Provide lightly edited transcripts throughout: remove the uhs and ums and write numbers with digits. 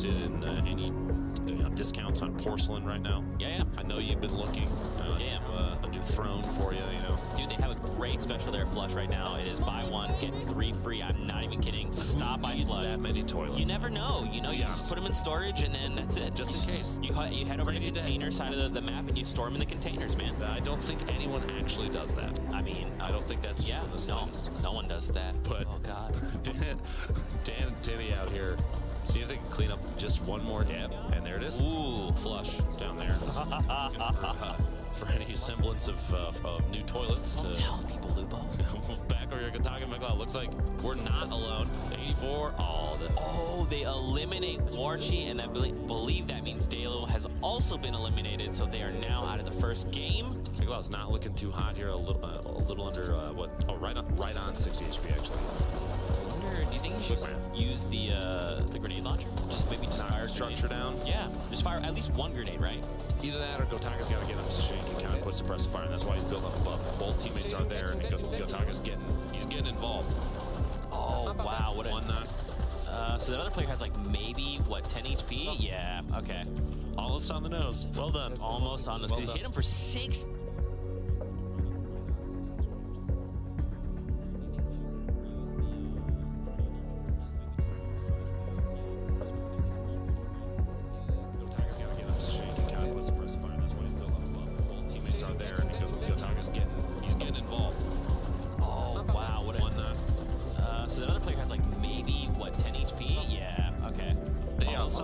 interested in any discounts on porcelain right now? Yeah. I know you've been looking. A new throne for you, Dude, they have a great special there, Flush, right now. It is buy one, get 3 free. I'm not even kidding. Stop by Flush. That many toilets. You never know. You just put them in storage, and then that's it. Just in case. You head over to the container side of the map, and you store them in the containers, man. I don't think anyone actually does that. I mean, I don't think that's true in the slightest. No one does that. But oh God, Dan and Tinny out here. See if they can clean up just one more. Yep, and there it is. Ooh, Flush down there. For any semblance of new toilets. Don't tell people, Lupo. Back over here, Kentucky McLeod. Looks like we're not alone. 84. Oh, they eliminate Warchi, and I believe that means Dalo has also been eliminated, so they are now out of the first game. McLeod's not looking too hot here. A little under what? Oh, right on 60 HP actually. Do you think you should use the grenade launcher? Maybe just fire structure down? Yeah, just fire at least one grenade, right? Either that or Gotaga's got to get in a position he can kind of put suppressive fire, and that's why he's building up above. Both teammates are there, and Gotaga's getting involved. Oh, wow. What one knock. So the other player has like maybe, what, 10 HP? Yeah, okay. Almost on the nose. Well done. Almost on the nose. Hit him for 6.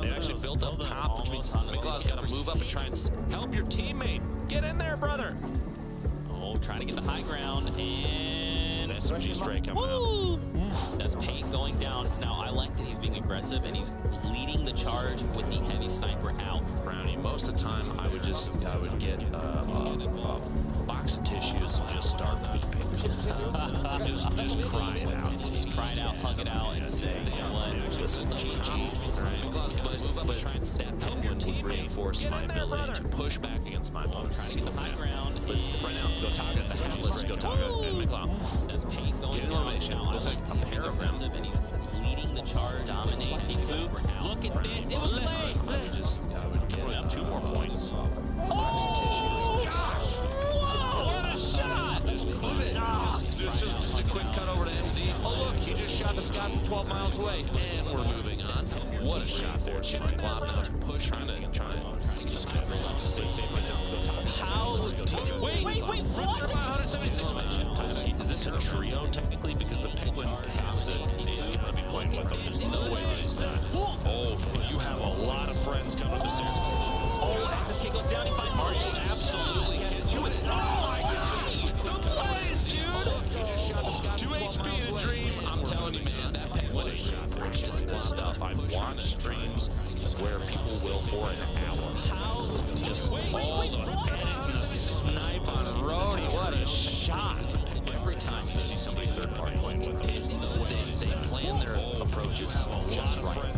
They actually built up top, which means McLeod's got to move up and try and help your teammate. Get in there, brother. Oh, trying to get the high ground, and SMG spray coming out. That's Pate going down. Now, I like that he's being aggressive, and he's leading the charge with the heavy sniper out. Brownie, most of the time, I would get a box of tissues and just start weeping. just cry it out. Just cry it out, hug it out, and say, you know what? Listen, GG, right? Help your team reinforce my ability to push back against my opponents. Trying to get the high ground. But right now, Gotaga, the Hatless, Gotaga, and McLeod. That's Pate going down. Looks like a pair of them. And he's leading the charge, dominating. Look at this. It was late. I would get 2 more points. What a shot! Just a quick cut over to MZ. Oh, look, he just shot the Scott from 12 miles away. And we're moving on. What a shot there. Getting McLeod now to push, trying to just kind of build up safe myself. How? Wait, what? 176. Is this a trio, technically? Because the Penguin has got to be playing with them. There's no way that he's not. Oh, you have a lot of friends coming up the stairs. Oh, as this kid goes down, he finds it. Absolutely. Can't do it. Oh, my God. The plays, dude. 2 HP in a dream. I'm telling you, man, that Penguin is shot for just this stuff. I've watched streams where people will for an hour. Just the snipe on Rody. What a shot. Every time you see somebody third party playing with them, there's no way they plan their approaches just right.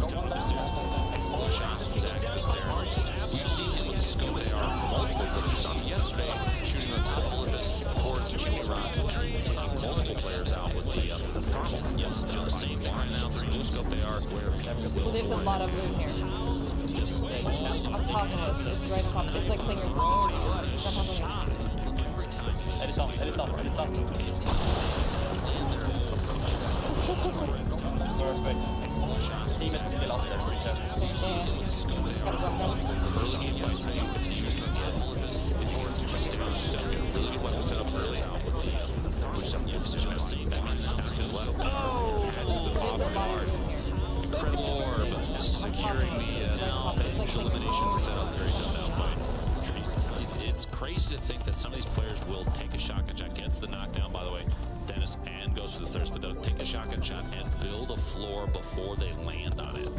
We've seen him with the scope. They are multiple, but you saw him yesterday shooting on top of Olympus, boards, chimney rods, taking multiple players out with the thermal. Yes, doing the same thing right now. This blue scope, they are where people will. So there's a lot of room here. Just on top of us. It's right on top. It's like playing your drone. It's on top of us. Every time you see Edit off. Teammates still up there pretty Incredible orb securing the elimination setup. Very tough now fight. It's crazy to think that some of these players will take a shotgun shot, gets the knockdown, by the way, Dennis, and goes for the thirst, but they'll take a shotgun shot and build a floor before they land on it.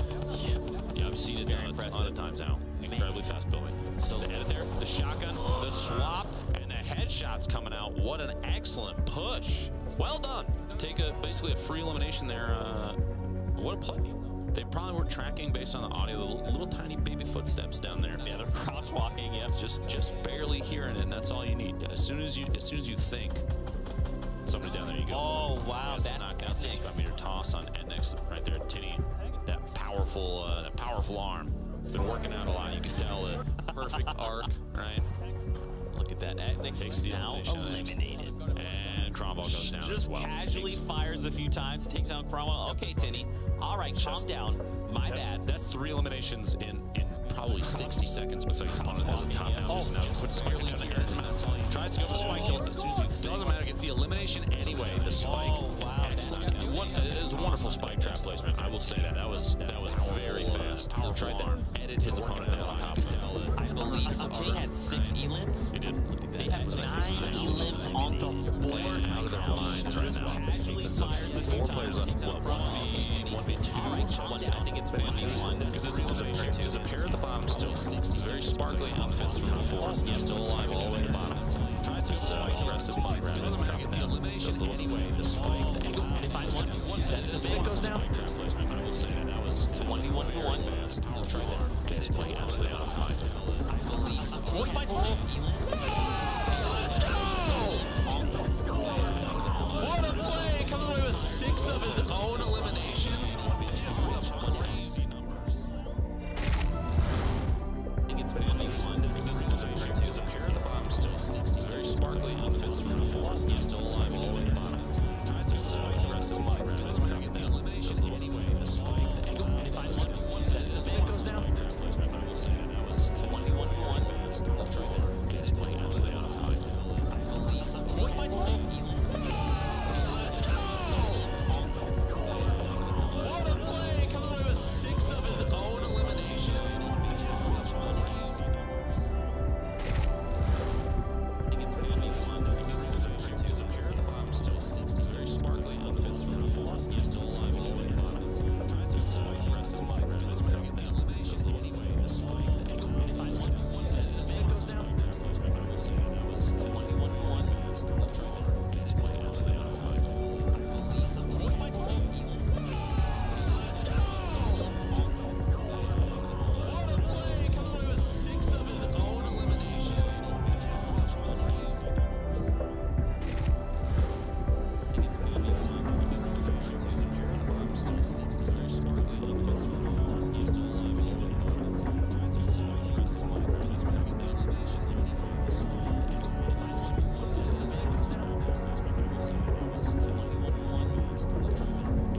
Yeah, I've seen it done a ton of times now. Incredibly fast building. So the edit there, the shotgun, the swap, and the headshots coming out. What an excellent push. Well done. Take basically a free elimination there. What a play. They probably weren't tracking based on the audio, the little tiny baby footsteps down there. Yeah, they're crouch walking. Yeah, just barely hearing it, and that's all you need. As soon as you think somebody's down there, you go. Oh wow, that's knockdown 65-meter toss on next right there, Tinny. That powerful powerful arm. Been working out a lot. You can tell a perfect arc, right? Look at that. Etnix is now eliminated. And Cromwell goes down Just as well. casually fires a few times, takes down Cromwell. Okay, Tinny. All right, calm down. My bad. That's 3 eliminations in probably 60 seconds. Looks like his opponent has a top down. Just now puts Spike down here. Tries to go for the spike kill. Doesn't matter. Gets the elimination anyway. The spike. Excellent. It was a wonderful spike trap placement. I will say that. That was very fast. Tried to edit his opponent down on top. I believe so. Tinny had 6 elims. He did. They have 9 elims on the board Out of their minds right now. That's 4 players left. 1v2. All right, calm down. I think it's 1v1. Because there's a pair at the bottom still. Very sparkly outfits from before. Still alive all the way to the bottom. Tries to spike aggressive money round. Doesn't matter. Gets the elimination anyway. The spike. The angle. If I want it goes down. I will say that was 1v1. fast. I'll try that. It's playing absolutely out of time. I believe so. Tinny by 6 elims. What a play! Comes away with 6 of his own eliminations. Crazy numbers. I think it's there's a pair at the bottom still. 60 very sparkly outfits from before. Still alive all the way to the bottom. Tries to spike aggressive money round. Doesn't matter. Gets the elimination anyway. The spike. The angle. If I want it goes down. I will say that was 1v1. fast. I'll try that. It's playing absolutely out of time. I believe so. Tinny by 6 elims. What a play! Comes away with 6 of his own eliminations. There's a pair at the bottom still. 60 very sparkly outfits from before. Still alive all the way to the bottom. Tries to spike aggressive money round. Doesn't matter. Gets the elimination anyway. The spike. The angle. If I want it goes down. I will say that was 1v1. fast. I'll try that. It's playing absolutely out of time. Tinny by 6 elims. What a play! Comes away with 6 of his own eliminations. Still 60 very sparkly outfits from before. Still alive all the way to the bottom. Tries to spike aggressive money round. Doesn't matter. Gets the elimination anyway. The spike.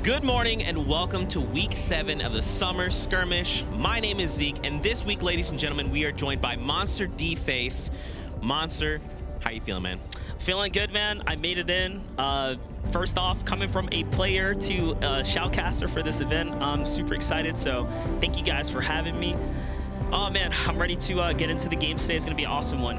Good morning and welcome to week 7 of the summer skirmish. My name is Zeke, and this week, ladies and gentlemen, we are joined by Monster D-Face. Monster, how you feeling, man? Feeling good, man. I made it in. First off, coming from a player to a shoutcaster for this event, I'm super excited. So thank you guys for having me. Oh man, I'm ready to get into the game today. It's gonna be an awesome one.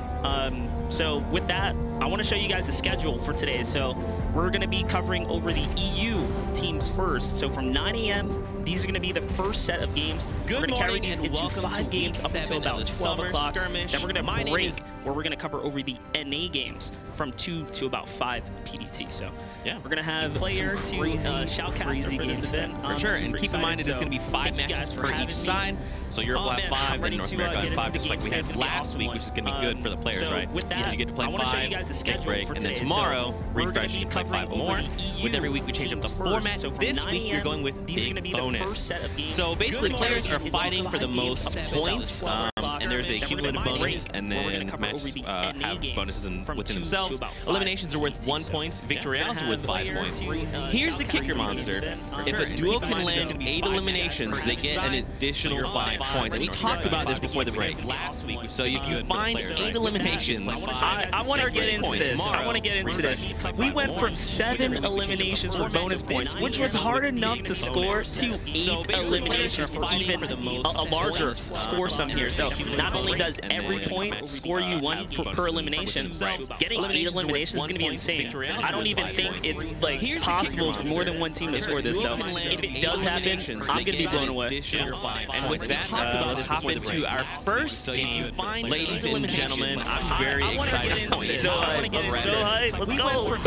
So with that, I want to show you guys the schedule for today. So we're gonna be covering over the EU teams first. So from 9 a.m., these are gonna be the first set of games. Good we're gonna carry morning these and into welcome 5 to games week up until 7 about of the 12 summer o'clock. skirmish. Then we're gonna My name break. is We're where we're going to cover over the NA games from 2 to about 5 PDT. So yeah, we're going to have player to shoutcaster for this event. For sure, and keep in mind it is going to be 5 matches per each side. So Europe will have 5, then North America have 5, just like we had last week, which is going to be good for the players, right? With that, you get to play 5, take a break, and then today. tomorrow, refresh, you play 5 more. With every week, we change up the format. So this week, we're going with big bonus. So basically, players are fighting for the most points, and there's a cumulative bonus, and then matches have bonuses within themselves. Eliminations are worth 1 point. Victory royales are worth 5 points. Here's the kicker, Monster. If a duo can land 8 eliminations, they get an additional 5 points. And we talked about this before the break. So if you find 8 eliminations, I want to get into this. I want to get into this. We went from 7 eliminations for bonus points, which was hard enough to score, to 8 eliminations for even a larger score sum here. So not only does every point score you 1 per elimination, getting 8 eliminations is going to be insane. I don't even think it's like possible for more than one team to score this. So if it does happen, I'm going to be blown away. And with that, let's hop into our first game. Ladies and gentlemen, I'm very excited. So hyped. Let's go.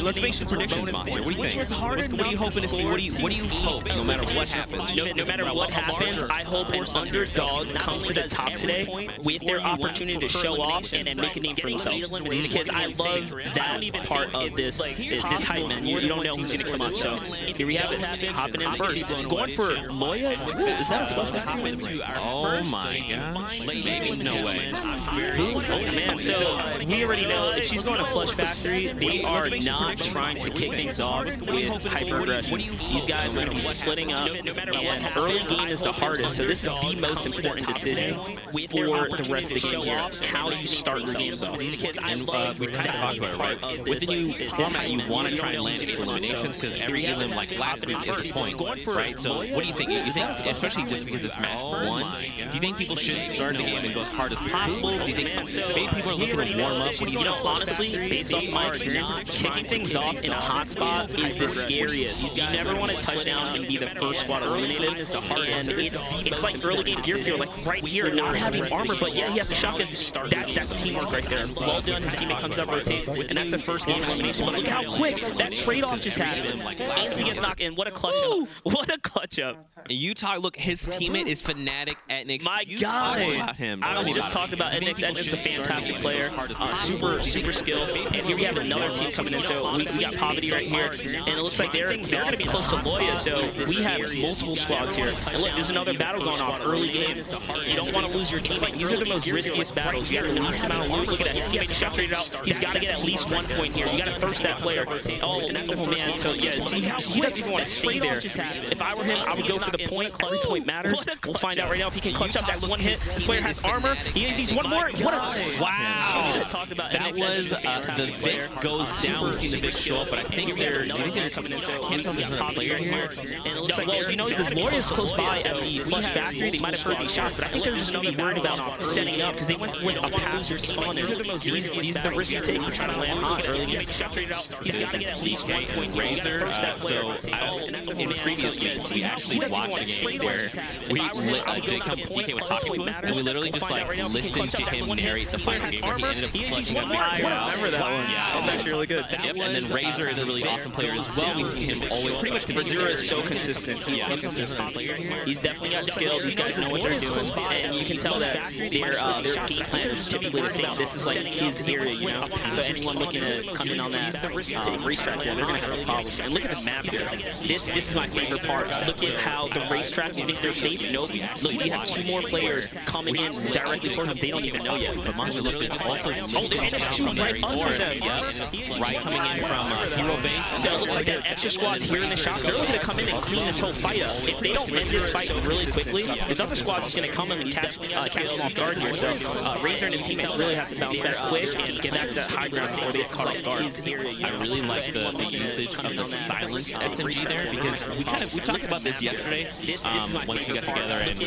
Let's make some predictions, Monster. What do you think? What are you hoping to see? What do you hope, no matter what happens? No matter what happens, I hope an underdog comes to the top today with their opportunity to show off and make a name for themselves. Because I love that part of this hype, man. You don't know who's going to come up. So here we have it. Hopping in first. Going for Loya. Is that a flush factory? Oh my gosh. Maybe. No way. Oh man, so we already know if she's going to Flush Factory, they are not trying to kick things off with hyper aggression. These guys are going to be splitting up, and early game is the hardest. So this is the most important decision for the rest of the game here. How do you start your games off? And we kind of talked about it, right? With the new format, you want to try and land eliminations because every elim, like last week, is a point, right? So what do you think? You think, especially just because it's match 1, do you think people should start the game and go as hard as possible? Do you think maybe people are looking to warm up? What do you think? Honestly, based off my experience, kicking things off in a hot spot is the scariest. You never want to touch down and be the first squad eliminated. And it's like early game gear feel, like right here, not having armor, but yeah, he has a shotgun. That's teamwork right there. Well done. His teammate comes up, rotates, and that's the first game elimination. But look how quick that trade-off just happened. Ainsley gets knocked in. What a clutch up. What a clutch up. Utah, look, his teammate is Fnatic Etnix. My God. I was just talking about Etnix. Etnix is a fantastic player. Super skilled. And here we have another team coming in. So we got Poverty right here. And it looks like they're going to be close to Loya. So we have multiple squads here. And look, there's another battle going off early game. You don't want to lose your teammate. These are the most riskiest battles. You got the least amount of loot. Look at that. His teammate just got traded out. He's got to get at least 1 point here. You got to thirst that player. Oh, man. So yeah, see how he doesn't even want to stay there. If I were him, I would go for the point. Every point matters. We'll find out right now if he can clutch up that 1 hit. This player has armor. He needs 1 more. What a wow! That was the Vic goes down. We've seen the Vic show up, but I think they're coming in. So can't tell me the player here. And it looks like, well, you know, this Lord is close by at the Flush Factory. They might have heard these shots, but I think they're just going to be worried about setting up because they went with a passive spawn. These are the risks you take. He's trying to land hot early. He's got to get at least 1 point. Razor. So in previous weeks, we actually watched a game where DK was talking to us, and we literally just like listened to him narrate the final game where he ended up clutching up. I remember that one. Yeah, that was actually really good. Yep, and then Razor is a really awesome player as well. We see him always pretty much consistent. Razor is so consistent. He's so consistent. He's definitely got skill. These guys know what they're doing, and you can tell that their game plan is typically the same. This is like his area, you know. So anyone looking to come in on that racetrack here, they're going to have a problem. And look at the map here. This is my favorite part. Look at how the racetrack, you think they're safe? Nope. Look, we have 2 more players coming in directly towards them. They don't even know yet. But Monster looks at also right under them. Right coming in from Hero Base. So it looks like that extra squad's here in the shop. They're looking to come in and clean this whole fight up. If they don't end this fight really quickly, this other squad's just going to come in and catch them off guard here. So Razor and his teammate really has to bounce back quick and get back to that high ground before they get caught off guard. I really like the usage of the silenced SMG there because we talked about this yesterday once we got together, and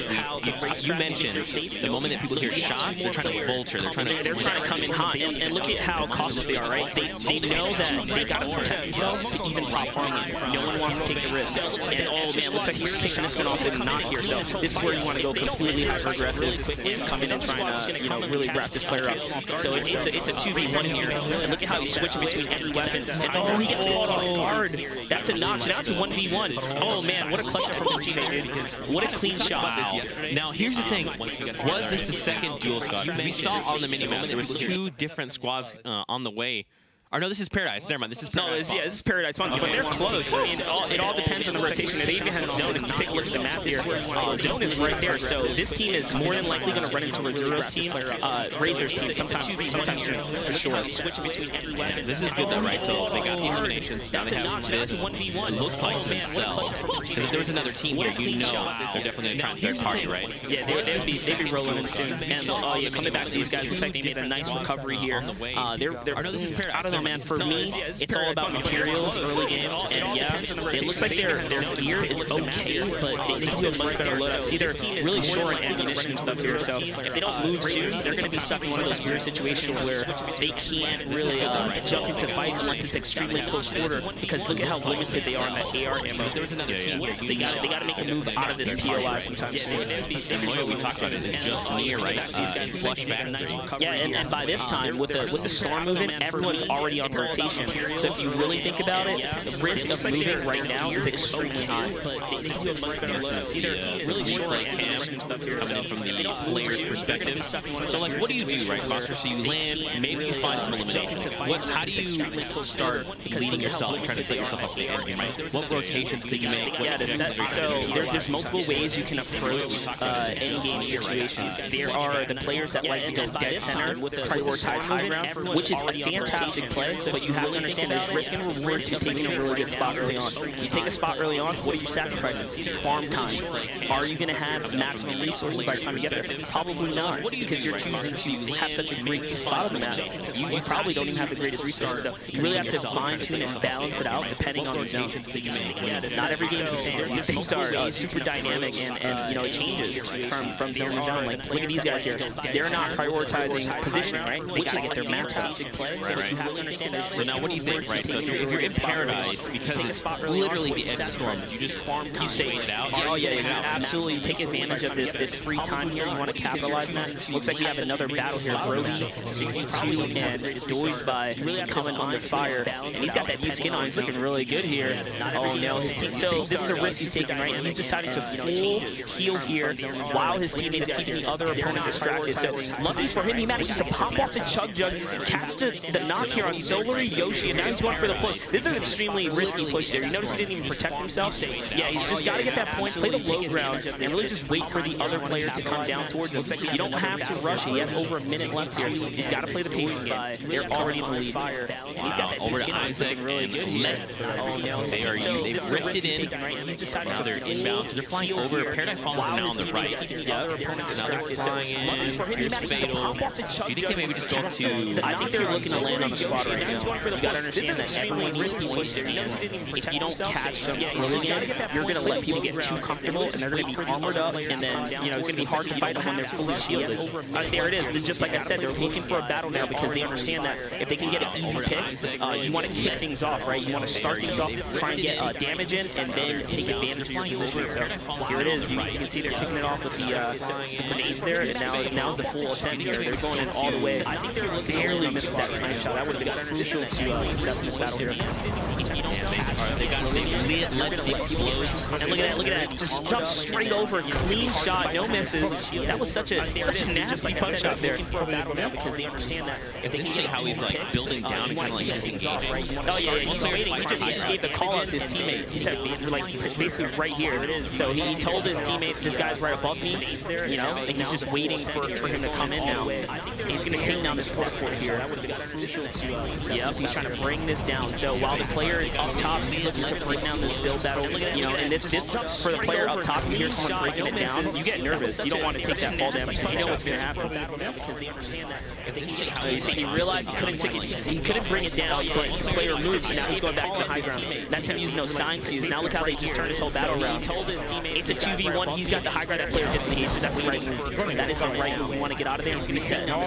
you mentioned the moment that people hear shots, they're trying to vulture, they're trying to come in hot, and look at how cautious they are, right? They know that they got to protect themselves to even pop harming. No one wants to take the risk. And oh man, looks like he's kicking this one off and not here. So this is where you want to go completely hyper aggressive and come in and try to really really wrap this player up. So it's a 2v1 here. And look at how he's switching between every weapon. And oh, he gets caught off guard. That's a notch. Now it's a 1v1. Oh man, what a clutch up from the teammate, dude. What a clean shot. Now here's the thing. Was this the second duel squad? We saw on the minimap there was 2 different squads on the way. Or no, this is Paradise. Never mind. This is Paradise. No, this is Paradise Monkey, but they're close. I mean, it all depends on the rotation. They even have zone. If you take a look at the map here, zone is right there. So this team is more than likely going to run into Rezuro's team, Razor's team, sometime soon, for sure. This is good though, right? So they got the eliminations. Now they have this. Looks like themselves. Because if there was another team here, you know they're definitely going to try and third party, right? Yeah, they'd be rolling in soon. And yeah, coming back to these guys, looks like they made a nice recovery here. They're this is Paradise. I don't know, man. For me, it's all about materials early game, and yeah, it looks like their gear is okay, but they do a much better loadout. See, they're really short on ammunition and stuff here, so if they don't move soon, they're going to be stuck in one of those weird situations where they can't really jump into fights unless it's extremely close order, because look at how limited they are on that AR ammo. If there was another team here, they got to make a move out of this POI sometime soon. The way we talked about it is just near, right? Flush factory. Yeah, and by this time, with the storm moving, everyone's already on rotation. So if you really think about it, the risk of moving right now is extremely high. But they do a much better load. See, they're really short on ammunition and stuff here. Coming in from the player's perspective. So like, what do you do, right, Monster? So you land, maybe you find some eliminations. How do you start leading yourself and trying to set yourself up for the end game, right? What rotations could you make? Yeah, so there's multiple ways you can approach end-game situations. There are the players that like to go dead center, prioritize high ground, which is a fantastic play, but you have to understand there's risk and reward to taking a really good spot early on. You take a spot early on, what are you sacrificing? Farm time. Are you going to have maximum resources by the time you get there? Probably not, because you're choosing to have such a great spot on the map. You probably don't even have the greatest resources, so you really have to fine-tune and balance it out depending on the zone. Not every game is the same. These things are super dynamic, and you know, it changes from zone to zone. Like, look at these guys here. They're not prioritizing positioning, right? They got to get their maps out. So now what do you think, right? So if you're in Paradise, because it's literally the end of the storm, you say it out. Oh yeah, you absolutely take advantage of this free time here. You want to capitalize on that. Looks like we have another battle here. Brody, 62, and Doig by coming under fire. And he's got that new skin on. He's looking really good here. Oh no, his team. So this is a risk he's taking, right? He's decided to full heal here while his teammate is keeping the other opponent distracted. So lucky for him, he manages to pop off the chug jug, catch the knock here on Silvery, Yoshi, and now he's going for the push. This is an extremely risky push there. You notice he didn't even protect himself. Yeah, he's just got to get that point, play the low ground, and really just wait for the other player to come down towards him. You don't have to rush it. He has over a minute left here. He's got to play the patient game. They're already in the lead. He's got that over to Isaac, really good here. They've drifted in, so they're inbound. So they're flying over. Paradise Palms is now on the right. Now they're flying in. Here's Fatal. Do you think they maybe just go to... I think they're looking to land on the spot right now. You got to understand that everyone risky points there. If you don't catch them early game, you're going to let people get too comfortable, and they're going to be armored up, and then, you know, it's going to be hard to fight them when they're fully shielded. There it is. Just like I said, they're looking for a battle now because they understand that if they can get an easy pick, you want to kick things off, right? You want to start things off, try and get damage in, and then take advantage of your position. So here it is. You can see they're kicking it off with the grenades there, and now's the full ascent here. They're going in all the way. I think they're barely misses that snipe shot. That would have been crucial to success in this battle here. They let the explodes. And look at that. Just jump straight over, clean shot, no misses. That was such a nasty punch shot there. Because they understand that. It's interesting how he's like building down and kind of like disengaging. Oh yeah, he's waiting. He just gave the call out to his teammate. He said, like, basically right here. So he told his teammate, this guy's right above me, you know, and he's just waiting for him to come in now. He's going to take down this fort here. Yep, he's trying to bring this down. So while the player is up top, he's looking to bring down this build battle. You know, and this for the player up top, you hear someone breaking it down, you get nervous. You don't want to take that fall damage. You know what's going to happen. You see, he realized he couldn't bring it down, but the player moves, and now he's going back to the high ground. That's him using those sign cues. Now look how they just turned his whole battle around. It's a 2v1. He's got the high ground. That player disengages. That's the right move. That is the right move. We want to get out of there. He's going to set down.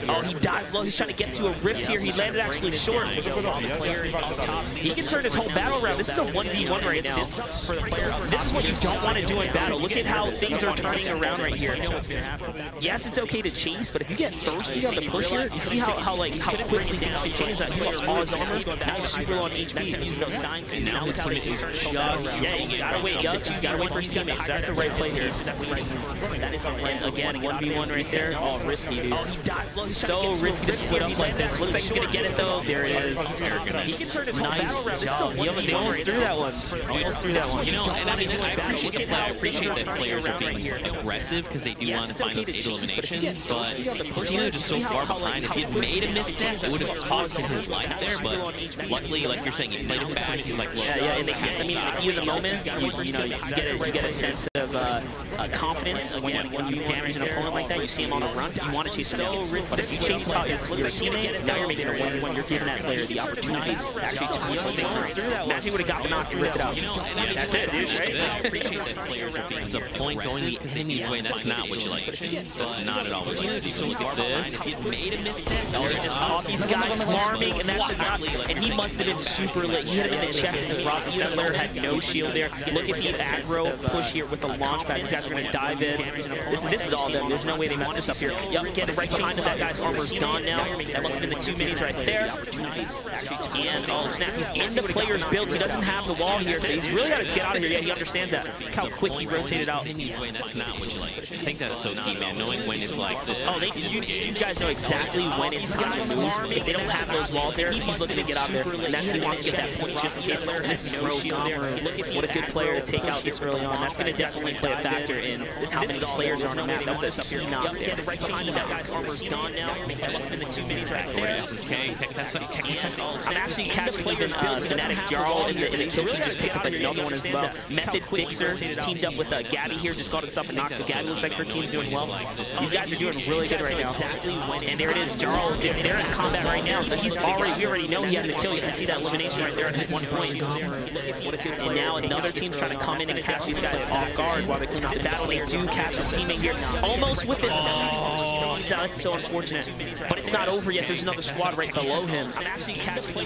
Oh, he dived low. He's trying to get to a rift here. He landed landed actually short. He can turn his whole battle around. This is a 1v1 right now. This is what you don't want to do in battle. Look at how things are turning around right here. Yes, it's okay to chase, but if you get thirsty on the push here, you see how quickly things can change. That he lost all his armor. Now he's super low on HP. He's no sign. And now his teammate is just... Yeah, he's gotta wait. Yup, he's gotta wait for his teammates. That's the right play here. That is the right. Again, 1v1 right there. Oh, risky, dude. So risky to split up like this. Looks like he's gonna get it though. There it is. He can turn his whole battle around. This is a he almost threw that one. Almost threw that one. You know, and I mean, I appreciate that players are being aggressive because they do want to find those 8 eliminations, but his team is just so far behind. If he had made a misstep, it would have cost him his life there, but luckily, like you're saying, he played him back. He's like, look, yeah, and I mean, in the heat of the moment, you get a sense of confidence when you damage an opponent like that. You see him on the run, you want to chase him down. But if you chase him out your teammate, now you're making a win when you're giving that player the opportunity to actually turn something around. Imagine he would have got the knock to rip it out. That's it, dude. I appreciate that players are being... It's a point going in his way, and that's not what you like to see. It's not at all. So look at this. If he had made a misstep, they just caught these guys farming, and that's and he must have been super lit. He hit him in the chest because Rocky player had no shield there. Look at the aggro push here with the launch pad. These guys are going to dive in. This is all them. There's no way they mess this up here. Yup, get right behind him. That guy's armor's gone now. That must have been the 2 minis right there. And oh snap, he's in the player's build. He doesn't have the wall here, so he's really got to get out of here. Yeah, he understands that. Look how quick he rotated out. That's not what you like. I think that's so key, man. Knowing when it's like just... Oh, these guys know exactly when it's time to move. If they don't have those walls there, he's looking to get out there. And that's he wants to get that point just in case. This is no shield there. What a good player to take out this early on. That's going to definitely play a factor in how many Slayers are on the map. That was a knock there. Right behind him. That guy's armor's gone now. That must have been the 2 minis right there. This is K. I'm actually catching Fnatic Jarl in the kill. He just picked up another one as well. Method Fixer teamed up with Gabby here. Just got himself a knock. So Gabby looks like her team's doing well. These guys are doing really good right now. And there it is. Jarl, they're in combat right now. So we already know he has a kill. You can see that elimination right there at his 1 point. And now another team's trying to come in and catch these guys off guard while they clean up the battle. They do catch his teammate here. Almost with this. That's so unfortunate. But it's not over yet. There's another squad right below him.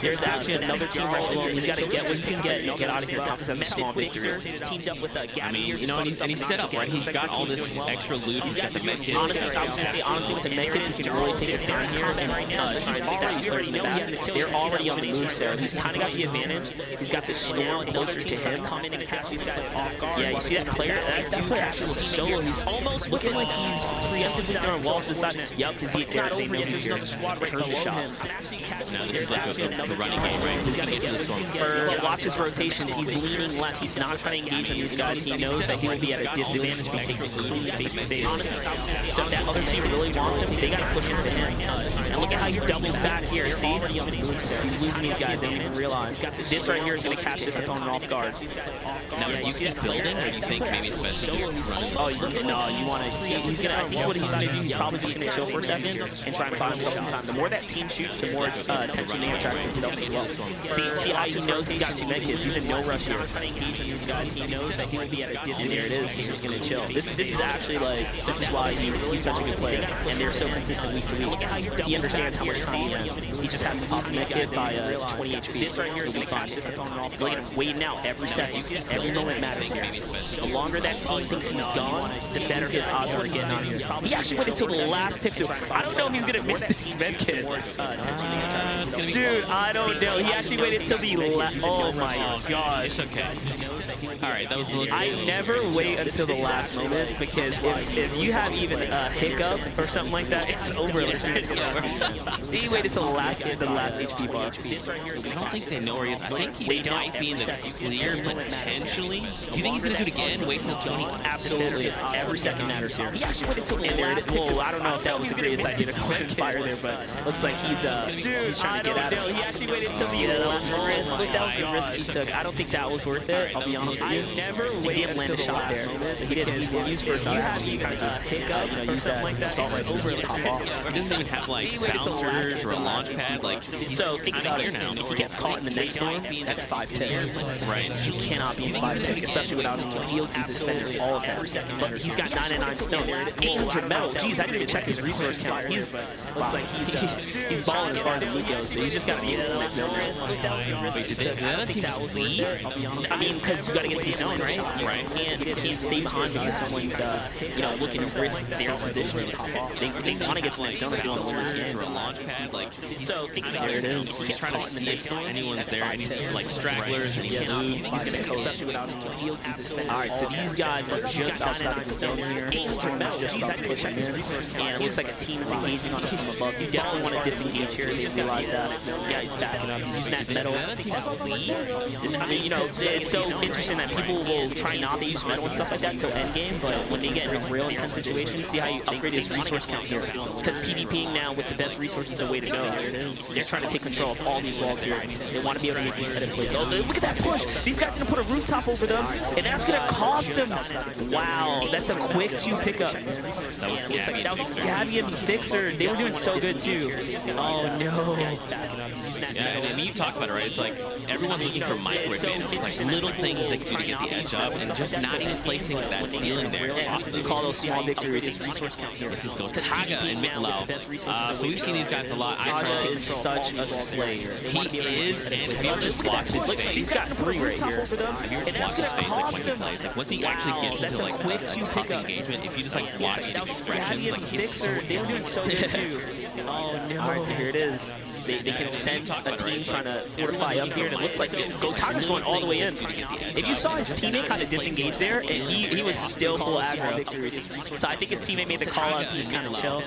There's actually another team right below him. He's got to get what he can get and get out of here. Because that's a small victory. Teamed up with Gabby. I mean, you know, and he's set up, right? He's got all this extra loot. He's got the med kit. Honestly, I was going to say, honestly, with the med kits, he can really take his time here. And he's already starting the battle. They're already on the move, so he's kind of got the advantage. He's got this shield closer to him. Come in and catch these guys off guard. Yeah, you see that player? That player actually looks solo. He's almost looking like he's preemptively throwing walls to the side. Yup, because they know he's here. They heard the shots. Now this is like a running game, right? He's got to get to the storm. But watch his rotations. He's leaning left. He's not trying to engage on these guys. He knows that he will be at a disadvantage if he takes it completely face to face. So if that other team really wants him, they got to push into him. And look at how he doubles back here. See? He's losing these guys. They don't even realize. This right here is going to catch this opponent off guard. Now, do you see that building, or do you think maybe it's best to just run? Oh, no, you want to... He's going to... I think what he's going to do, he's probably just going to chill for a second and try and find himself some time. The more that team shoots, the more attention they attract himself as well. See how he knows he's got 2 med kits. He's in no rush here. He knows that he will be at a distance. And there it is. He's just going to chill. This is actually like... This is why he's such a good player. And they're so consistent week to week. He understands how much time he has. He just has to pop a med kit by 20 HP. This right here is going to fine. Look at him waiting out every second. Every moment matters here. The longer that team thinks he's gone, the better his odds are to get out of here. He actually waited until the last pixel. I don't know if he's going to miss the team med kit. Dude, I don't know. He actually waited until the last... Oh my god. It's okay. Alright, that was a little... I never wait until the last moment because if you have even a hiccup or something like that, it's over. He waited till the last HP bar. I don't think they know where he is. I think he might be in the clear potentially. Do you think he's going to do it again? Wait till 20? Absolutely. Every second matters here. He actually waited till the last pixel. I don't know if that was the greatest idea to go ahead and fire there, but looks like he's trying to get out of it. He actually waited till the last risk. That was the risk he took. I don't think that was worth it. I'll be honest with you. I never waited land a shot there. So he didn't use first option. He kind of just pick up, use that assault rifle and just pop off. He doesn't even have like bouncers or a launch pad. Like, so think about it. If he gets caught in the next storm, that's 5 pick. Right. You cannot be 5 pick, especially without his heals. He's expended all of every second, but he's got 99 stone. 800 metal. Jeez, I didn't even check his resource count. He's looks like he's balling as far as the loot goes. So he's just got to get into the zone. Wait, did the other team just leave? I mean, because you got to get to the zone, right? You can't stay behind because someone's looking to risk their position and pop off. They want to get to the zone if they want to win this game. For a launch pad, like So there it is. he's trying to see if anyone's there, any like stragglers, and he can't move. He's going to coast. Alright, so these guys are just outside of the zone here. Just about to push him in. And it looks like a team is engaging on him from above. You definitely want to disengage here. They realize that. Guy's backing up. He's using that metal. I mean, it's so interesting that people will try not to use metal and stuff like that till endgame, but when they get in a real intense situation, see how you upgrade his resource count here. Because PvPing now with the best resources is the way to go. They're trying to take control of all these walls here. They want to be able to make these edit plays. Oh, look at that push! These guys are going to put a rooftop over them, and that's going to cost them. Wow, that's a quick 2 pickup. That was Gabby and Fixer. They were doing so good too. Oh no. Yeah, I mean, you talked about it, right? It's like everyone's looking for micro advantages, like little things that can get the edge up, and just not even placing that ceiling there. You call those small victories. This is Gotaga and Miklau. So we've seen these guys a lot. Gotaga is such a slayer. He is, and if you just watch his face, he's got 3 right here. If you watch his face, like when he plays, like once he actually gets into like tough engagement, if you just like watch his expressions, like he's so they were doing so good too. Oh no. Alright, so here it is. They can sense a team trying to fortify up here, and it looks like Gotaga's going all the way in. If you saw his teammate kind of disengage there, and he was still full aggro. So I think his teammate made the call out to just kind of chill.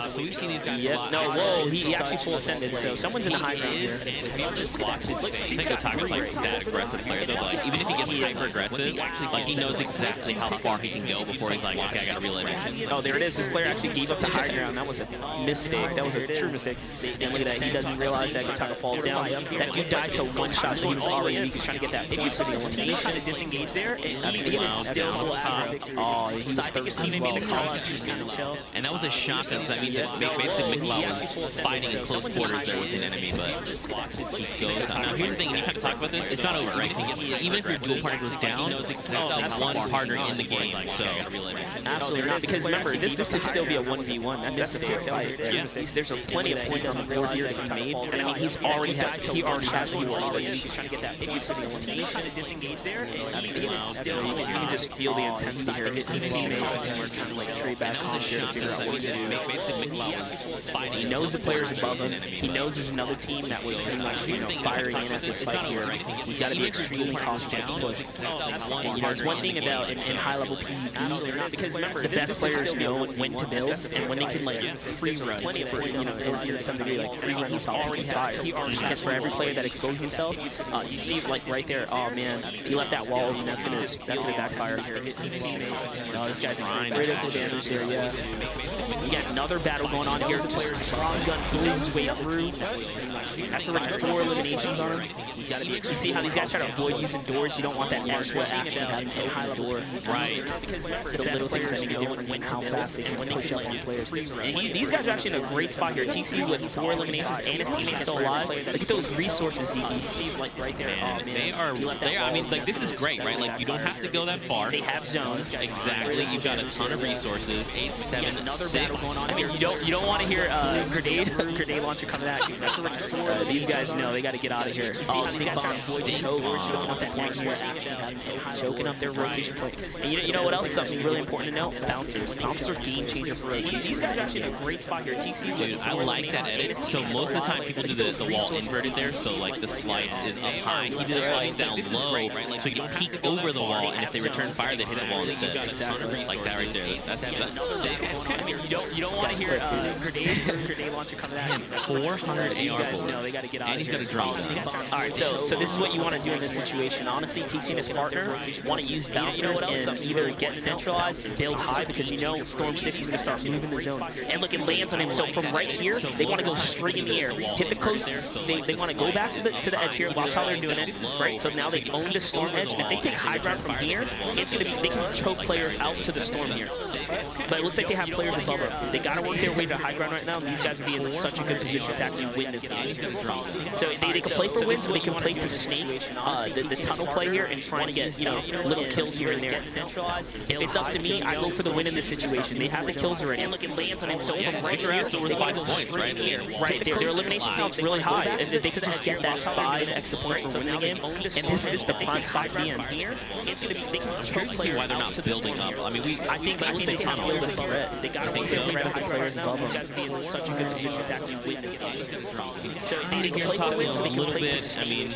So we've seen these guys a lot. No, whoa, he actually full ascended, so someone's in the high ground here. If you just watch his face, I think Gotaga's like that aggressive player though. Like even if he gets hyper aggressive, like he knows exactly how far he can go before he's like, okay, I gotta reel it in. Oh, there it is. This player actually gave up the high ground. That was a mistake. That was a true mistake. And look at that. He doesn't realize that Gotaga falls down. That dude died to 1 shot, so he was already in. He was trying to get that. If you saw his team kind of disengage there, and he was still full aggro. Oh, he was thirsty as well. And that was a shot sense. That means that basically Miklau was fighting in close quarters there with an enemy, but he goes down. Now here's the thing, and you kind of talk about this, it's not over, right? Even if your dual partner goes down, that's one partner in the game, so. Absolutely not, because remember, this could still be a 1v1. That's a fair fight. There's plenty of points on the board here that can be made, and I mean, he already has people already in. He's trying to get that team kind of disengage there, and you can just feel the intensity here. His teammate was trying to like trade back on here to figure out what to do. He knows the players above him. He knows there's another team that was pretty much firing in at this fight here. He's got to be extremely cautious. And it's one thing about in high-level PvP, because remember, the best players know when to build and when they can like free run. For in some degree, like free run is about taking fire. Because for every player that exposes himself, you see like right there. Oh man, he left that wall, and that's gonna backfire here. His teammate. No, this guy's critical damage there. Yeah. We got another battle going on here. The player strong gun pulls his way through. That's already 4 eliminations on him. He's got to be. You see how these guys try to avoid using doors? You don't want that extra action having to open the door. Right. It's the little things that make a difference in how fast they can push up on players. And these guys are actually in a great spot here. TC with 4 eliminations and his teammates still alive. Look at those resources you see like right there. Oh man. They are. I mean, like this is great, right? Like you don't have to go that far. They have zones. Exactly. You've got a ton of resources. 8, 7, another 6. battle going on. I mean, you don't want to hear grenade launcher coming at you. That's already 4. These guys know they got to get out of here. Oh, stink bomb. You don't want that extra action choking up their rotation point. And you know what else? Something really important to know: bouncers. Bouncers are game changer for rotation. These guys are actually in a great spot here. TC, dude, I like that edit. So most of the time people do the wall inverted there. So like the slice is up high. He did a slice down low, so he can peek over the wall, and if they return fire, they hit the wall instead. Like that right there. That's sick. You don't want to hear grenade launcher coming at you. 400 AR bullets. No, they got to get out and he's got a drone. Alright, so this is what you want to do in this situation. Honestly, TC and his partner want to use bouncers and either get centralized and build high, because you know Storm 6 is going to start moving the zone. And look, it lands on him. So from right here, they want to go straight in the air, hit the coast. They want to go back to the edge here. Watch how they're doing it. Great. So now they own the Storm edge, and if they take high ground from here, it's going to be, they can choke players out to the Storm here. but it looks like they have players above them. They got to work their way to high ground right now, and these guys would be in such a good position to actually win this game. So they can play for wins, but they can play to snake the tunnel play here and trying to get, you know, little kills here and there. If it's up to me, I go for the win in this situation. They have the kills already. And look, it lands on him. So from right here, so we're 5 points, right? Right, their elimination count's really high. If they could just get that 5 extra points for winning the game, and this is the prime spot to be in. It's going to be, they can curious to see why they're not building up. I mean, I think they can build a threat. They got to think they're high players above them. These guys would be in such a good position to actually win this game. So they can play for wins, they can play to, I mean,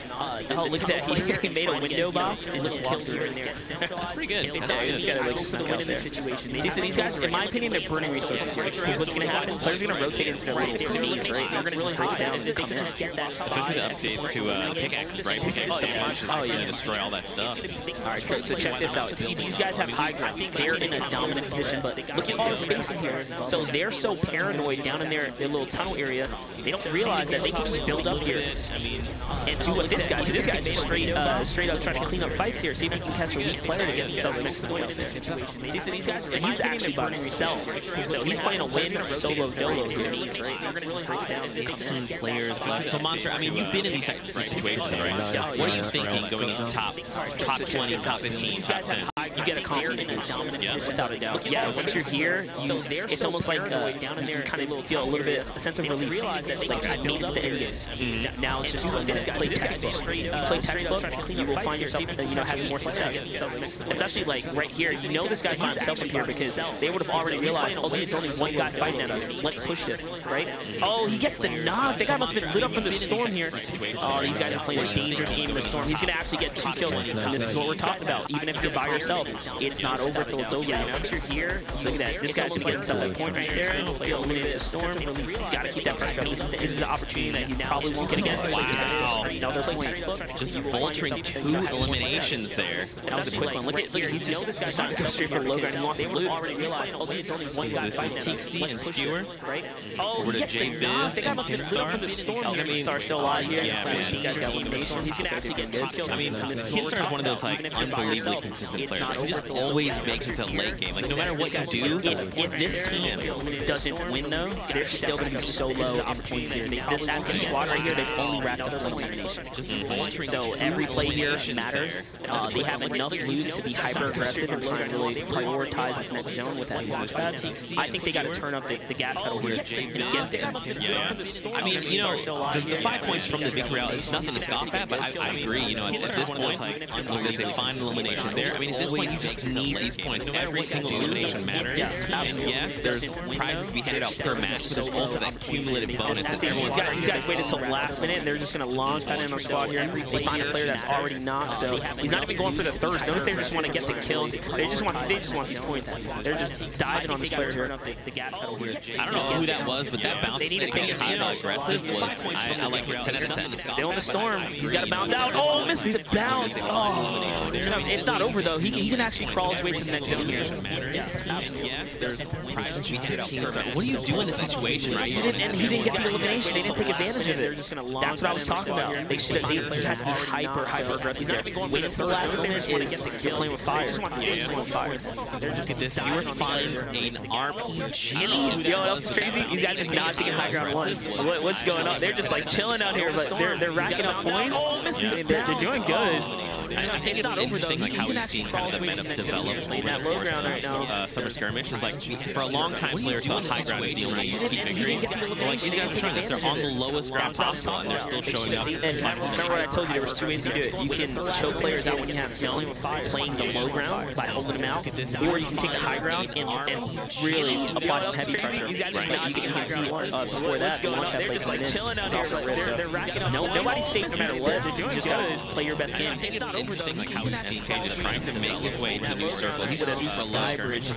oh, look at that. He made a window box and just kills here and there. That's pretty good. He's got to like sneak out there. See, so these guys, in my opinion, they're burning resources here. Because what's going to happen, players are going to rotate into their little caves, right? They're going to really break it down and come in. Especially the update to pickaxes, right? Pickaxes are going to destroy all that stuff. All right, so check this out. See, these guys have high ground. They're in a dominant position, but look at all the space in here. So they're so paranoid down in their little tunnel area, they don't realize that they can just build up here and do what this guy did. This guy's straight up trying to clean up fights here. See if he can catch a weak player to get himself an extra point out there. See, so these guys, he's actually by himself. So he's playing a win solo dolo here. They're going to really break it down. 15 players left. So Monster, I mean, you've been in these situations, right? What are you thinking going into top 20, top 15, top 10? You get a confident dominant without a doubt. Yeah, once you're here, it's almost like you kind of feel a little bit a sense of relief. Like I made it to the end game. Now it's just time to play textbook. You play textbook, you will find yourself, having more success. Especially like right here, you know this guy's by himself up here because they would have already realized, oh, it's only one guy fighting at us. Let's push this, right? Oh, he gets the knock. That guy must have been lit up from the storm here. Oh, these guys are playing a dangerous game in the storm. He's gonna actually get 2 kills, and this is what we're talking about. Even if you're by yourself, it's not over till it's over. Once you're here, look at that. This guy's gonna get himself a point right there. He'll eliminate the storm. He's got to keep that pressure up. This is an opportunity that he probably won't get again. Wow. You know, they're playing textbook. Just vulturing 2 eliminations there. That was a quick one. Look at he just decided to go straight for the low ground. He wants to loot. Already realized, oh, it's only one guy fighting at us. TC and Skewer. Right? Oh, he gets the knock. That guy must have been lit up from the storm. I mean, Star still alive here. Yeah, these guys got eliminations. He's gonna actually get 2 kills. I mean, Kinstar is one of those like unbelievably consistent players. He just always makes it to late game. Like no matter what you do, if this team doesn't win though, they're still gonna be so low in points here. This Aspen squad right here, they've only racked up eliminations. So every play here matters. They have enough loot to be hyper aggressive and try and really prioritize this next zone with that launch pad. I think they got to turn up the gas pedal here and get there. Yeah. I mean, you know, the 5 points from the big rail is nothing to scoff at, but I agree. You know, at this point, look, there's a fine elimination there. I mean, at this point, you just need these points. Every single elimination matters. And yes, there's prizes to be handed out per match, but there's also that cumulative bonus that everyone's got. These guys waited till the last minute, and they're just going to launch pad in on squad here. They find a player that's already knocked, so he's not even going for the thirst. Notice they just want to get the kills. They just want these points. They're just diving on this player here. I don't know who that was, but that bounce, they take it high aggressive was, I like it. 10 out of 10. Still in the storm. He's got to bounce out. Oh, misses the bounce. Oh, it's not over though. He can actually crawl his way to the next zone here. Yes, there's prizes to be handed out. What do you do in this situation, right? He didn't get the elimination. They didn't take advantage of it. That's what I was talking about. They should have. He has to be hyper aggressive. Wait until the last minute. They're playing with fire. Look at this. Skewer finds an RPG. Yo, that's crazy. These guys are not taking high ground once. What's going on? They're just like chilling out here, but they're racking up points. They're doing good. I think it's interesting like how we've seen kind of the meta develop over Summer Skirmish. Is like for a long time players thought high ground is the only key victory. So like these guys are trying this. They're on the lowest ground possible and they're still showing up. And remember what I told you, there was 2 ways to do it. You can choke players out when you have zone, playing the low ground by holding them out, or you can take the high ground and really apply some heavy pressure. You can see before that, the launch pad play coming in. It's also risk. Nobody's safe no matter what. You just gotta play your best game. Interesting, like how SK just trying to make his way to the new circle. He's super low Skirmish.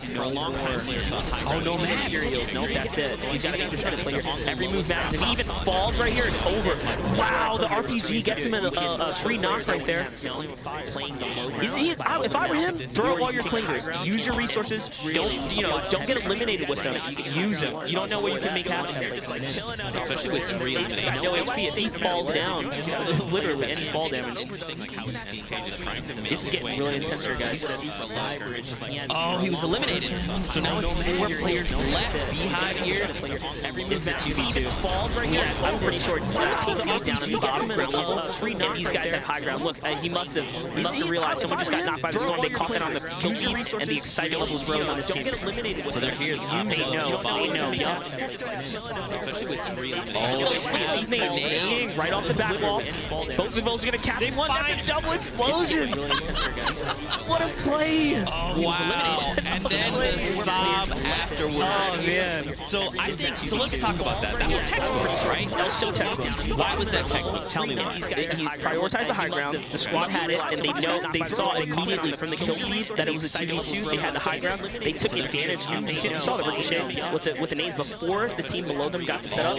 For a long time, players thought high no materials. Nope, that's it. He's got to get this headed player. Every move matters. If he even falls right here, it's over. Wow, the RPG gets him a free knock right there. If I were him, throw all your clingers. Use your resources. Don't get eliminated with them. Use them. You don't know what you can make happen here. Especially with 3 eliminations. No HP. If he falls down, just literally any fall damage. This is getting really intense here, guys. Oh, he was eliminated. So now it's 4 players left. Beehive here. This is a 2v2. Falls right here. I'm pretty sure it's TC down in the bottom ground level. And these guys have high ground. Look, he must have realized someone just got knocked by the storm. They caught that on the kill feed, and the excitement levels rose on this team. So they're here. They know, yeah. Right off the back wall. Both of those are going to catch one. That's a double explosion. What a play. Wow. And then the sob afterwards. Oh, man. So I think, so let's talk about that. That was textbook, right? That was so textbook. Why was that textbook? Tell me why. He prioritized the high ground. The squad had it, and they saw immediately from the kill feed that it was a 2v2. They had the high ground. They took advantage. You saw the ricochet with the nades before the team below them got to set up.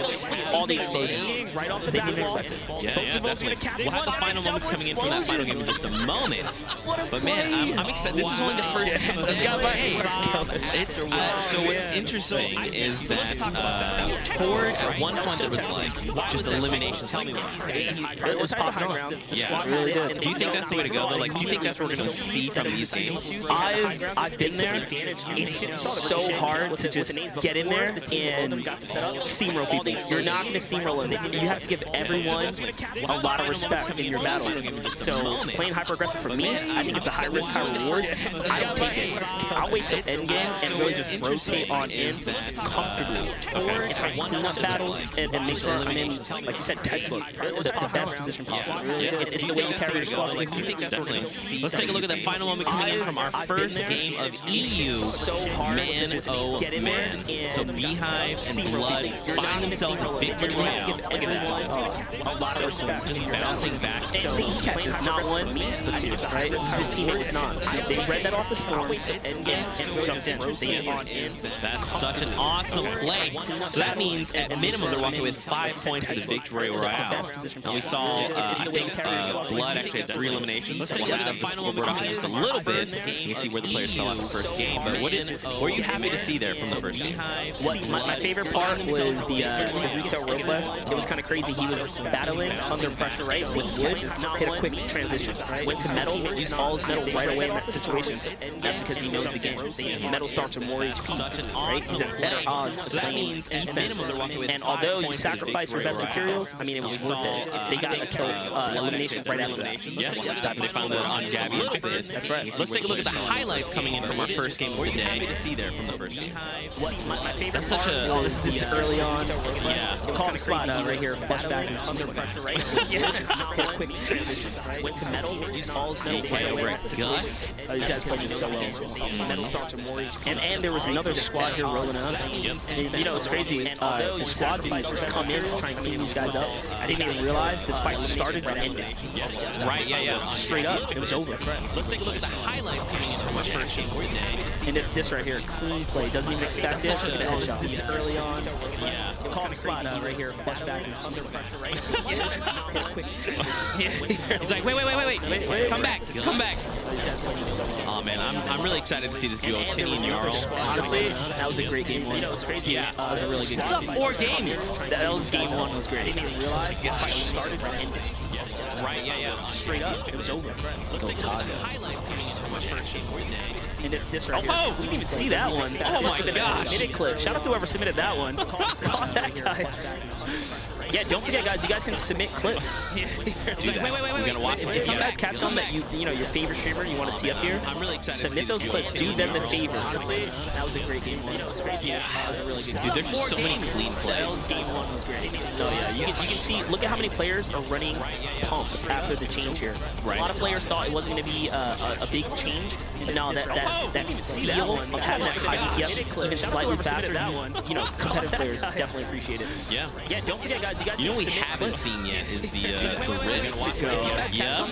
All the explosions. Right off the bat. They didn't expect it. Yeah, definitely. We'll have the final moments coming in from that final game in just a moment. But man, I'm excited. This is only the first game of the it's so what's interesting is that Ford at one point it was like just elimination. Tell me why. It was popping off. Yeah, really did. Do you think that's the way to go though? Like, do you think that's what we're going to see from these games? I've been there. It's so hard to just get in there and steamroll people. You're not going to steamroll them. You have to give everyone a lot of respect in your battles. So playing hyper aggressive for me, I think it's a high risk, high reward. I don't take it. I'll wait till end game and really just rotate on in comfortably and try to clean up battles and make sure I'm in, like you said, textbook, the best position possible. It's the way you carry your squad. Like, do you think that's what we're going to see? Let's take a look at that final moment coming in from our first game of EU. Man, oh man. So Beehive and Blood find themselves a victory royale. A lot of respect. Just bouncing back. So he catches not one, but two, right? His teammate was not. They read that off the storm and jumped in. That's such an awesome play. So that means at minimum they're walking with 5 points for the victory royale. And we saw, I think Blood actually had 3 eliminations. We'll have the final one coming in just a little bit. You can see where the players fell out in the first game. But what were you happy to see there from the first game? My favorite part was the retail roleplay. It was kind of crazy. He was battling under pressure, right, with wood, hit a quick transition, went to metal, used all his metal right away in that situation. That's because he knows the game. Metal starts with more HP, right? He's at better odds to playing defense. And although you sacrifice your best materials, I mean, it was worth it. They got a kill elimination right after that. Yeah, they found that on Gabby. That's right. Let's take a look at the highlights coming in from our first game of the day. Happy to see there from the first game. My favorite That's such a... Oh, this is early on. Yeah. Call the spot right here. Flashback and under pressure, right? Yeah. Hit a quick transition. Went to metal, used all his metal right over at Gus. These guys played so well. Metal starts with more HP. And there was another squad here rolling up. You know, it's crazy. Although the squad fights come in to try and clean these guys up, I didn't even realize this fight started and ended. Right, yeah. Straight up, it was over. Let's take a look at the highlights coming in from our first game of the day. And this right here, clean play, doesn't even expect it. This is early on. Yeah. Call the spot right here. Flashback and under pressure, right? He's like, wait. Come back. Oh man, I'm really excited to see this duo, Tinny and Jarl. Honestly, that was a great game one. You know, it's crazy. Yeah. That was a really good game. It's up 4 games. That was game 1 was great. I didn't even realize this fight started and ended. Right, yeah. Straight up, it was over. Let's take a look at the highlights coming in from our first game of the day. And this right here. Oh, we didn't even see that one. Oh my gosh. Submitted clip. Shout out to whoever submitted that one. Caught that guy. Yeah, don't forget, guys, you guys can submit clips. Wait. We're gonna watch it. If you guys catch on that you know your favorite streamer you want to see up here, I'm really excited. Submit those clips. Do them the favor. Honestly, that was a great game. You know, it's crazy. Yeah, that was a really good game. Dude, there's just so many clean plays. Game 1 was great. So yeah, you can see. Look at how many players are running pump after the change here. A lot of players thought it wasn't going to be a big change. No, that feel of having that high DPS even slightly faster. You know, competitive players definitely appreciate it. Yeah. Yeah. Don't forget, guys. You guys. You know what we haven't seen yet is the Rift. Yeah.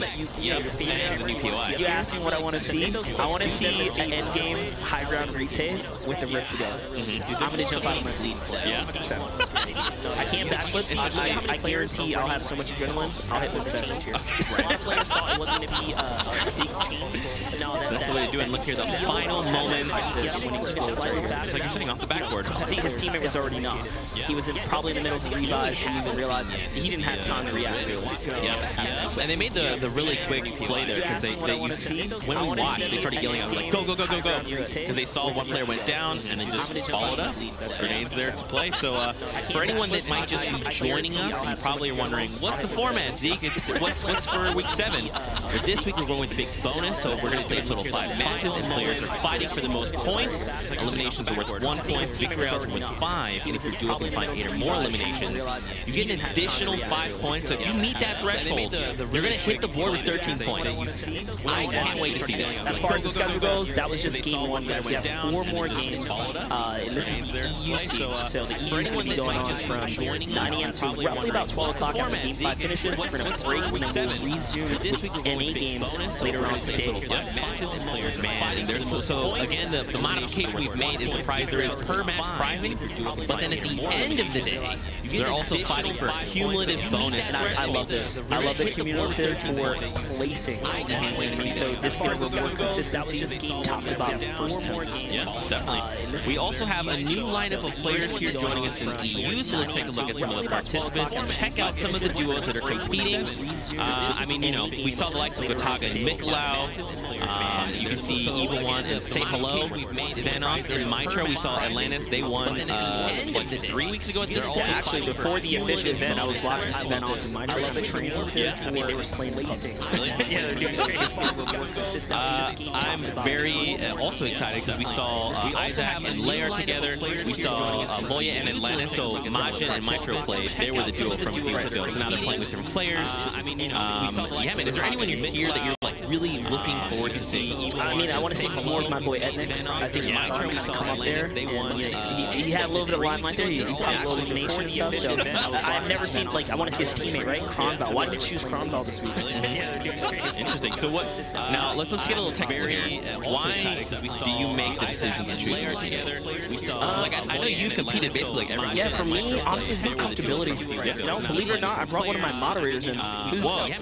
The new POI. You asked me what I want to see. I want to see an end game high ground retake with the Rift together. I'm going to jump out of my seat. Yeah. 100%. I can't backflip. I guarantee I'll have so much adrenaline. I'll hit the special here. A lot of players thought it wasn't going to be a big change. No, that's the way to do it. Look here, the final moments. Just like you're saying, off the backboard. See, his teammate was already knocked. He was probably in the middle of the revive. He didn't even realize he didn't have time to react to it. Yeah. And they made the the really quick play there because you see when we watched, they started yelling out like go go go go go because they saw one player went down and then just followed us. Grenades there to play. So for anyone that might just be joining us, and you probably are wondering what's the format, Zeke? What's for week 7? But this week we're going with big bonus, so we're going to play a total of 5 matches, and players are fighting for the most points. Eliminations are worth 1 point, victory rounds are worth 5, and if your duo can find 8 or more eliminations, you get an additional 5 points. So if you meet that threshold, you're going to hit the board with 13 points. I can't wait to see that. As far as the schedule goes, that was just game 1, guys. We have 4 more games, and this is the EUC, so the EU is going to be going on from 9 a.m. to roughly about 12 o'clock after Game 5 finishes. We're going to break, and then we'll resume with NA games later on today. Man, so again, the modification we've made is the prize there is per match prizing, but then at the end of the day, they're also fighting for a cumulative bonus. I love this. I love the cumulative for placing. So this is going to reward consistency top to bottom. Yeah, definitely. We also have a new lineup of players here joining us in EU, so let's take a look at some of the participants and check out some of the duos that are competing. I mean, you know, we saw the likes of Gotaga and Mikolau. You can see Evil One and Say Hello. Vanos and Mitra. We saw Atlantis. They won, what, 3 weeks ago at this point? Actually, before the official event, I was watching Vanos and Mitra. I love the training. I mean, they were slaying the pups. Yeah, they're doing great. I'm very also excited because we saw Isaac and Lair together. We saw Moya and Atlantis. So Majin and Mitra played. They were the duo from a few weeks ago. So now they're playing with different players. Yeah, man, is there anyone here that you're like really looking forward to seeing? I mean, I want to see more of my boy Etnix. I think Mitra kind of come up there. He had a little bit of limelight there. He probably a little elimination and stuff. So I've never seen, like, I want to see his teammate, right? Kronval. Why did you choose Kronval this week? Interesting. So what? Now let's get a little technical here. Why do you make the decision to choose together? Like I know you've competed basically like every. Yeah, for me, honestly, it's about comfortability. You know, believe it or not, I brought one of my moderators in.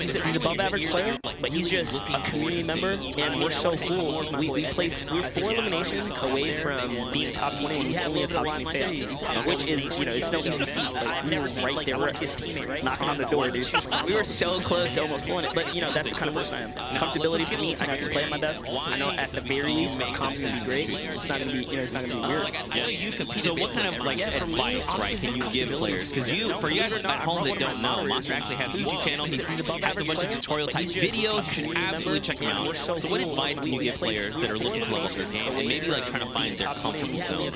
He's an above average player, but he's just a community member, and we're so cool. We're 4 eliminations away from being top 20, and he's only a top 20 player, which is, you know, it's no easy feat. Like, we were right there with his teammate, knocking on the door, dude. We were so close to almost pulling it, but you know, that's the kind of person I am. Comfortability for me, and I can play at my best. I know at the very least, my comp's gonna be great. It's not gonna be, you know, it's not gonna be weird. So what kind of like advice, right, can you give players? Because for you guys at home that don't know, Monster actually has a YouTube channel. He has a bunch of tutorial type videos. You should absolutely check them out. So what advice can you give players that are looking to level up their game and maybe like trying to find their comfortable zone?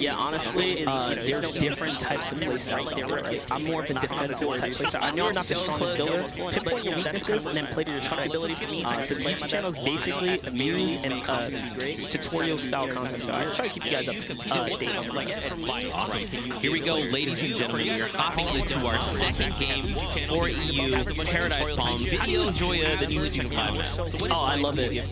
Yeah, honestly, there's different types of playstyles out there, right? I'm more of a defensive type playstyle. I know I'm not the strongest builder. Pinpoint your weaknesses and then play to your comfortability. So the YouTube channel is basically news and tutorial style content. So I try to keep you guys up to date on that. Awesome. Here we go, ladies and gentlemen. We are hopping into our second game for EU, Paradise Palms. Video Joya, the new Season 5. Oh, I love it.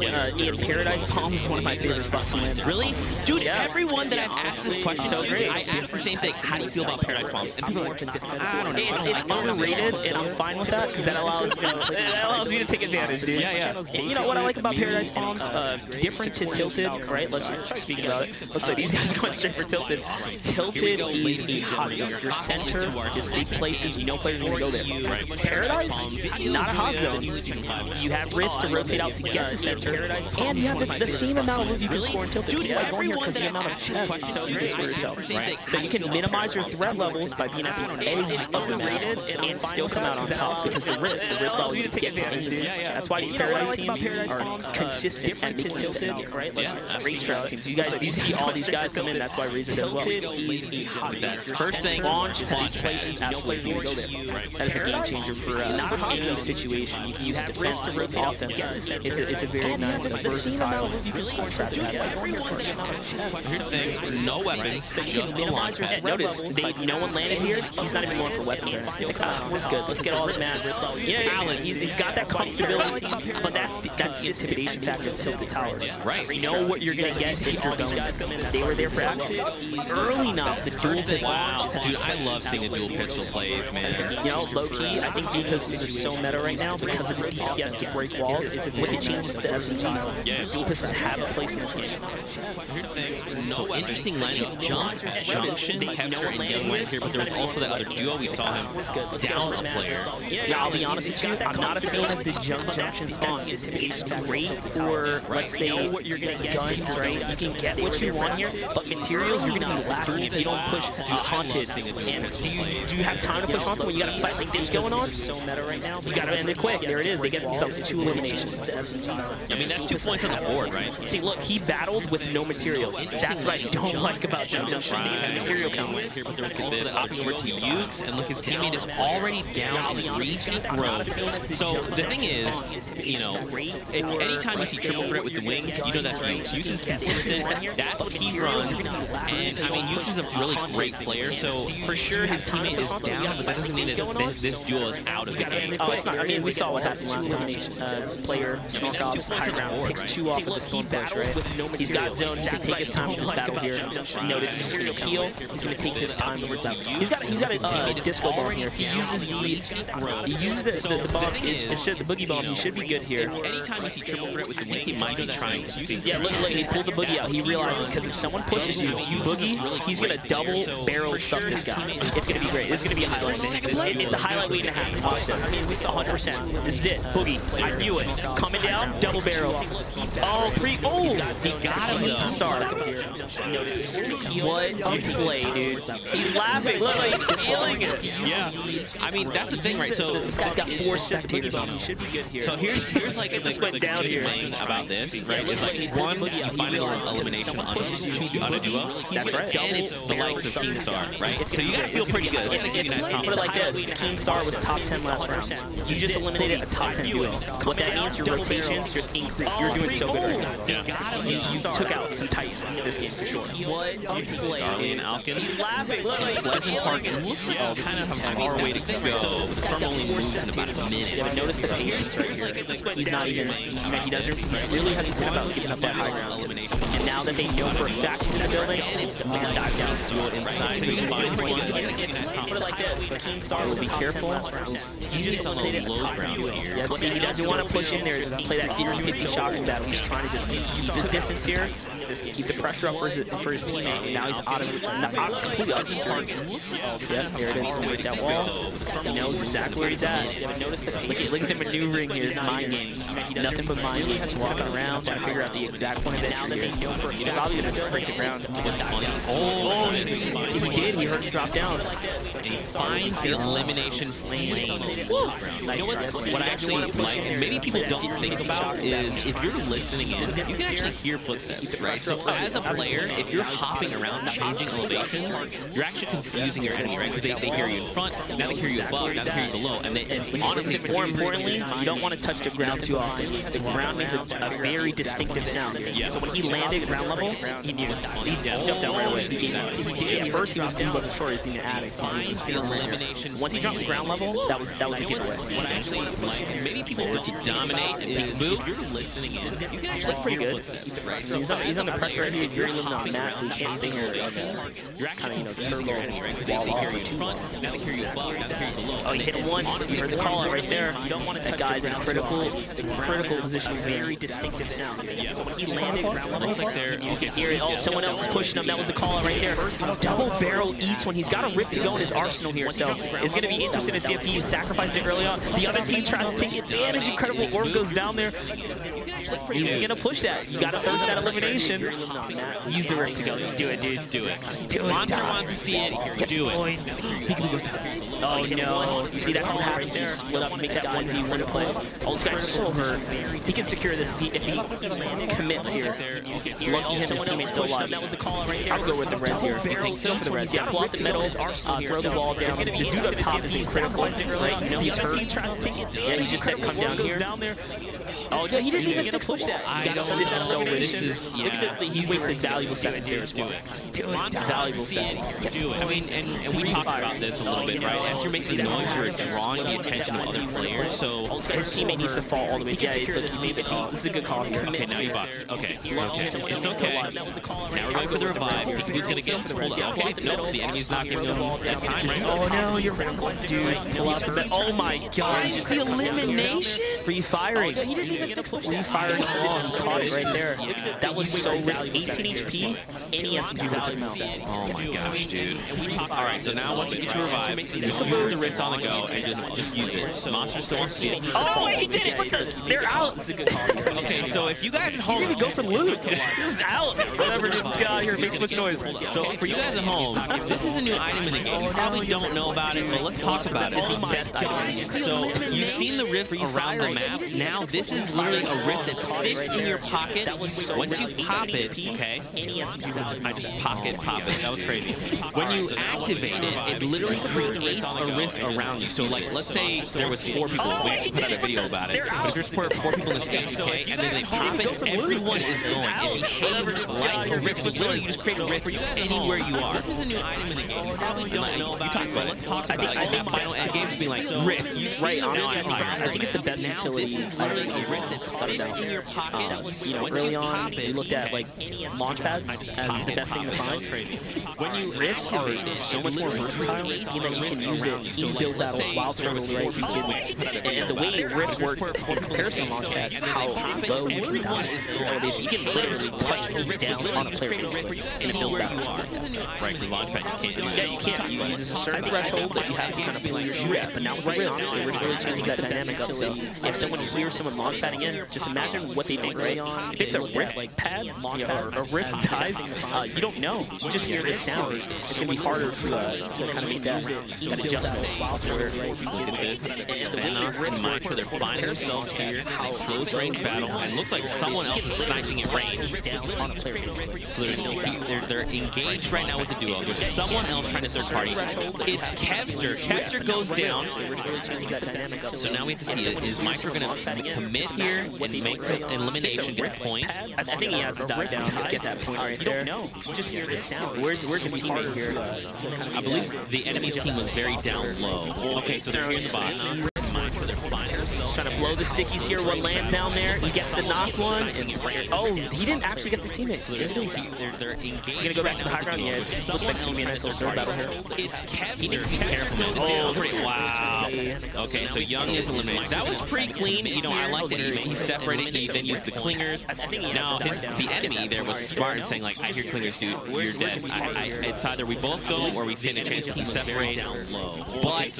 Paradise Palms is one of my favorite spots to land. Really? Dude, everyone that I've asked this question to, I ask the same thing. How do you feel about Paradise Palms? And people are like, I don't know. It's underrated, and I'm fine with that, because that allows me to take advantage, dude. Yeah. You know what I like about Paradise Palms? Different to Tilted, right? Let's try speaking about it. Looks like these guys are going straight for Tilted. Tilted is a hot zone. Your center, your safe places, you know players are going to go there. Paradise, not a hot zone. You have rifts to rotate out to get to center, and you have the same amount of loot you can score in Tilted. Dude, everyone here because the amount of chests you can score yourself. So you can minimize your threat levels by being at the edge of the map and still come out on top because the rifts allow you to get to end. That's why these Paradise teams are consistent at Tilted, right? Racetrack teams. You guys, you see all these guys come in. That's why Razor does well. Tilted is a hot zone. First thing, launch places, absolutely go there. That is a game changer for any situation. You can use defense to rotate offense. It's a very nice, versatile trap. Here's the thing, no weapons, so you can minimize your head. Notice, no one landed here. He's not even going for weapons. It's like, we're good. Let's get all the mats. Yeah, he's got that comfortability, but that's the intimidation factor of Tilted Towers. Right. You know what you're gonna get if you're going. They were there for active. Early now, the dual pistol. Wow, dude, I love seeing the dual pistol plays, man. You know, low key, I think dual pistols are so meta right now because of the DPS to break walls. With the changes to the SMT, dual pistols have a place in this game. So interesting landing of jump, junction, capture, and young land here, but there was also that other duo. We saw him down a player. Yeah, I'll be honest with you, I'm not a fan of the junction spawn. It's great for, let's say, guns, right? You can get what you want here, but materials you're going to be lacking if you don't push Haunted. And do you have time to push Haunted when you got a fight like this going on? So meta right now. You got to end it quick. There it is. They get themselves 2 eliminations. I mean, that's 2 points on the board, right? See, look, he battled with no materials. That's what I don't like about junction. Material count. But there was also the option over to Ukes, and look, his teammate is already down in recent growth. So the thing is, you know, anytime you see triple threat with the wings, you know that's Ukes. Ukes is consistent. That's what he runs. And I mean, Ukes is a really great player, so for sure his teammate is down, but that doesn't mean that this duel is out of the game. Oh, it's not. I mean, we saw what happened last time. Player skunk off high ground, picks 2 off of the stone push, right? He's got zone. He can take his time with this battle here. Notice he's just going to heal. He's going to take his time with this battle. He's got a disco bomb here. If he uses the bomb instead of the boogie bomb, he should be good here. Anytime you see triple threat with the wing, he might be trying to use. Yeah, look, he pulled the boogie out. He realizes because if someone pushes you, you boogie, he's going to double barrel stuff this guy. It's going to be great. This is going to be a highlight. It's a highlight waiting to happen. Watch this. I mean, we saw 100%. This is it. Boogie. I knew it. Coming down, double barrel. Oh, he got him with the star. What a play, dude. He's laughing. Look, he's feeling it. Yeah. I mean, that's the thing, right? So this guy's got 4 spectators on him. He should be good here. So here's like it just went down here. Thing about this, right? It's like one, you find an elimination on a duo. That's right. And it's the likes of Keenstar, right? So you gotta feel pretty good. It's gonna give you nice confidence. Put it like this: Keenstar was top 10 last round. You just eliminated a top 10 duo. What that means, your rotations just increase. You're doing so good right now. Yeah. You took out some titans in this game for sure. What a play! Starly and Alkin. He's laughing. Look, Pleasant Park. It looks like kind of a far way to go. The storm only moves in about a minute. Yeah, but notice the patience right here. He's not even. He doesn't. He really hesitant about giving up that high ground. And now that they know for a fact he's in the building, it's going to dive down. Duel inside. So he finds one. Put it like this: Keenstar will be careful. He's just on the low ground here. Yeah, see, he doesn't want to push in there to play that 50-50 shotgun battle. He's trying to just keep this distance here, keep the pressure up for his teammate. And now he's out of completely out of his target. Yeah, there it is. Break that wall. He knows exactly where he's at. Look at the maneuvering here. It's mind games. Nothing but mind games. Walking around, trying to figure out the exact point of entry here. He's probably going to break the ground. Oh, he did. He heard him drop down. And he finds the elimination flame. You know what I actually like, and maybe people don't think about, is if you're listening in, you can actually hear footsteps, right? So as a player, if you're hopping around, changing elevations, you're actually confusing your enemy, right? Because they hear you in front, now they hear you above, now they hear you below, and honestly, more importantly, you don't want to touch the ground too often. The ground makes a very distinctive sound. So when he landed ground level, he knew. He jumped out right away. At first, he was blue, but before he's in the attic. Once he jumped ground level, that was the giveaway. What I actually like, many people were to dominate and big move. You're listening in. You can actually pretty good. Right? So he's under pressure right here. He's very living on Matt, so he can't stay here. You're kind of turbo, right? Because they hear you in front, now they hear you above, now they hear you below. Oh, he hit him once. You heard the call out right there. You don't want to touch that guy's in critical position. Very distinctive sound. So when he landed ground level, you can hear it. Oh, someone else is pushing him. That was the call out right there. Double barrel eats when he's got a rip to go in his arsenal here. So it's going to be interesting to see if he sacrifices it early on. The other team tries to take advantage. Incredible Orb goes down there. He's going to push that. You got to force that elimination. Use the rip to go. Just do it, dude. Just do it. Just do it. Monster wants to see it. Do it. Oh, no. See, that's what happens when you split up and make that 1v1 play. Oh, this guy's so hurt. He can secure this if he commits here. Lucky him, his teammate's still alive. I would go with the res here. Go for the res. Yeah, pull off the middle, throw the ball down. The dude up top is incredible, right? You know he's hurt. Yeah, he just said come down here. Oh, yeah, he didn't even push that. This is so rich. Look at he wasted valuable seconds here. Do it. Do it. Valuable seconds. Do it. I mean, and we talked about this a little bit, right? As you're making noise, you're drawing the attention of other players. So his teammate needs to fall all the way. Yeah, this is a good call here. Okay, now you box. Okay. It's okay. Now we're going for the revive. Who's going to get pulled out? Okay, no, the enemy's not giving him that time, right? Oh no, you're right. Dude, pull out the... Oh my god. It's the elimination? Free firing. He didn't Pre-firing wall, caught it right there. That was so risky. 18 HP, and he has to do that. Oh my gosh, dude. All right, so now once you get your revive, just move the rift on the go and just use it. Monster still wants to see it. Oh, he did it! They're out. Okay, so if you guys at home, Go for loot. This is out. Whatever, let's get out of here. Make too much noise. So for you guys at home, this is a new item in the game. You probably don't know about it, but let's talk about it. So you've seen the rifts around the map. Now this is literally a rift that sits in your pocket. Once you pop it, okay? I just pop it. That was crazy. When you activate it, it literally creates a rift around you. So like, let's say there was 4 people. We actually put out a video about it. But if there's 4 people in this game, okay, and then they pop it, everyone is going. It behaves like a rift. So literally, you just create a rift anywhere you are. This is a new item in the game. You probably don't know about it, but let's talk about it. I think final end games be like rift. Right on I think it's the best utility. This is literally a rift that sits in your pocket. You know, early on, we looked at like launch pads as the best thing to find. When you Rifts are so much more versatile, in that you can use it in build battle while turtles, right? You can, and the way Rift works in comparison to Launchpad, how low you can die is elevation. You can literally touch me down on a player's display in a build battle. Right, because Launchpad you can't do that. Yeah, you can't. You use a certain threshold that you have to kind of play your shoot at. But now with Rift, we're really changing that dynamic up. So if someone hears someone launchpadding in, just imagine what they think, right? If it's a Rift pad, launchpad, or a Rift dive, you don't know. You just hear this sound. It's going to be harder to kind of make that adjustment. Look at this. Spanos and Mitra, they're finding themselves here in a close range battle. And it looks like someone else is sniping at range. So there's no they're engaged right now with the duo. There's someone else trying to third party. It's Kevster. Kevster goes down. So now we have to see, is Mitra going to commit here and make the elimination, get the point? I think he has to dive down to get that point right there. You just hear this sound. Where's his teammate here? I believe the enemy's team was very down low. Okay, so they're here in the bottom. Trying to blow the stickies here. What lands down there? He gets the knock one. And oh, he didn't actually get the teammate. They're engaged. He's going to go back to the high ground. Yeah, it looks like teammate nice little third battle here. It's Kevster. He needs to be careful. Oh, wow. Okay, so Young is eliminated. That was pretty clean. You know, I like that he separated. He then used the clingers. Now, the enemy there was smart in saying, like, I hear clingers, dude. You're dead. It's either we both go or we stand a chance to keep separating. But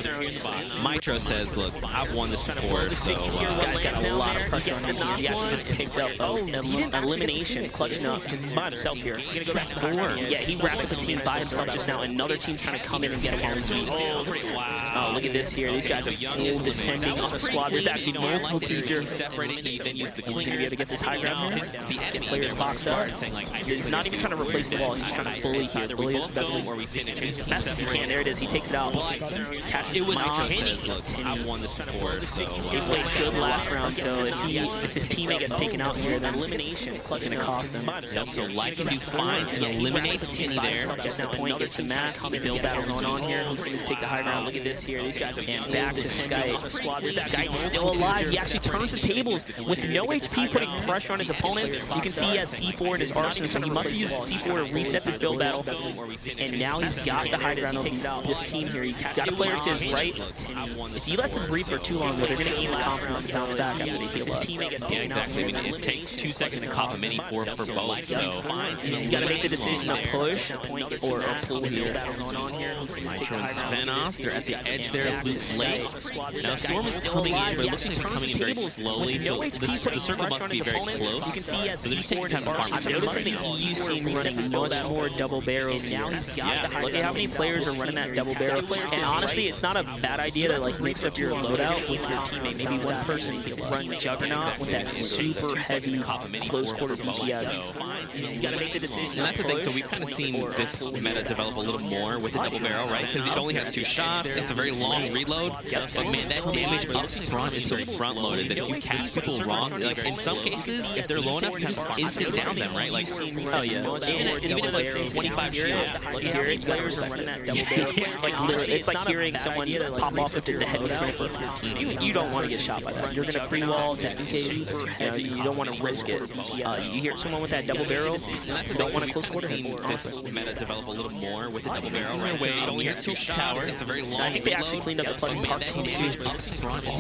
Mitro says, look, I've won this before, so this guy's got a lot of pressure on him. He actually just picked up elimination, clutching up, because he's by himself here. He's going to go back to the board. Yeah, he wrapped up the team by himself just now. Another team's trying to come in and get him on his feet. Oh, look at this here. These guys are full descending on the squad. There's actually multiple teams here. He's going to be able to get this high ground here. The player's boxed up. He's not even trying to replace the wall. He's just trying to bully here. Bully is the best thing. Best as he can. There it is. He takes it out. It was Tinny. I've won this before, so he played good last round. So if his teammate gets taken out here, then elimination is going to cost him. So Light can do finds and eliminates Tinny there. Just that point gets the max. The build battle going on here. Who's going to take the high ground? Look at this here. These guys are getting back to Skype. Skype's still alive. He actually turns the tables with no HP, putting pressure on his opponents. You can see he has C4 in his arsenal, so he must have used C4 to reset this build battle. And now he's got the high ground over this team here. He's got a player to his right. If he lets him breathe for too long, they're going to gain the confidence and bounce back after they heal. His teammate gets taken out. Exactly. I mean, it takes 2 seconds to cop a mini for both, so he's got to make the decision to push or pull here. Mitro and Spanos, they're at the edge there of Loot Lake. Now, Storm is coming in, but it looks like they're coming in very slowly, so the circle must be very close. You can see he has C4 in his arsenal. I've noticed in the EU scene running much more double barrels here. Look at how many players are running that double barrel. And honestly, it's not a bad idea to like mix up your loadout with your teammate. Maybe one person run Juggernaut with that super heavy close quarter DPS. He's got to make the decision. And that's the thing, so we've kind of seen this meta develop a little more with the double barrel, right? Because it only has 2 shots, it's a very long reload, but man, that damage up front is so front loaded that if you catch people wrong, like in some cases, if they're low enough, you just instant down them, right? Like, oh yeah, even if it's 25 shield. Look at here, players are running that double barrel. Like literally, it's like hearing someone pop off with the heavy sniper. You don't want to get shot by by that. You're gonna free wall just in case. You don't want to risk it. You hear someone with that double barrel, you don't want to close quarter hit. This meta develop a little more with the double barrel, right? Wait, only has 2 tower. It's a very long. I think they actually cleaned up the Pleasant Park team too.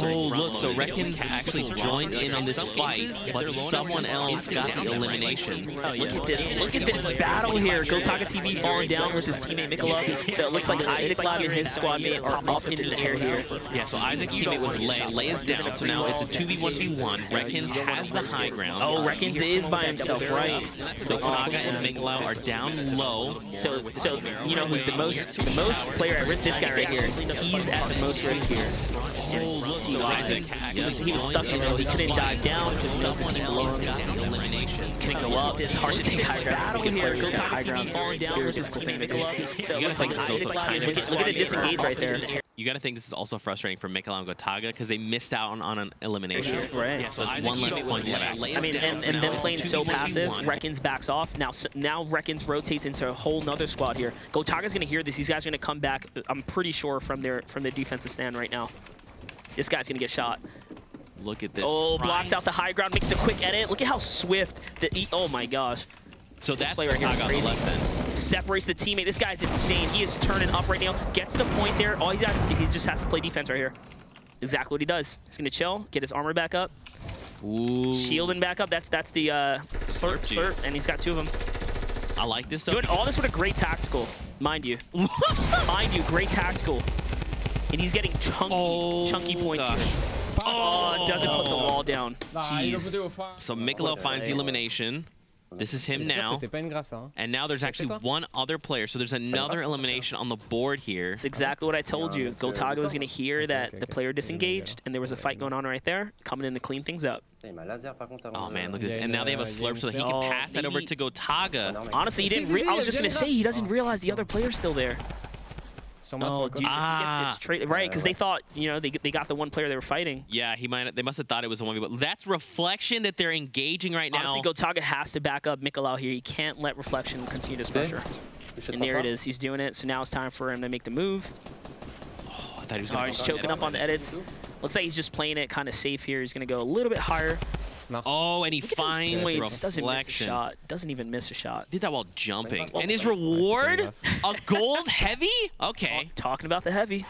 Oh, look, so Reckons actually joined in on this fight, but someone else got the elimination. Oh, look at this. Look at this battle here. Gotaga TV falling down with his teammate Mikola. So it looks like Isaac Lab and his squad mate are up into the air here. Yeah, so Isaac's teammate was Lay. Lay is down, so now it's a 2v1v1. Reckons has the high ground. Oh, Reckons is by himself, right? Gotaga and Mikola are down low. So you know who's the most player at risk? This guy right here. He's at the most risk here. And see why. He was stuck in the middle. He couldn't dive down because he knows the team below him. Couldn't go up. It's hard to take high ground. Good player just got high ground. Falling down with his teammate Mikola. So it looks like Isaac Lab. Look at the disengage right there. You got to think this is also frustrating for Mikola and Gotaga because they missed out on an elimination. Right. Yeah, so it's one less point to have. I mean, and them playing so passive, Reckons backs off. Now Reckons rotates into a whole nother squad here. Gotaga's going to hear this. These guys are going to come back, I'm pretty sure, from their defensive stand right now. This guy's going to get shot. Look at this. Oh, blocks out the high ground, makes a quick edit. Look at how swift oh my gosh. So that's player right here on the left end. Separates the teammate. This guy's insane. He is turning up right now. Gets the point there. All he just has to play defense right here. Exactly what he does. He's gonna chill, get his armor back up. Ooh. Shielding back up. That's the slurp, and he's got 2 of them. I like this stuff. Doing all this with a great tactical, mind you. Mind you, great tactical. And he's getting chunky points here. Oh, doesn't put the wall down. Jeez. So Mikola finds the elimination. This is him now. And now there's actually one other player. So there's another elimination on the board here. It's exactly what I told you. Gotaga was going to hear that the player disengaged, and there was a fight going on right there, coming in to clean things up. Oh, man, look at this. And now they have a slurp so that he can pass that over to Gotaga. Honestly, I was just going to say, he doesn't realize the other player's still there. Oh, dude, he gets this trade, right? Because they thought, they got the one player they were fighting. Yeah, they must have thought it was a 1v1. That's Reflection that they're engaging right now. Honestly, Gotaga has to back up Mikola here. He can't let Reflection continue this pressure. And there it is. He's doing it. So now it's time for him to make the move. Oh, I thought he was going to he's choking up on the edits. Looks like he's just playing it kind of safe here. He's going to go a little bit higher. Oh, and he finds Reflection. Doesn't miss a shot. Doesn't even miss a shot. Did that while jumping. And his reward? A gold heavy? Okay. Talking about the heavy.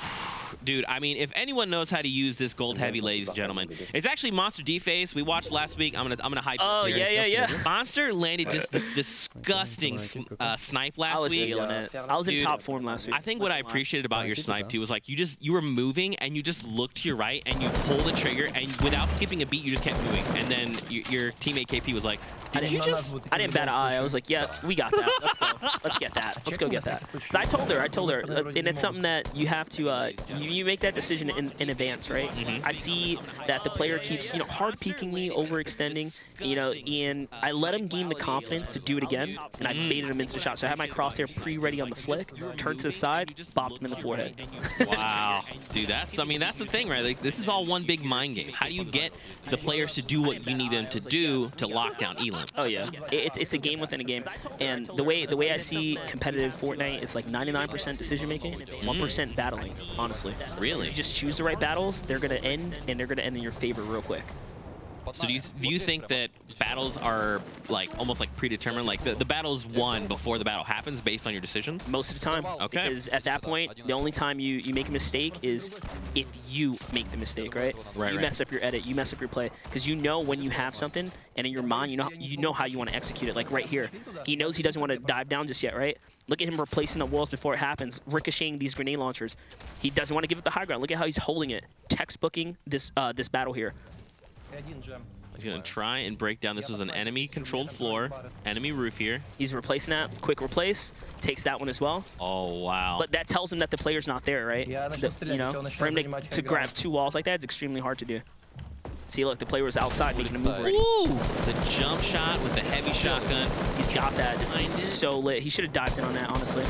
Dude, I mean, if anyone knows how to use this gold heavy, ladies and gentlemen, it's actually Monster D-Face. We watched last week. I'm gonna hype. Oh yeah. Monster landed just this disgusting snipe last week. Feeling it. I was in top form last week. I think what I appreciated about your snipe too was like you were moving and you just looked to your right and you pulled the trigger and without skipping a beat you just kept moving. And then your teammate KP was like, I didn't bat an eye. I was like, yeah, we got that. Let's go. Let's get that. Let's go get that. So I told her, and it's something that you have to you make that decision in advance, right? I see that the player keeps, hard peeking me, overextending, and I let him gain the confidence to do it again, and I baited him into the shot. So I had my crosshair pre-ready on the flick, turned to the side, bopped him in the forehead. Wow, dude, that's the thing, right? Like, this is all one big mind game. How do you get the players to do what you need them to do to lock down Elam? Oh yeah, it's a game within a game, and the way I see competitive Fortnite is like 99% decision making, 1% battling, honestly. Really? You just choose the right battles, they're gonna end, and they're gonna end in your favor real quick. So do you think that battles are like almost like predetermined, like the battle's won before the battle happens based on your decisions? Most of the time. Okay. Because at that point, the only time you make a mistake is if you make the mistake, right? You mess up your edit, you mess up your play, because you know when you have something, and in your mind, you know how you want to execute it. Like right here, he knows he doesn't want to dive down just yet, right? Look at him replacing the walls before it happens, ricocheting these grenade launchers. He doesn't want to give it the high ground. Look at how he's holding it, textbooking this this battle here. He's going to try and break down. This was an enemy-controlled floor, enemy roof here. He's replacing that. Quick replace. Takes that one as well. Oh, wow. But that tells him that the player's not there, right? For him to grab 2 walls like that, it's extremely hard to do. See, look, the player was outside making a move already. Ooh! The jump shot with the heavy shotgun. He's got that. This thing's so lit. He should have dived in on that, honestly.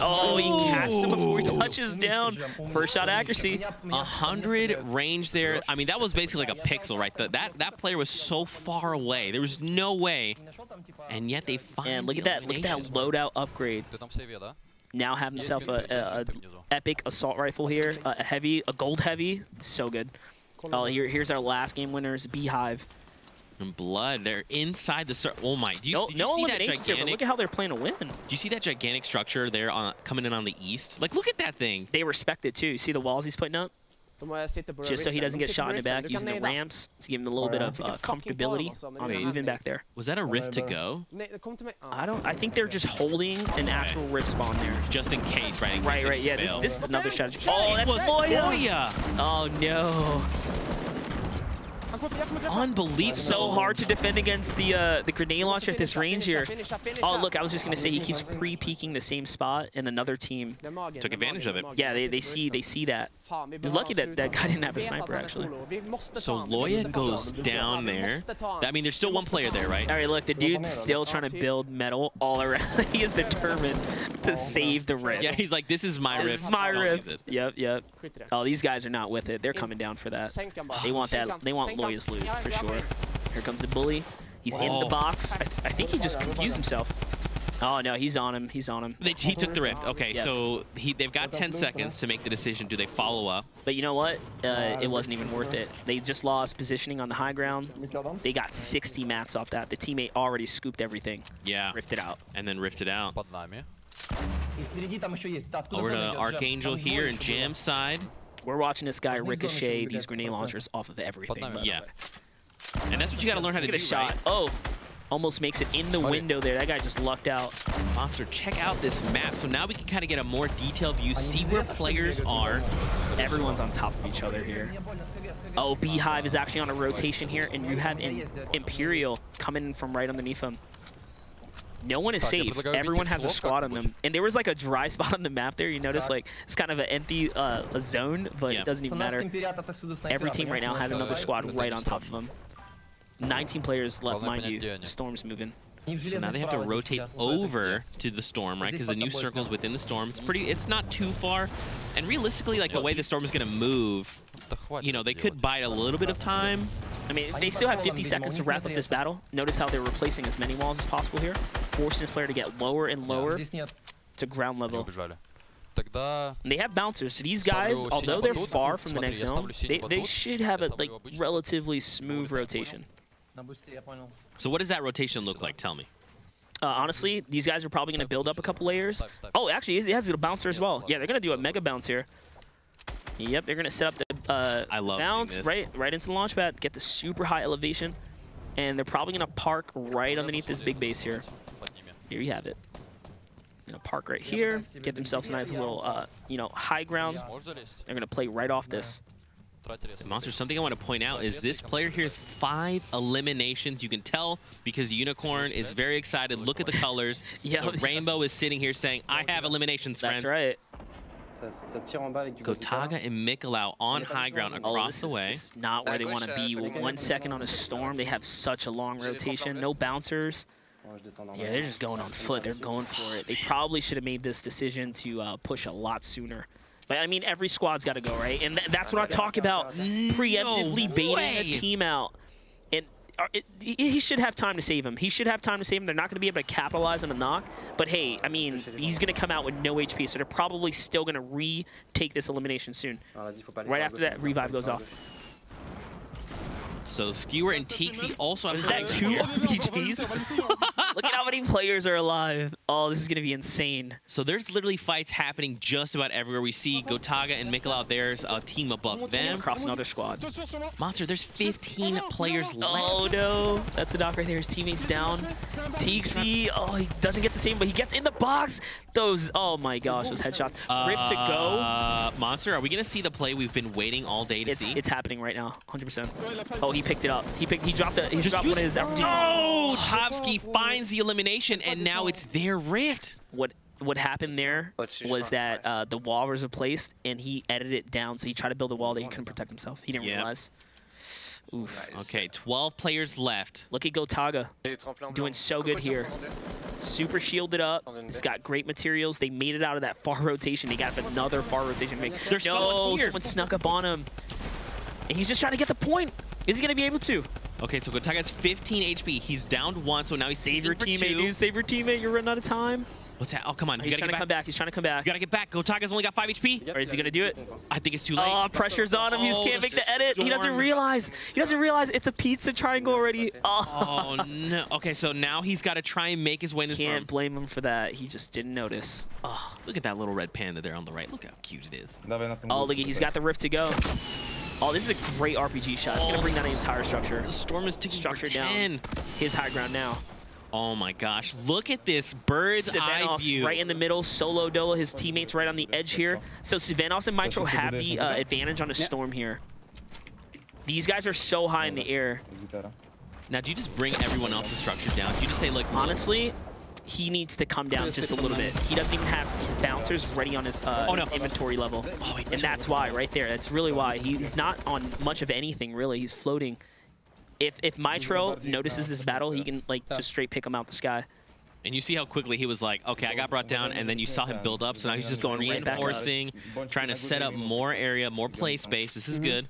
Oh, he catches him before he touches down. First shot accuracy. 100 range there. I mean, that was basically like a pixel, right? That player was so far away. There was no way. And yet they find. And look at that loadout upgrade. Now have himself a epic assault rifle here, a gold heavy. So good. Oh, here's our last game winners, Beehive. And Blood, they're inside the circle. Oh my, did you see that eliminations here, but gigantic? look at how they're playing to win. Do you see that gigantic structure there coming in on the east? Like, look at that thing. They respect it too. You see the walls he's putting up? Just so he doesn't get shot in the back, using the ramps to give him a little bit of comfortability on moving back there. Was that a rift to go? I think they're just holding an actual rift spawn there. Just in case, right? Right, yeah. This is another strategy. Oh, that's Loya! Oh, no. Unbelievable. So hard to defend against the grenade launcher at this range here. Oh, look, I was just going to say he keeps pre-peeking the same spot, and another team took advantage of it. Yeah, they see that. He's lucky that that guy didn't have a sniper, actually. So Loya goes down there. I mean, there's still one player there, right? All right, look, the dude's still trying to build metal all around. He is determined to save the rift. Yeah, he's like, this is my rift. My rift. Yep. Oh, these guys are not with it. They're coming down for that. They want that. They want Loya's loot for sure. Here comes the bully. He's in the box. I think he just confused himself. Oh, no, he's on him. He's on him. He took the rift. Okay, so they've got 10 seconds to make the decision. Do they follow up? But you know what? It wasn't even worth it. They just lost positioning on the high ground. They got 60 mats off that. The teammate already scooped everything. Yeah. Rifted out. And then rifted out. Over to Archangel here in Jam side. We're watching this guy ricochet these grenade launchers off of everything. Yeah. And that's what you got to learn how to do, shot. Right? Oh. Almost makes it in the window there. That guy just lucked out. Monster, check out this map. So now we can kind of get a more detailed view, see where players are. Everyone's on top of each other here. Oh, Beehive is actually on a rotation here, and you have Imperial coming from right underneath him. No one is safe. Everyone has a squad on them. And there was like a dry spot on the map there. You notice like it's kind of an empty a zone, but it doesn't even matter. Every team right now has another squad right on top of them. 19 players left, mind you. Storm's moving. So now they have to rotate over to the storm, right? Because the new circle's within the storm. It's not too far. And realistically, like the way the storm is going to move, you know, they could bide a little bit of time. I mean, they still have 50 seconds to wrap up this battle. Notice how they're replacing as many walls as possible here, forcing this player to get lower and lower to ground level. And they have bouncers, so these guys, although they're far from the next zone, they should have a like relatively smooth rotation. So what does that rotation look like? Tell me. Honestly, these guys are probably going to build up a couple layers. Oh, actually, it has a bouncer as well. Yeah, they're going to do a mega bounce here. Yep, they're going to set up the bounce right into the launch pad, get the super high elevation, and they're probably going to park right underneath this big base here. Here you have it. Going to park right here, get themselves a nice little, you know, high ground. They're going to play right off this. Monster, something I want to point out is this player here has 5 eliminations. You can tell because Unicorn is very excited. Look at the colors. Yeah, the Rainbow is sitting here saying, I have eliminations, friends. That's right. Gotaga and Mikolau on high ground across the way. This is not where they want to be. 1 second on a storm. They have such a long rotation. No bouncers. Yeah, they're just going on foot. They're going for it. They probably should have made this decision to push a lot sooner. But, I mean, every squad's got to go, right? And that's what I talk about, preemptively baiting a team out. And he should have time to save him. He should have time to save him. They're not going to be able to capitalize on a knock. But, hey, I mean, he's going to come out with no HP, so they're probably still going to retake this elimination soon. Right after that, revive goes off. So Skewer and Tixi also have. Is that 2 RPGs? Look at how many players are alive. Oh, this is going to be insane. So there's literally fights happening just about everywhere. We see Gotaga and Mikolau. There's a team above them. Across another squad. Monster, there's 15 players left. Oh, no. That's a knock right there. His teammate's down. Tixi, oh, he doesn't get the same, but he gets in the box. Those, oh my gosh, those headshots. Rift to go. Monster, are we going to see the play we've been waiting all day to see? It's happening right now, 100%. Oh, he picked it up. He dropped one of his RPGs. Oh, Topsky finds the elimination, and now it's their rift. What happened there was that the wall was replaced, and he edited it down, so he tried to build a wall that he couldn't protect himself. He didn't realize. Oof. Okay, 12 players left. Look at Gotaga doing so good here. Super shielded up. He's got great materials. They made it out of that far rotation. They got another far rotation. There's someone here. Someone snuck up on him. And he's just trying to get the point. Is he going to be able to? Okay, so Gotaga has 15 HP. He's downed 1, so now he's save your teammate, dude. Save your teammate. You're running out of time. What's that? Oh, come on. He's trying to come back. He's trying to come back. You gotta get back. Gotaga's only got 5 HP. Or is he gonna do it? I think it's too late. Oh, pressure's on him. He can't make the edit. He doesn't realize. He doesn't realize it's a pizza triangle already. Oh no. Okay, so now he's got to try and make his way in his Can't blame him for that. He just didn't notice. Oh, look at that little red panda there on the right. Look how cute it is. Oh, look, he's got the rift to go. Oh, this is a great RPG shot. It's gonna bring down the entire structure. The storm is ticking Structure for down. 10. His high ground now. Oh my gosh, look at this bird's eye view. Right in the middle, solo dolo, his teammates right on the edge here. So Savanos and Mitro have the advantage on a storm here. These guys are so high in the air. Now, do you just bring everyone else's structure down? Do you just say, like, honestly, he needs to come down just a little bit. He doesn't even have bouncers ready on his inventory level. Oh, and that's why, right there. That's really why. He's not on much of anything, really. He's floating. If Mitro notices this battle, he can like just straight pick him out the sky. And you see how quickly he was like, okay, I got brought down, and then you saw him build up, so now he's just going reinforcing, trying to set up more area, more play space. This is good.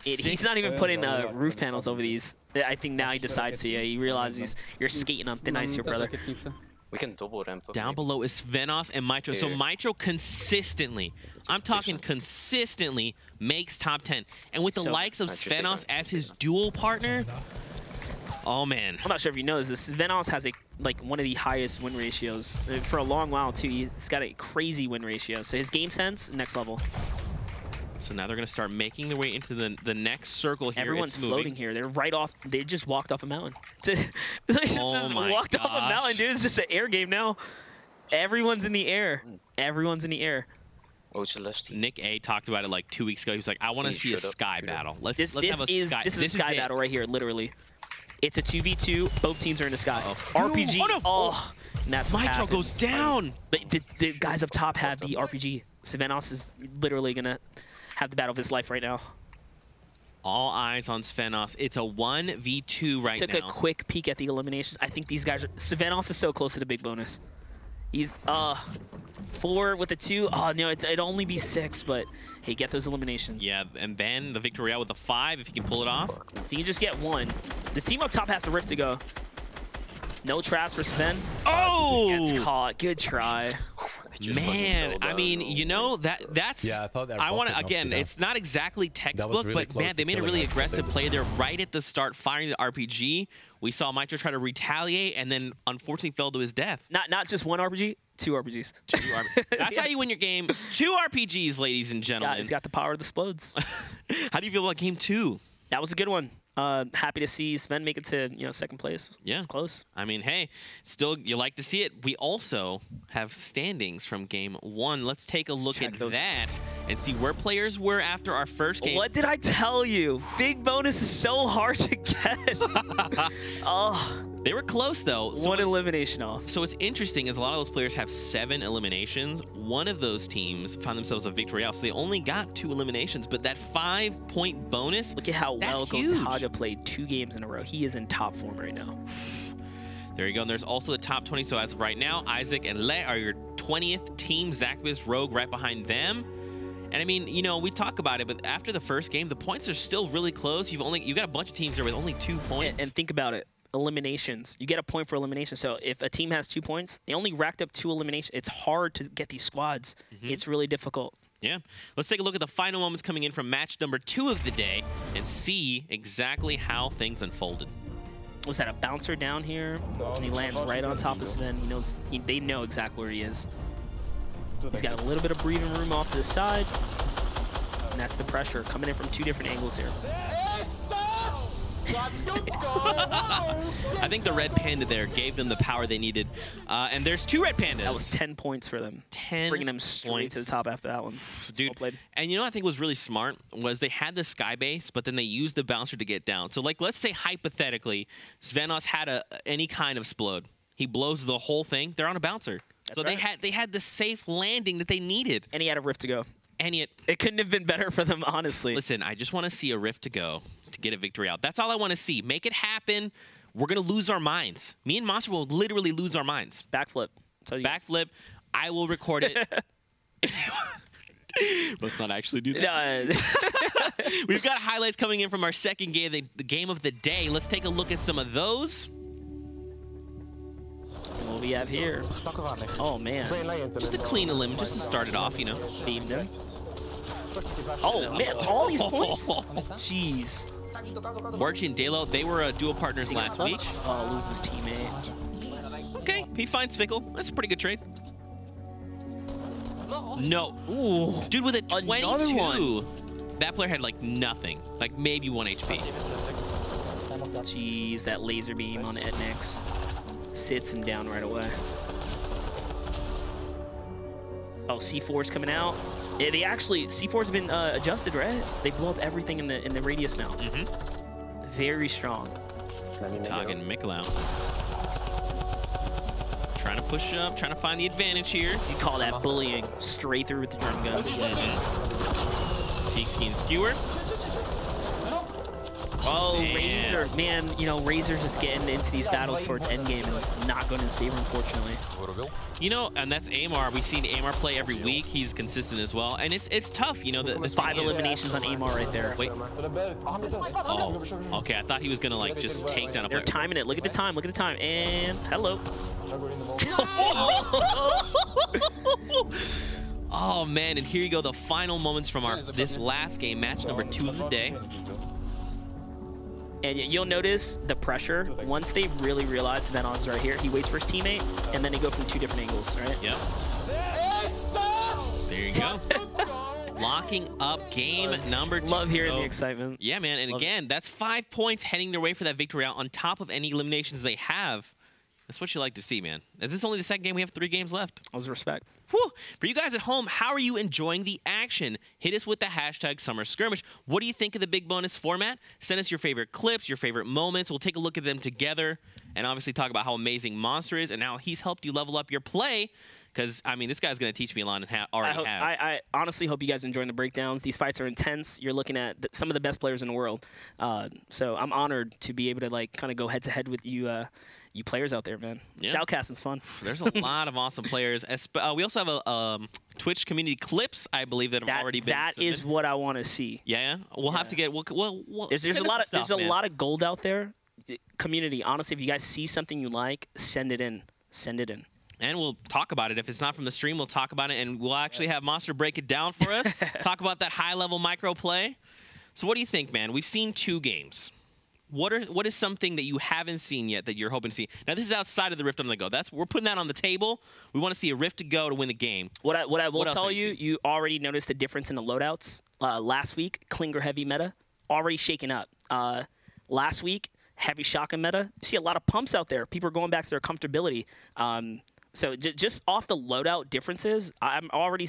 He's not even putting roof panels over these. I think now he decides to. He realizes you're skating on thin ice here, brother. We can double ramp up. Down below is Venos and Mitro. So Mitro consistently, I'm talking consistently, makes top 10. And with the likes of Svenos as his dual partner, oh man. I'm not sure if you know this. Svenos has one of the highest win ratios for a long while too. He's got a crazy win ratio. So his game sense, next level. So now they're going to start making their way into the next circle here. Everyone's floating here. They're right off. They just walked off a mountain. They just walked off a mountain, dude. It's just an air game now. Everyone's in the air. Everyone's in the air. Nick A talked about it like 2 weeks ago. He was like, I want to see a sky battle. Let's have a sky. This is a sky battle right here, literally. It's a 2v2. Both teams are in the sky. RPG. Oh, no. Oh, and that's what Mitro goes down. But the guys up top have the RPG. Savanos is literally going to have the battle of his life right now. All eyes on Svenos. It's a 1v2 right now. Took a quick peek at the eliminations. I think these guys are... Savanos is so close to the big bonus. He's 4 with a 2. Oh, no, it'd only be 6, but hey, get those eliminations. Yeah, and Ben, the victory royale with a 5, if he can pull it off. If he can just get 1. The team up top has the rift to go. No traps for Sven. Oh! Gets caught. Good try. Man, I mean, you know, that's... Yeah, I thought that... I want to, again, it's not exactly textbook, really but man, they made a really aggressive play there right at the start, firing the RPG. We saw Mitro try to retaliate and then unfortunately fell to his death. Not just 1 RPG, 2 RPGs. That's how you win your game. 2 RPGs, ladies and gentlemen. He's got the power of the splodes. How do you feel about game 2? That was a good one. Happy to see Sven make it to second place. Yeah, it's close. I mean, hey, still you like to see it. We also have standings from game 1. Let's take a look at that and see where players were after our first game. What did I tell you? Big bonus is so hard to get. Oh, they were close though. So one elimination off. So what's interesting is a lot of those players have 7 eliminations. One of those teams found themselves a victory out, so they only got 2 eliminations. But that 5-point bonus. Look at how well Gotaga played 2 games in a row. He is in top form right now. There you go. And there's also the top 20. So as of right now, Isaac and Le are your 20th team. Zachbis, Rogue right behind them. And I mean, we talk about it, but after the first game, the points are still really close. You've got a bunch of teams there with only 2 points. And think about it. Eliminations. You get a point for elimination. So if a team has 2 points, they only racked up 2 eliminations. It's hard to get these squads. It's really difficult. Yeah. Let's take a look at the final moments coming in from match number 2 of the day and see exactly how things unfolded. Was that a bouncer down here? And he lands right on top of Sven. He knows. They know exactly where he is. He's got a little bit of breathing room off to the side. And that's the pressure coming in from 2 different angles here. I think the red panda there gave them the power they needed. And there's 2 red pandas. That was 10 points for them. 10 Bringing them straight to the top after that one. Dude, well and I think was really smart was they had the sky base, but then they used the bouncer to get down. So like, let's say hypothetically, Svenos had any kind of explode. He blows the whole thing. They're on a bouncer. That's so right. they had the safe landing that they needed. And he had a rift to go. And it couldn't have been better for them, honestly. Listen, I just want to see a rift to go to get a victory out. That's all I want to see. Make it happen. We're going to lose our minds. Me and Monster will literally lose our minds. Backflip. Backflip. I will record it. Let's not actually do that. No. We've got highlights coming in from our second game, the game of the day. Let's take a look at some of those. We'll we have here? Oh, man. Just a clean elim, just to start it off, you know. Beamed him. Oh, man, all these points? Jeez. Borchi and Dalo, they were dual partners last week. Oh, loses his teammate. Okay, he finds Fickle. That's a pretty good trade. No. Ooh. Dude, with a 22, one. that player had like nothing. Like maybe 1 HP. Jeez, that laser beam on Etnix sits him down right away. Oh, C4's coming out. Yeah, they actually, C4's been adjusted, right? They blow up everything in the radius now. Very strong. Tog and Miklau. Trying to push up, trying to find the advantage here. You call that bullying. Straight through with the drum gun. Teak Ski and Skewer. Oh, Razor. Man, you know, Razor's just getting into these battles towards endgame and not going in his favor, unfortunately. You know, and that's Amar. We've seen Amar play every week. He's consistent as well. And it's tough, you know. The 5 eliminations on Amar right there. Wait. Oh, okay. I thought he was going to, like, just take down a player. They're timing it. Look at the time. Look at the time. And hello. Oh, man. And here you go. The final moments from this last game, match number 2 of the day. And you'll notice the pressure. Once they really realize that Venon's right here, he waits for his teammate, and then they go from 2 different angles, right? Yep. There you go. Locking up game number 2. Love hearing the excitement. Yeah, man. And again, that's 5 points heading their way for that victory out on top of any eliminations they have. That's what you like to see, man. Is this only the second game? We have 3 games left. That was respect. Whew. For you guys at home, how are you enjoying the action? Hit us with the hashtag Summer Skirmish. What do you think of the big bonus format? Send us your favorite clips, your favorite moments. We'll take a look at them together and obviously talk about how amazing Monster is and how he's helped you level up your play. Because, I mean, this guy's going to teach me a lot and already has. I honestly hope you guys enjoying the breakdowns. These fights are intense. You're looking at some of the best players in the world. So I'm honored to be able to, like, kind of go head-to-head with you you players out there, man. Yeah. Shoutcasting's fun. There's a lot of awesome players. We also have a Twitch community clips, I believe, that have already been That submitted. is what I want to see. Yeah, we'll have to get. There's a lot of gold out there. Community, honestly, if you guys see something you like, send it in. Send it in. And we'll talk about it. If it's not from the stream, we'll talk about it, and we'll actually have Monster break it down for us. Talk about that high-level micro play. So what do you think, man? We've seen 2 games. What is something that you haven't seen yet that you're hoping to see? Now, this is outside of the Rift on the Go. We're putting that on the table. We want to see a Rift to Go to win the game. What I will tell you, you already noticed the difference in the loadouts. Last week, Klinger heavy meta, already shaken up. Last week, heavy shotgun meta. You see a lot of pumps out there. People are going back to their comfortability. So just off the loadout differences, I'm already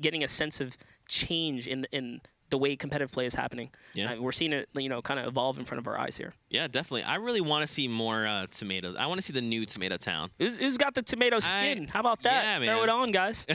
getting a sense of change in the way competitive play is happening. Yeah, we're seeing it, kind of evolve in front of our eyes here. Yeah, definitely. I really want to see more tomatoes. I want to see the new Tomato Town. Who's got the tomato skin? How about that? Yeah, man. Throw it on, guys.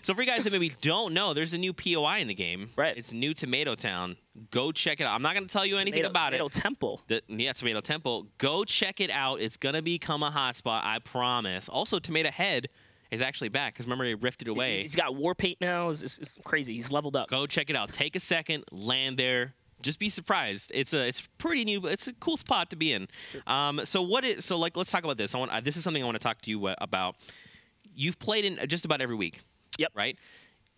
So for you guys that maybe don't know, there's a new POI in the game. Right. It's new Tomato Town. Go check it out. I'm not going to tell you anything about it. Tomato Temple. Tomato Temple. Go check it out. It's going to become a hotspot, I promise. Also, Tomato Head is actually back, because remember, he rifted away. He's got war paint now. It's crazy. He's leveled up. Go check it out. Take a second, land there. Just be surprised. It's pretty new. It's a cool spot to be in. Sure. So let's talk about this. This is something I want to talk to you about. You've played in just about every week. Yep. Right.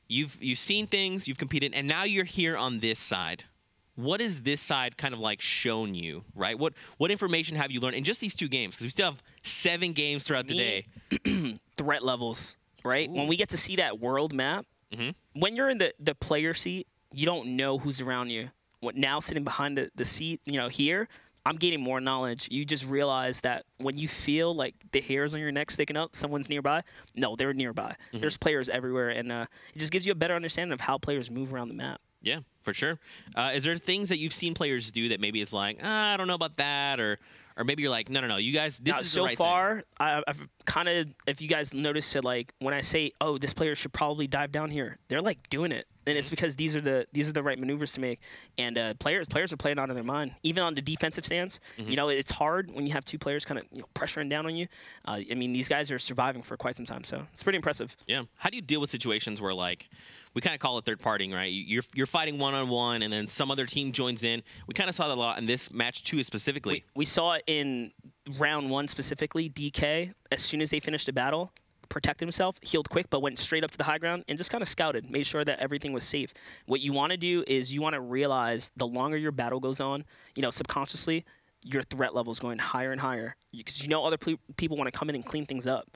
You've seen things. You've competed, and now you're here on this side. What has this side kind of like shown you, right? What information have you learned in just these 2 games? Because we still have 7 games throughout the day. Threat levels, right? Ooh. When we get to see that world map, when you're in the player seat, you don't know who's around you. Now sitting behind the seat, here, I'm gaining more knowledge. You just realize that when you feel like the hairs on your neck sticking up, someone's nearby. No, they're nearby. There's players everywhere, and it just gives you a better understanding of how players move around the map. Yeah, for sure. Is there things that you've seen players do that maybe it's like, I don't know about that, or maybe you're like, no, you guys, this is the right thing? So far, I've kind of, if you guys notice it, like when I say, oh, this player should probably dive down here, they're like doing it. And it's because these are the right maneuvers to make. And players are playing out of their mind, even on the defensive stance. You know, it's hard when you have two players kind of pressuring down on you. I mean, these guys are surviving for quite some time, so it's pretty impressive. Yeah. How do you deal with situations where, like, we kind of call it third partying, right? You're fighting one-on-one, and then some other team joins in. We kind of saw that a lot in this match too, specifically. We saw it in round 1 specifically. DK, as soon as they finished the battle, protected himself, healed quick, but went straight up to the high ground and just kind of scouted, made sure that everything was safe. What you want to do is you want to realize the longer your battle goes on, you know, subconsciously, your threat level is going higher and higher because you know other people want to come in and clean things up.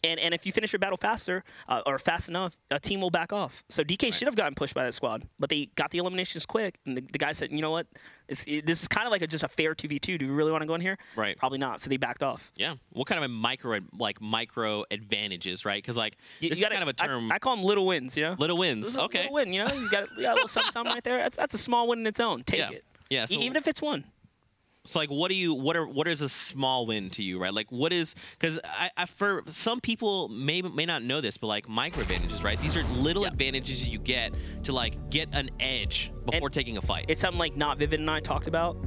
And if you finish your battle faster or fast enough, a team will back off. So DK should have gotten pushed by that squad, but they got the eliminations quick. And the guy said, you know what? This is kind of like just a fair 2v2. Do we really want to go in here? Right. Probably not. So they backed off. Yeah. What kind of micro advantages, right? Because like this is kind of a term. I call them little wins. You know. Little wins. Okay. Little win. You know, you got a little something right there. That's a small win in its own. Take it. Yeah. So, even if it's one. So like, what is a small win to you, right? Like, what is, because I for some people may not know this, but like micro advantages, right? These are little advantages you get to like get an edge before taking a fight. It's something like Not Vivid and I talked about.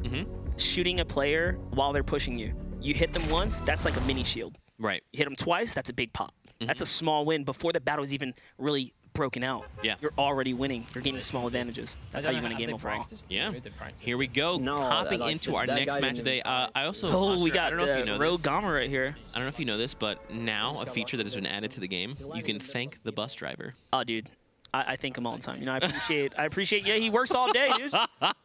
Shooting a player while they're pushing you. You hit them once, that's like a mini shield. Right. You hit them twice, that's a big pop. That's a small win before the battle is even really broken out. Yeah. You're already winning. You're gaining small advantages. That's how you win a game overall. Yeah. Here we go. Hopping into our next match today. I also. Oh, we got I don't know if you know Rogue this. Gamma right here. I don't know if you know this, but now a feature that has been added to the game, you can thank the bus driver. Oh, dude. I thank him all the time. You know, I appreciate. Yeah, he works all day, dude.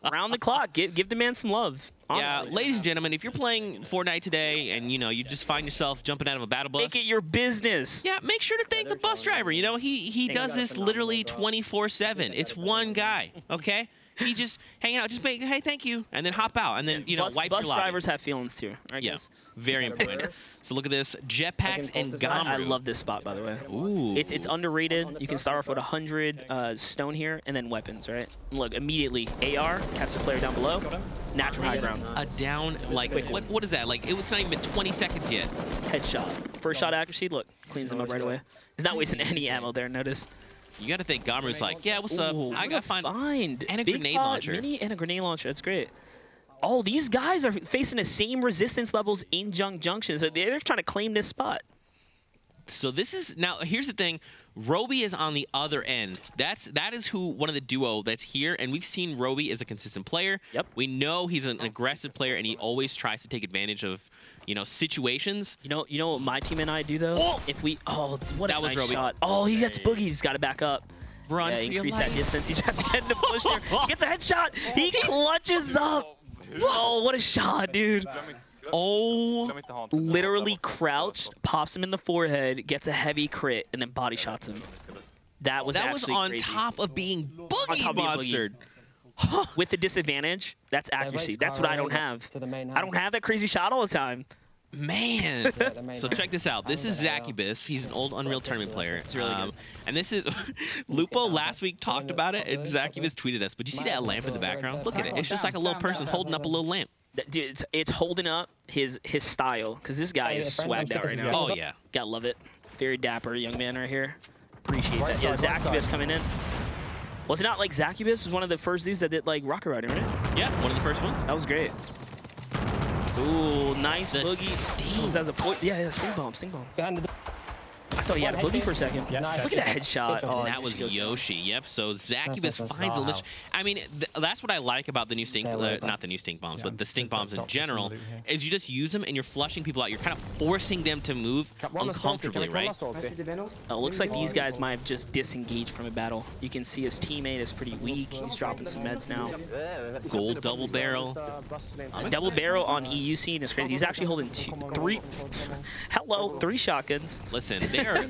Round the clock. Give the man some love. Honestly. Yeah, ladies and gentlemen, if you're playing Fortnite today and you know you just find yourself jumping out of a battle bus, make it your business. Yeah, make sure to thank the bus driver. You know, he does this literally 24/7. It's one guy. Okay. He just hanging out, just make, hey, thank you, and then hop out, and then, you know, wipe your lobby. Bus drivers have feelings too, right, guys? Very important. So look at this, jetpacks and Gamma. I love this spot, by the way. Ooh. It's underrated. You can start off with 100 stone here, and then weapons, right? And look, immediately, AR, catch the player down below, natural high ground. A down, like, what is that? Like, it's not even 20 seconds yet. Headshot. First shot accuracy, look, cleans him up right away. He's not wasting any ammo there, notice. You got to think Gamru's like, yeah, what's up? I got to find and a big grenade launcher. Mini and a grenade launcher. That's great. Oh, these guys are facing the same resistance levels in Junction, so they're trying to claim this spot. So this is now. Here's the thing, Roby is on the other end. That is who one of the duo that's here, and we've seen Roby as a consistent player. Yep. We know he's an aggressive player, and he always tries to take advantage of, you know, situations. You know what my team and I do though? Oh! If we what that a was nice Roby. shot. Oh, he gets boogie. He's got to back up. Run. Yeah, increase that distance. He tries to get in the push there. He gets a headshot. He clutches up. Oh, what a shot, dude. Oh, literally crouched, pops him in the forehead, gets a heavy crit, and then body shots him. That was on crazy. top of being boogie monstered. With the disadvantage, that's accuracy. That's what I don't have. I don't have that crazy shot all the time. Man. So check this out. This is Zacubus. He's an old Unreal Tournament player. It's really good. And this is Lupo last week talked about it, and Zacubus tweeted us. But you see that lamp in the background? Look at it. It's just like a little person holding up a little lamp. Dude, it's holding up his style, because this guy is swagged out right now. Oh, yeah. Gotta love it. Very dapper young man right here. Appreciate that. Yeah, Zacubus coming in. Was it not like Zacubus was one of the first dudes that did like rocket riding, right? Yeah, one of the first ones. That was great. Ooh, nice boogie. That was a point. Yeah, sting bomb. I thought he had a boogie for a second. Look at that headshot. Oh, that was Yoshi. Yep. So Zacubus finds a lich. I mean, that's what I like about the new stink, not the new stink bombs, but the stink bombs in general, is you just use them and you're flushing people out. You're kind of forcing them to move uncomfortably, right? It looks like these guys might have just disengaged from a battle. You can see his teammate is pretty weak. He's dropping some meds now. Gold double barrel. Double barrel on EU scene is crazy. He's actually holding three shotguns. Listen,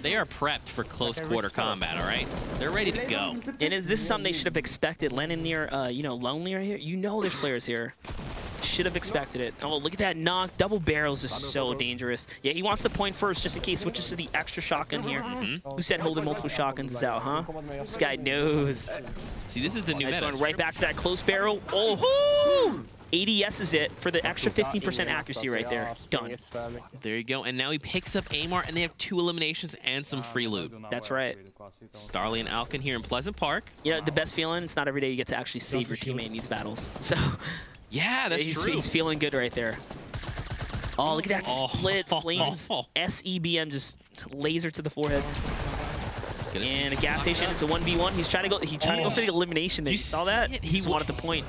they are prepped for close quarter combat, all right? They're ready to go. And this is something they should have expected. Landing near, Lonely right here. You know there's players here. Should have expected it. Oh, look at that knock. Double barrel is just so dangerous. Yeah, he wants the point first just in case. Switches to the extra shotgun here. Who said holding multiple shotguns is out, huh? This guy knows. See, this is the new meta. Going right back to that close barrel. Oh, ADSs it for the extra 15% accuracy right there. Done. There you go. And now he picks up Amar, and they have 2 eliminations and some free loot. That's right. Starly and Alkin here in Pleasant Park. You know, the best feeling, it's not every day you get to actually save your teammate in these battles. So yeah, that's true. He's feeling good right there. Oh, look at that split. Flames. SEBM just laser to the forehead. And a gas station. It's a 1v1. He's trying to go. He's trying to go for the elimination. You saw that? He wanted the point.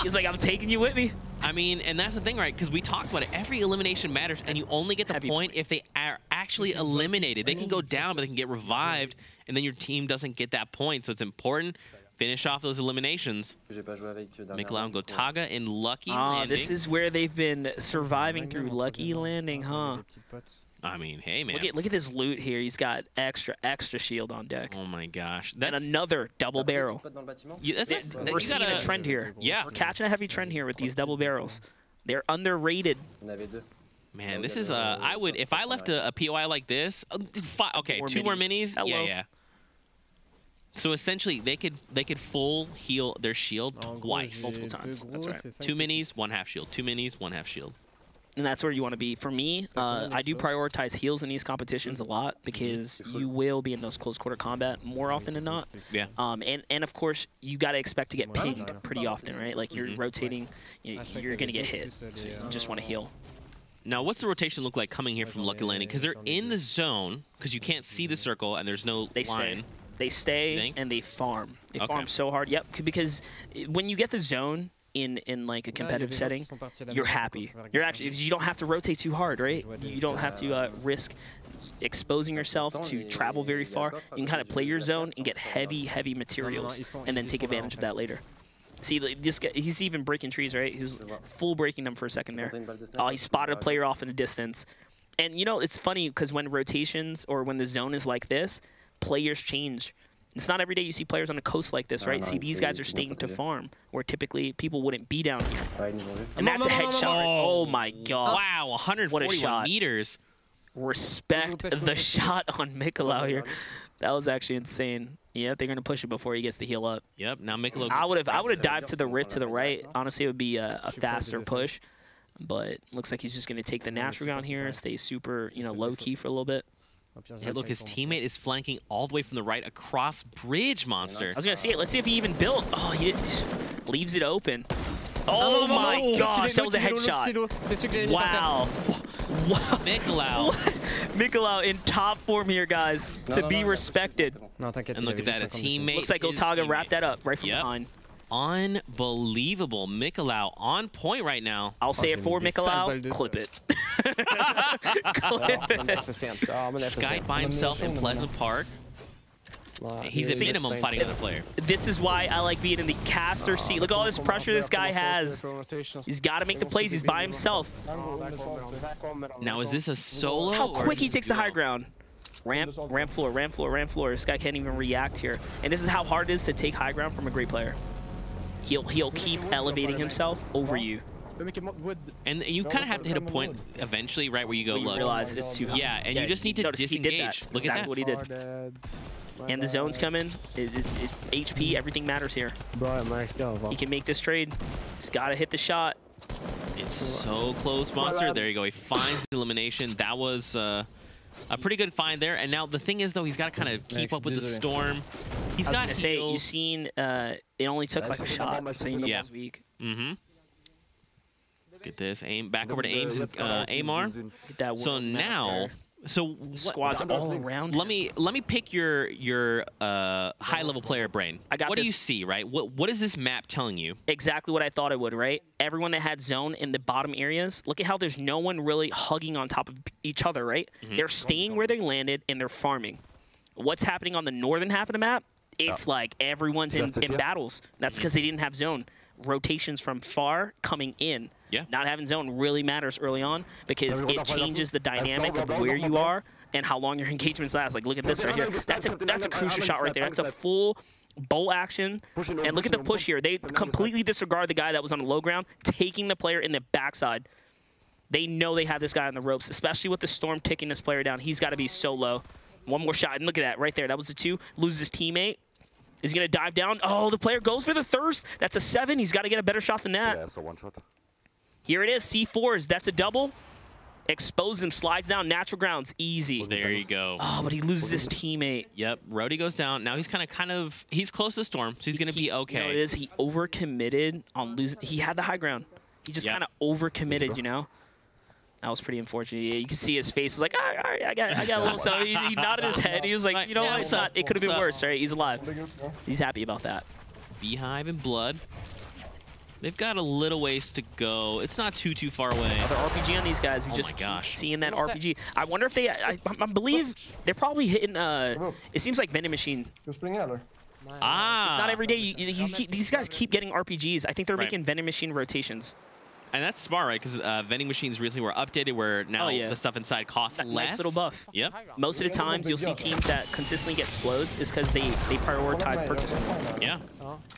He's like, I'm taking you with me. I mean, and that's the thing, right? Because we talked about it. Every elimination matters, and you only get the point if they are actually eliminated. They can go down, but they can get revived, and then your team doesn't get that point. So it's important. Finish off those eliminations. Mikalau and Gotaga in Lucky Landing. This is where they've been surviving through Lucky Landing, huh? I mean, hey, man. Look at this loot here. He's got extra shield on deck. Oh, my gosh. And another double barrel. We're seeing a trend here. Yeah. We're catching a heavy trend here with these double barrels. They're underrated. Man, this is I would, if I left a POI like this, okay, 2 more minis. Hello. Yeah. So essentially, they could full heal their shield twice. Multiple times. That's right. 2 minis, 1 half shield. 2 minis, 1 half shield. And that's where you want to be. For me, I do prioritize heals in these competitions a lot because you will be in those close quarter combat more often than not. Yeah. And of course, you got to expect to get pinged pretty often, right? Like you're rotating, you're going to get hit. So you just want to heal. Now, what's the rotation look like coming here from Lucky Landing? Because they're in the zone, because you can't see the circle and there's no line. They stay and they farm. They farm so hard. Yep, because when you get the zone in like a competitive setting, you're happy. You're actually, you don't have to rotate too hard, right? You don't have to risk exposing yourself to travel very far. You can kind of play your zone and get heavy materials and then take advantage of that later. See, this guy, he's even breaking trees, right? He was full breaking them for a second there. Oh, he spotted a player off in the distance. And, you know, it's funny because when rotations or when the zone is like this, players change. It's not every day you see players on the coast like this, right? See, these guys are staying to farm, where typically people wouldn't be down here. And that's a headshot. Oh, my God. Wow, 141 meters. Respect the shot on Mikalau here. That was actually insane. Yeah, they're going to push it before he gets the heal up. Yep, now Mikalau. I would have dived to the right. Honestly, it would be a faster push. But looks like he's just going to take the natural ground here, stay super, low-key for a little bit. Hey, look, his teammate is flanking all the way from the right across bridge, Monster. I was going to see it. Let's see if he even built. Oh, he leaves it open. Oh, my gosh, that was a headshot. Wow. Mikalau. Mikalau in top form here, guys, to be respected. And look at that, a teammate. Looks like Gotaga wrapped that up right from behind. Unbelievable. Mikalau on point right now. I'll say it for Mikalau. Clip it. Clip it. Sky by himself in Pleasant Park. He's at minimum fighting another player. This is why I like being in the caster seat. Look at all this pressure this guy has. He's got to make the plays. He's by himself. Now, is this a solo? How quick he takes the high ground. Ramp floor. This guy can't even react here. And this is how hard it is to take high ground from a great player. He'll keep elevating himself over you. And you kind of have to hit a point eventually, right, where you go, look. Realize it's too high. Yeah, and you just need to disengage. Look exactly at that. What he did. And the zone's coming. HP, everything matters here. He can make this trade. He's got to hit the shot. It's so close, Monster. There you go. He finds the elimination. That was a pretty good find there. And now the thing is, though, he's got to kind of keep up with the storm. He's got to say, you've seen it only took like a shot, so you know it was weak. Get this. Back over to Ames and Amar. So now... So squads all around. Let me pick your high-level player brain. What do you see, right? What is this map telling you? Exactly what I thought it would, right? Everyone that had zone in the bottom areas. Look at how there's no one really hugging on top of each other, right? They're staying where they landed and they're farming. What's happening on the northern half of the map? It's like everyone's in battles. That's because they didn't have zone. Rotations from far coming in. Not having zone really matters early on because it changes the dynamic of where you are and how long your engagements last. Like, look at this right here. That's a crucial shot right there. That's a full bolt action. And look at the push here. They completely disregard the guy that was on the low ground, taking the player in the backside. They know they have this guy on the ropes, especially with the storm ticking this player down. He's got to be so low. One more shot. And look at that right there. That was the 2. Loses his teammate. Is he going to dive down? Oh, the player goes for the thirst. That's a 7. He's got to get a better shot than that. Yeah, it's a one shot. Here it is, C4s. That's a double. Exposed him, slides down, natural grounds, easy. There you go. Oh, but he loses his teammate. Yep, Rody goes down. Now he's he's close to Storm, so he's going to be okay. You know what it is? He overcommitted on losing. He had the high ground. He just kind of overcommitted, you know? That was pretty unfortunate. You can see his face. He's like, all right, I got a little something. He nodded his head. He was like, you know what? It could have been worse, right? He's alive. He's happy about that. Beehive and Blood. They've got a little ways to go. It's not too far away. Another RPG on these guys. We just keep seeing that RPG. I wonder if they, I believe they're probably hitting, it seems like vending machine. It's not every day. These guys keep getting RPGs. I think they're making vending machine rotations. And that's smart, right? Because vending machines recently were updated where now the stuff inside costs less. Nice little buff. Yep. Most of the times you'll see teams that consistently get explodes is because they prioritize purchasing. Yeah.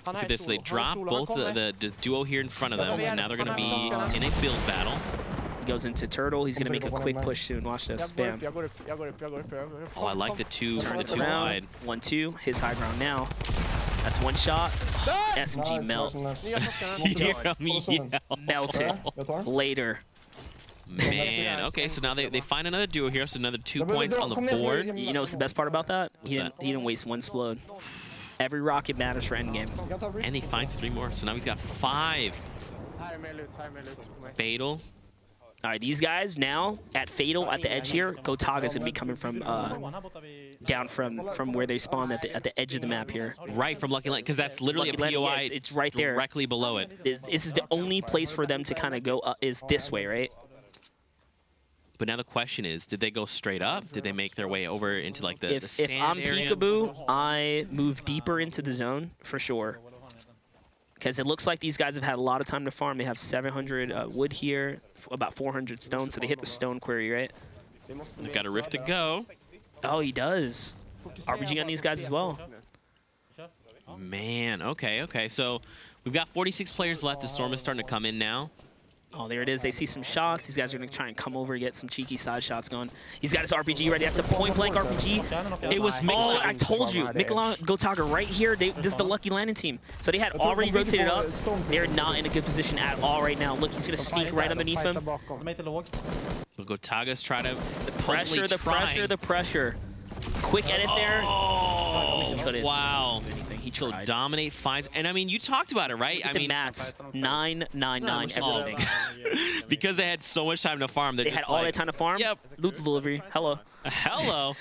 Look at this. They drop both the duo here in front of them. And now they're going to be in a build battle. He goes into Turtle. He's going to make a quick push soon. Watch this. Spam. Oh, I like the two wide. 1-2. His high ground now. That's one shot. SMG melt. Melted. Later. Man, okay, so now they find another duo here, so another 2 points on the board. You know what's the best part about that? He didn't waste one explode. Every rocket matters for endgame. And he finds 3 more, so now he's got 5. Fatal. All right, these guys now at Fatal at the edge here. Gotaga's gonna be coming from down from where they spawn at the edge of the map here. Right from Lucky Land, because that's literally Lucky a POI. Land, it's right there, directly below it. This is the only place for them to kind of go is this way, right? But now the question is, did they go straight up? Did they make their way over into like the sand If I'm area? Peekaboo, I move deeper into the zone for sure. Because it looks like these guys have had a lot of time to farm. They have 700 wood here, about 400 stone, so they hit the stone quarry, right? They've got a rift to go. Oh, he does. RPG on these guys as well. Man, okay. So we've got 46 players left. The storm is starting to come in now. Oh, there it is. They see some shots. These guys are going to try and come over and get some cheeky side shots going. He's got his RPG ready. That's a point-blank RPG. It was Miklan. I told you. Miklan, Gotaga right here. This is the Lucky Landing team. So they had already rotated up. They're not in a good position at all right now. Look, he's going to sneak right underneath him. But Gotaga's trying to The pressure. Quick edit there. Oh, wow. He So dominate finds, and I mean, you talked about it, right? I mean, mats 999 everything. Because they had so much time to farm. They had all that time to farm. Yep. Loot delivery. Hello. Hello.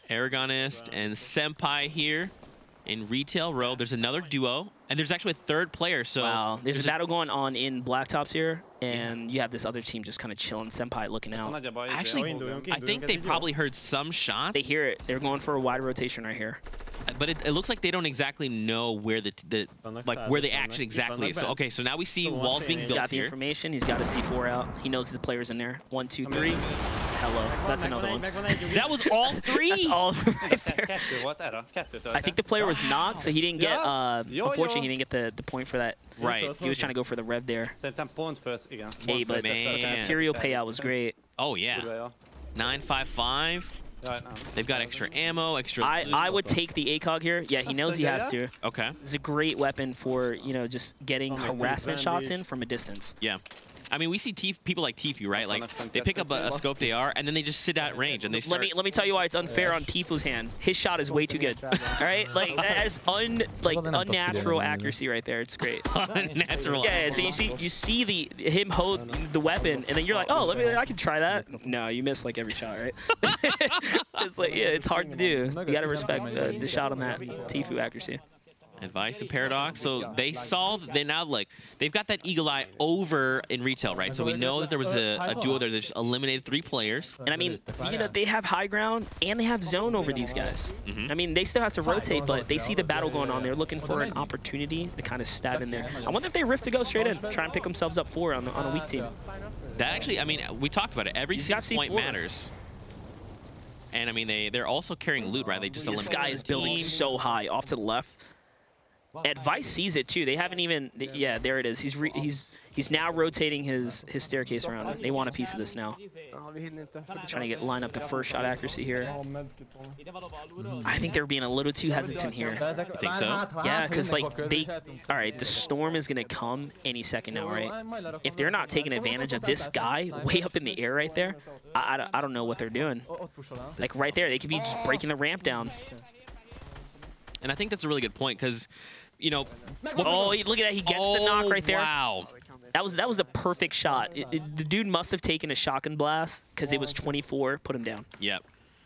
Aragonist and Senpai here in retail row. There's another duo, and there's actually a 3rd player. So wow, there's a battle going on in Blacktops here, and you have this other team just kind of chilling. Senpai looking out. Actually, I think they probably heard some shots. They hear it. They're going for a wide rotation right here. But it looks like they don't exactly know where where the action exactly is. So okay, so now we see walls being built here. He's got the information. He's got a C4 out. He knows the players in there. 1, 2, 3. Hello. That's another one. That was all 3. That's all right there. I think the player was not, so he didn't get. Unfortunately, he didn't get the point for that. Right. He was trying to go for the rev there. Hey, but the material payout was great. Oh yeah. 955. They've got extra ammo, extra. I would take the ACOG here. Yeah, he knows he has to. Okay. It's a great weapon for, you know, just getting harassment shots in from a distance. Yeah. I mean, we see people like Tfue, right? Like, they pick up a scoped AR, and then they just sit at range, and they start... Let me tell you why it's unfair on Tfue's hand. His shot is way too good. All right? Like, that is unnatural accuracy right there. It's great. Unnatural. Yeah, so you see him hold the weapon, and then you're like, oh, I can try that. No, you miss, like, every shot, right? It's like, yeah, it's hard to do. You got to respect the shot on that Tfue accuracy. Advice and Paradox. So they saw that they've got that eagle eye over in retail, right? So we know that there was a duo there that just eliminated 3 players. And I mean, you know, they have high ground and they have zone over these guys. I mean, they still have to rotate, but they see the battle going on. They're looking for an opportunity to kind of stab in there. I wonder if they rift to go straight in, try and pick themselves up 4 on a weak team. That actually, I mean, we talked about it. Every single point matters. And I mean, they're also carrying loot, right? They just This guy is building so high off to the left. Advice sees it too. They haven't even. Yeah, there it is. He's now rotating his staircase around. They want a piece of this now. Trying to get line up the first shot accuracy here. I think they're being a little too hesitant here. You think so? Yeah, because like all right, the storm is gonna come any second now, right? If they're not taking advantage of this guy way up in the air right there, I don't know what they're doing. Like right there, they could be just breaking the ramp down. And I think that's a really good point because, you know. Oh, look at that! He gets the knock right there. Wow. That was a perfect shot. The dude must have taken a shotgun blast because it was 24. Put him down. Yep.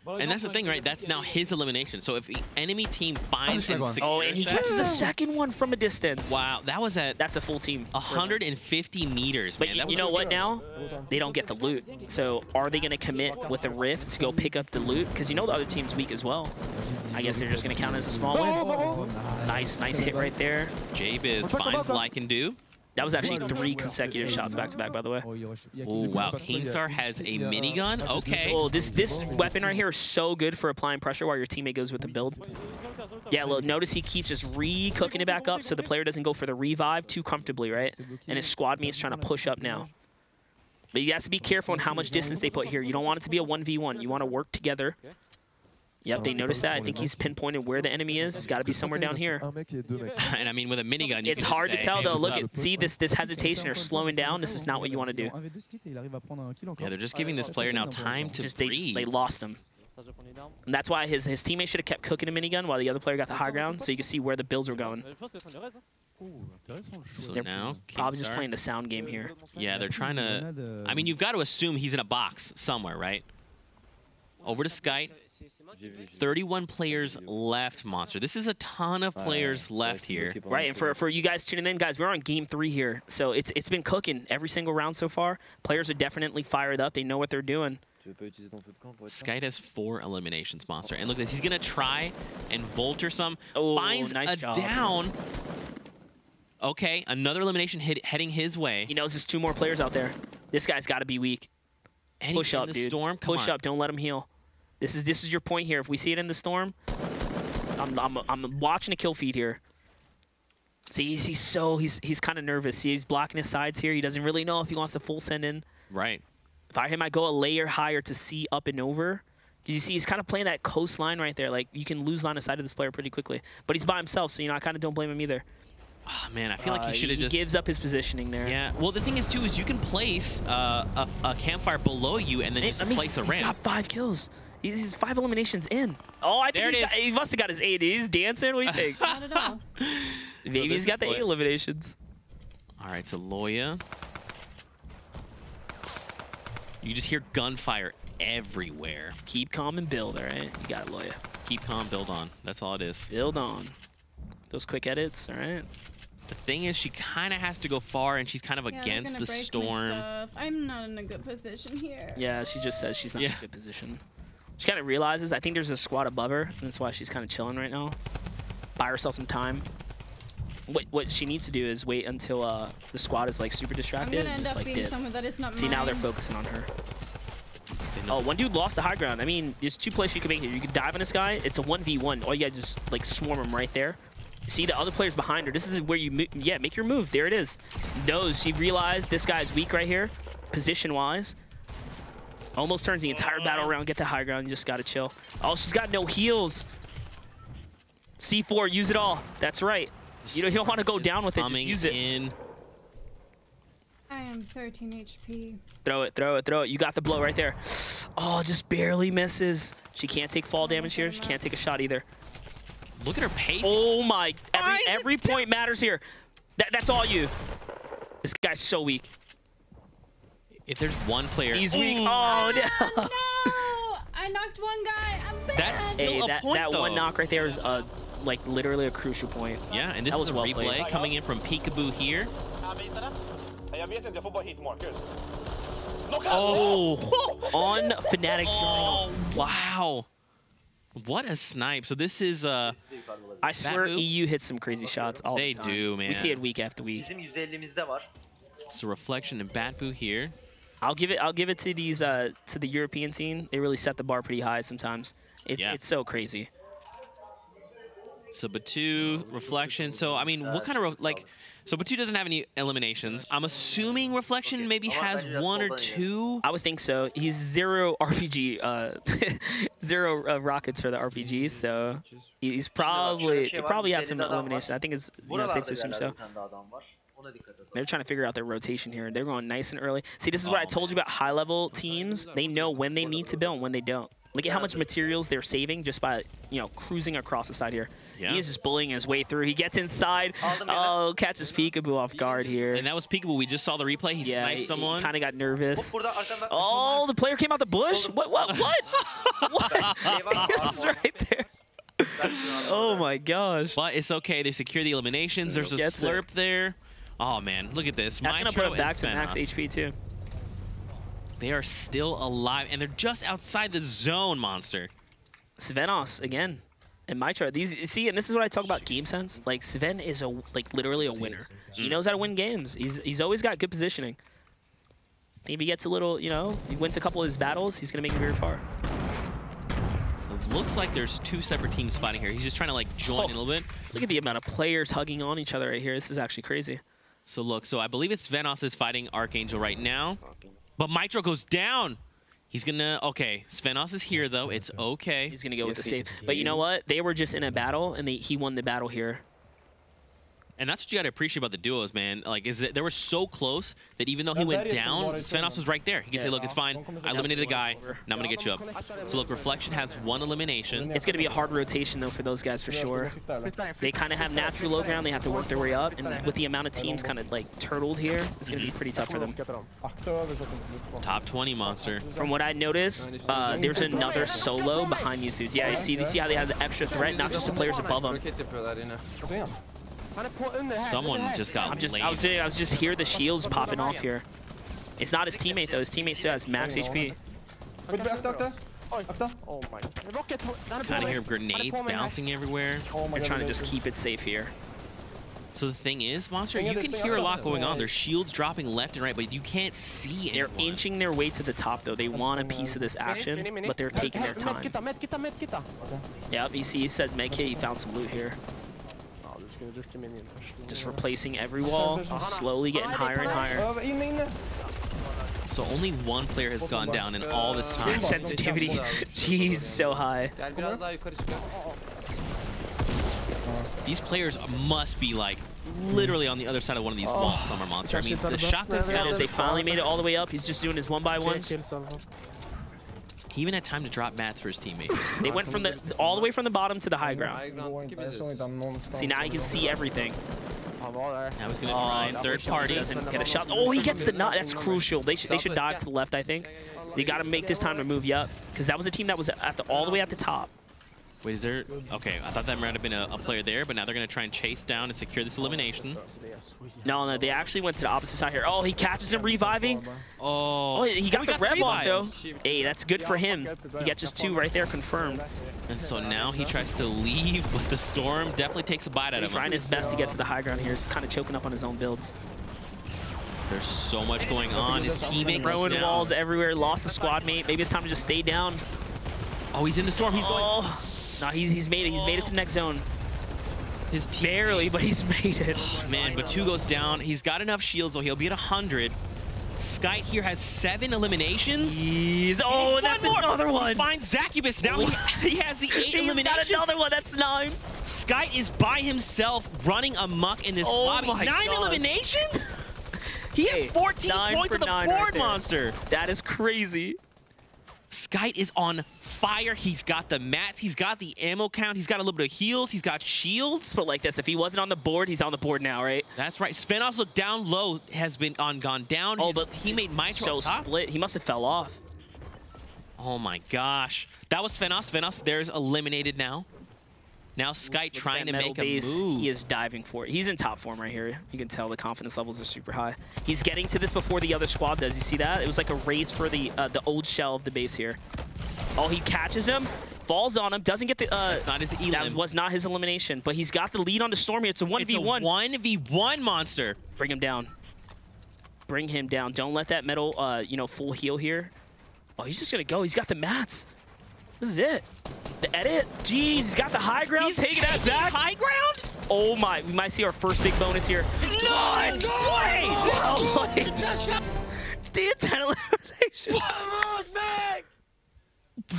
And that's the thing, right? That's now his elimination. So if the enemy team finds him, and he catches the second one from a distance. Wow, that was at that's a full team. 150 meters, man. But you know what? Now they don't get the loot. So are they going to commit with a rift to go pick up the loot? Because you know the other team's weak as well. I guess they're just going to count as a small win. Nice hit right there. J-Biz finds like and do. That was actually 3 consecutive shots back-to-back, by the way. Oh, wow. Keenstar has a minigun. Okay. Oh, this weapon right here is so good for applying pressure while your teammate goes with the build. Yeah, look, notice he keeps just re-cooking it back up so the player doesn't go for the revive too comfortably, right? And his squad mate's trying to push up now. But you have to be careful on how much distance they put here. You don't want it to be a 1v1. You want to work together. Yep, they noticed that. I think he's pinpointed where the enemy is. It's got to be somewhere down here. And I mean, with a minigun, you it's hard to tell, though. Look, see this hesitation or slowing down. This is not what you want to do. Yeah, they're just giving this player now time to breathe. They lost him. And that's why his teammate should have kept cooking a minigun while the other player got the high ground, so you can see where the builds were going. So they're now probably just playing the sound game here. Yeah, they're trying to. I mean, you've got to assume he's in a box somewhere, right? Over to Skype. 31 players left, Monster. This is a ton of players left here. Right, and for you guys tuning in, guys, we're on game 3 here. So it's been cooking every single round so far. Players are definitely fired up. They know what they're doing. Skype has 4 eliminations, Monster. And look at this. He's going to try and Volter some. Oh, finds nice a job. down. Okay, another elimination heading his way. He knows there's 2 more players out there. This guy's got to be weak. And push up, dude. Storm. Push up. Don't let him heal. This is your point here. If we see it in the storm, I'm watching a kill feed here. See, he's kind of nervous. See, he's blocking his sides here. He doesn't really know if he wants to full send in. Right. If I him, I go a layer higher to see up and over. Did you see he's kind of playing that coastline right there? Like you can lose line of sight of this player pretty quickly. But he's by himself, so I kind of don't blame him either. Oh, man, I feel like he should have just... He gives up his positioning there. Yeah. Well, the thing is, too, is you can place a campfire below you and then just place a ramp. He's got 5 kills. He's 5 eliminations in. Oh, I think he must have got his 8. He's dancing. What do you think? I don't know. Maybe he's got the 8 eliminations. All right, so Loya. You just hear gunfire everywhere. Keep calm and build, all right? You got it, Loya. Keep calm, build on. That's all it is. Build on. Those quick edits, all right? The thing is, she kind of has to go far, and she's kind of against the storm. I'm not in a good position here. Yeah, she just says she's not in a good position. She kind of realizes, I think there's a squad above her, and that's why she's kind of chilling right now. Buy herself some time. What she needs to do is wait until the squad is like super distracted and just like dip. That is not See, mine. now they're focusing on her. Oh, one dude lost the high ground. I mean, there's 2 places you can make here. You can dive on this guy. It's a 1v1. All you gotta just like swarm him right there. See the other players behind her. This is where you make your move. There it is. Knows she realized this guy's weak right here, position-wise. Almost turns the entire battle around. Get the high ground. You just gotta chill. Oh, she's got no heals. C4, use it all. That's right. You don't want to go down with it. Just use it. I am 13 HP. Throw it, throw it, throw it. You got the blow right there. Oh, just barely misses. She can't take fall damage here. She can't take a shot either. Look at her pace. Oh my! Every point matters here. That's all you. This guy's so weak. If there's one player, he's weak. Oh no! No! I knocked one guy. I'm bad. That's still a point, that though. one knock right there is like literally a crucial point. Yeah, and this is a replay coming in from Peekaboo here. Oh, on Fnatic. Oh, wow. What a snipe. So this is I swear EU hits some crazy shots all the time. They do, man. We see it week after week. So Reflection and Batboo here. I'll give it to these to the European scene. They really set the bar pretty high sometimes. It's so crazy. So Batu, Reflection. So I mean, what kind of like? So Batu doesn't have any eliminations. I'm assuming Reflection maybe has 1 or 2. I would think so. He's 0 RPG, 0 rockets for the RPG. So he's probably has some elimination. I think it's safe to assume so. They're trying to figure out their rotation here. They're going nice and early. See, this is what I told you about high-level teams. They know when they need to build and when they don't. Look at how much materials they're saving just by, cruising across the side here. Yeah. He's just bullying his way through. He gets inside. Oh, catches Peekaboo off guard here. And that was Peekaboo. We just saw the replay. He sniped someone. He kind of got nervous. Oh, the player came out the bush? What? What? He was right there. Oh, my gosh. But it's okay. They secure the eliminations. There's a slurp there. Oh, man. Look at this. That's going to put him back to max HP, too. They are still alive, and they're just outside the zone, Monster. Svenos, again, and Mitra. See, and this is what I talk about game sense. Like, Sven is, literally a winner. He knows how to win games. He's always got good positioning. Maybe he gets a little, he wins a couple of his battles, he's going to make it very far. It looks like there's 2 separate teams fighting here. He's just trying to, join in a little bit. Look at the amount of players hugging on each other right here. This is actually crazy. So, look, I believe it's Svenos is fighting Archangel right now. But Mitro goes down. He's gonna, okay, Svenos is here though, it's okay. He's gonna go with the save. But you know what? They were just in a battle and he won the battle here. And that's what you gotta appreciate about the duos, man. They were so close that even though he went down, Svenos was right there. He can say, look, it's fine. I eliminated the guy. Now I'm gonna get you up. So look, Reflection has 1 elimination. It's gonna be a hard rotation though for those guys for sure. They kind of have natural low ground. They have to work their way up. And with the amount of teams kind of turtled here, it's gonna be pretty tough for them. Top 20 Monster. From what I noticed, there's another solo behind these dudes. Yeah, you see how they have the extra threat, not just the players above them. Someone just got I was just hear the shields popping off here. It's not his teammate though. His teammate still has max HP. Kind of hear grenades bouncing everywhere. They're trying to just keep it safe here. So the thing is, Monster, you can hear a lot going on. There's shields dropping left and right, but you can't see anyone. They're inching their way to the top though. They want a piece of this action, but they're taking their time. Yep, he said medkit. He found some loot here. Just replacing every wall, slowly getting higher and higher. So only 1 player has gone down in all this time. Sensitivity, jeez, so high. These players must be literally on the other side of one of these walls somewhere, Monster. I mean, the shotgun sound is they finally made it all the way up. He's just doing his 1-by-1s. He even had time to drop mats for his teammate. They went from all the way from the bottom to the high ground. See, now you can see everything. Now he's gonna try third party. Doesn't get a shot. Oh, he gets the nut. That's crucial. They should dive to the left, I think. They got to make this time to move you up because that was a team that was all the way at the top. Wait, is there? Okay, I thought that might have been a player there, but now they're going to try and chase down and secure this elimination. No, they actually went to the opposite side here. Oh, he catches him reviving. Oh, he got the rev off, though. Hey, that's good for him. He got just 2 right there confirmed. And so now he tries to leave, but the storm definitely takes a bite out of him. He's trying his best to get to the high ground here. He's kind of choking up on his own builds. There's so much going on. His teammate throwing walls everywhere. Lost a squad mate. Maybe it's time to just stay down. Oh, he's in the storm. He's going. No, he's made it. He's made it to the next zone. His team barely, but he's made it. Man, but 2 goes down. He's got enough shields, so he'll be at 100. Skite here has 7 eliminations. Oh, that's another one. He finds Zacubus. Now he has the 8 eliminations. He's got another one. That's 9. Skite is by himself running amok in this lobby. 9 eliminations? He has 14 points on the board, Monster. That is crazy. Skite is on fire. He's got the mats. He's got the ammo count. He's got a little bit of heals. He's got shields. But like this, if he wasn't on the board, he's on the board now, right? That's right. Svenos look down low has been gone down. Oh, his but teammate Mitro so split. He must have fell off. Oh my gosh. That was Svenos. Svenos, there's eliminated now. Now Skite trying to make a move. He is diving for it. He's in top form right here. You can tell the confidence levels are super high. He's getting to this before the other squad does. You see that? It was like a race for the old shell of the base here. Oh, he catches him, falls on him, doesn't get the... That's not his elim. That was not his elimination, but he's got the lead on the Storm here. It's a 1v1. It's a 1v1, Monster. Bring him down. Bring him down. Don't let that metal, full heal here. Oh, he's just going to go. He's got the mats. This is it. The edit. Jeez, he's got the high ground. He's taking that back. High ground? Oh my, we might see our first big bonus here. No way! Oh my. The 10 elimination.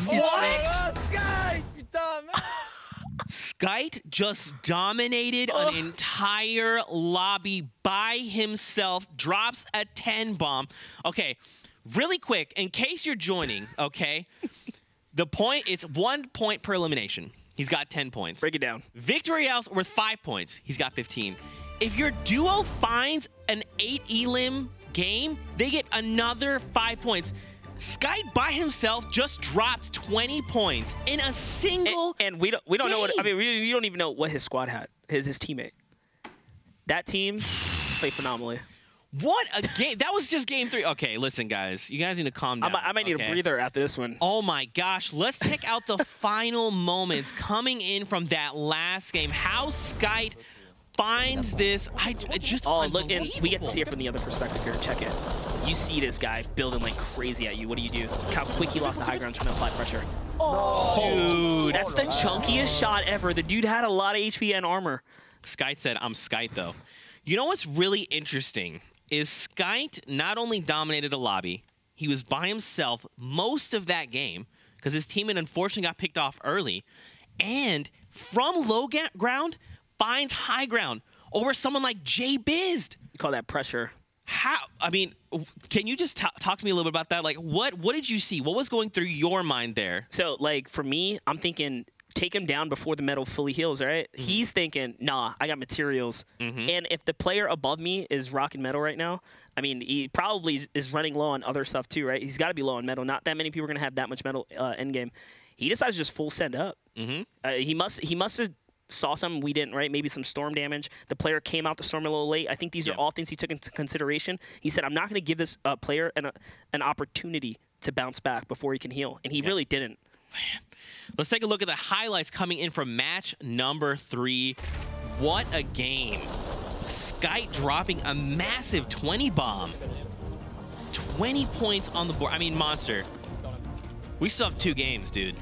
What? Skite just dominated an entire lobby by himself, drops a 10 bomb. Okay, really quick, in case you're joining, okay, the point, it's 1 point per elimination. He's got 10 points. Break it down. Victory Royale's worth 5 points. He's got 15. If your duo finds an 8 elim game, they get another 5 points. Skite by himself just dropped 20 points in a single and we don't know what, I mean, we don't even know what his squad had, his teammate. That team played phenomenally. What a game. That was just game 3. Okay, listen, guys. You guys need to calm down. I might need a breather after this one. Oh, my gosh. Let's check out the final moments coming in from that last game. How Skite finds this. Just look, and we get to see it from the other perspective here. Check it. You see this guy building like crazy at you. What do you do? Look how quick he lost the high ground trying to apply pressure. Oh, dude, that's the chunkiest shot ever. The dude had a lot of HP and armor. Skite said, I'm Skite, though. You know what's really interesting is Skite not only dominated a lobby, he was by himself most of that game because his teammate unfortunately got picked off early, and from low ground finds high ground over someone like J-Bizd. You call that pressure. How? I mean, can you just talk to me a little bit about that? Like, what did you see? What was going through your mind there? So, like, for me, I'm thinking take him down before the metal fully heals, right? He's thinking, nah, I got materials. And if the player above me is rocking metal right now, I mean, he probably is running low on other stuff too, right? He's got to be low on metal. Not that many people are going to have that much metal end game. He decides to just full send up. He must have saw something we didn't, right? Maybe some storm damage. The player came out the storm a little late. I think these are all things he took into consideration. He said, I'm not going to give this player an opportunity to bounce back before he can heal. And he really didn't. Man. Let's take a look at the highlights coming in from match number 3. What a game. Skite dropping a massive 20 bomb. 20 points on the board. I mean, Monster, we still have 2 games, dude.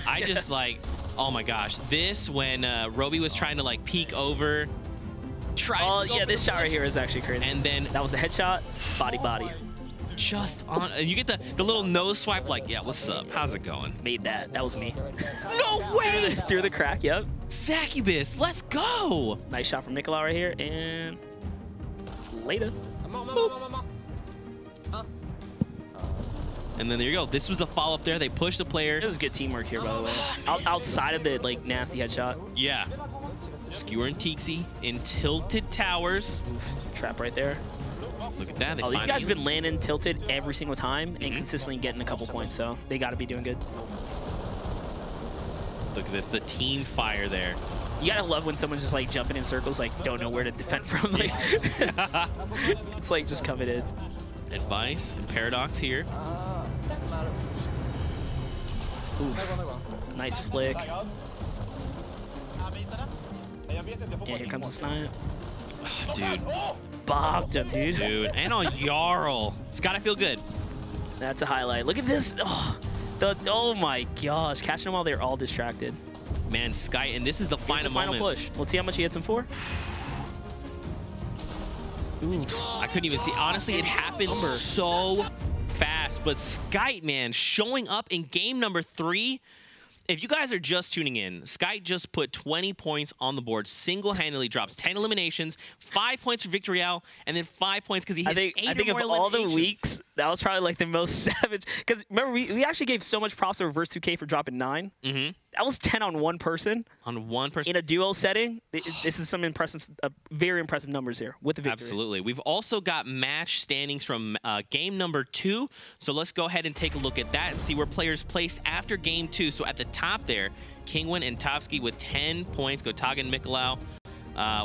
I just like, oh my gosh. This, when Roby was trying to like peek over. Yeah, this shot right here is actually crazy. And then that was the headshot, body. Just on, and you get the little nose swipe like, yeah, what's up? How's it going? Made that. That was me. No way! Through the crack, yep. Succubus, let's go! Nice shot from Nicolau right here, and later. Boop. And then there you go. This was the follow-up there. They pushed the player. This is good teamwork here, by the way. Outside of the like nasty headshot. Yeah. Skewer and Teaksy in tilted towers. Oof, trap right there. Look at that. These guys have been landing tilted every single time and consistently getting a couple points, so they got to be doing good. Look at this, the team fire there. You gotta love when someone's just like jumping in circles, like don't know where to defend from. Like, it's like just coming in. Advice and Paradox here. Oof. Nice flick. Yeah, here comes the snipe. Dude. Bobbed him, dude. And on Jarl. It's gotta feel good. That's a highlight. Look at this. Oh my gosh. Catching them while they're all distracted. Man, Skite, and this is the final push. Let's see how much he hits him for. Ooh. I couldn't even see. Honestly, it happened so fast. But Skite, man, showing up in game number 3. If you guys are just tuning in, Skite just put 20 points on the board, single-handedly drops 10 eliminations, 5 points for Victory Royale, and then 5 points because he hit 8 I think or more of all the eliminations. weeks, that was probably like the most savage. Because remember, we actually gave so much props to Reverse 2K for dropping 9. That was 10 on one person. On one person. In a duo setting. This is some impressive, very impressive numbers here with the victory. Absolutely. We've also got match standings from game number 2. So let's go ahead and take a look at that and see where players placed after game 2. So at the top there, Kingwin and Topsky with 10 points. Gotaga and Nicolau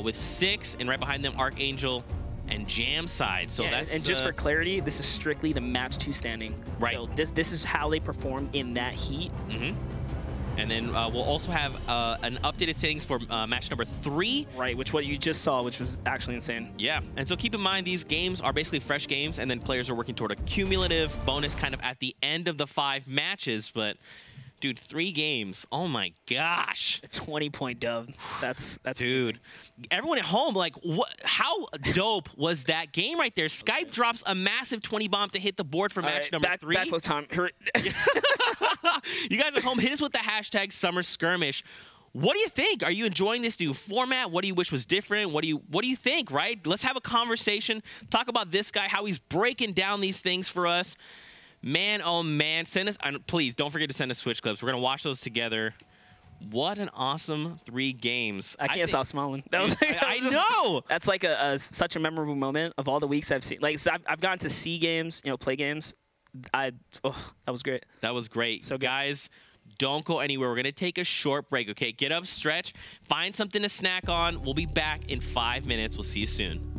with 6. And right behind them, Archangel and Jamside. So that's and just for clarity, this is strictly the match 2 standing. Right. So this is how they performed in that heat. And then we'll also have an updated standings for match number 3. Right, which what you just saw, which was actually insane. Yeah, and so keep in mind these games are basically fresh games, and then players are working toward a cumulative bonus kind of at the end of the 5 matches. But Dude, 3 games. Oh my gosh. A 20-point dub. That's dude. amazing. Everyone at home, like, what? How dope was that game right there? Skype drops a massive 20 bomb to hit the board for match number 3. Backflip time. You guys at home, hit us with the hashtag Summer Skirmish. What do you think? Are you enjoying this new format? What do you wish was different? What do you think? Right? Let's have a conversation. Talk about this guy, how he's breaking down these things for us. Man, oh man, send us, please don't forget to send us Twitch clips. We're gonna watch those together. What an awesome 3 games. I can't stop smiling. That was like, I know. That's like such a memorable moment of all the weeks I've seen. Like, so I've gotten to see games, you know, play games. That was great. That was great. So good. Guys, don't go anywhere. We're gonna take a short break. Okay, get up, stretch, find something to snack on. We'll be back in 5 minutes. We'll see you soon.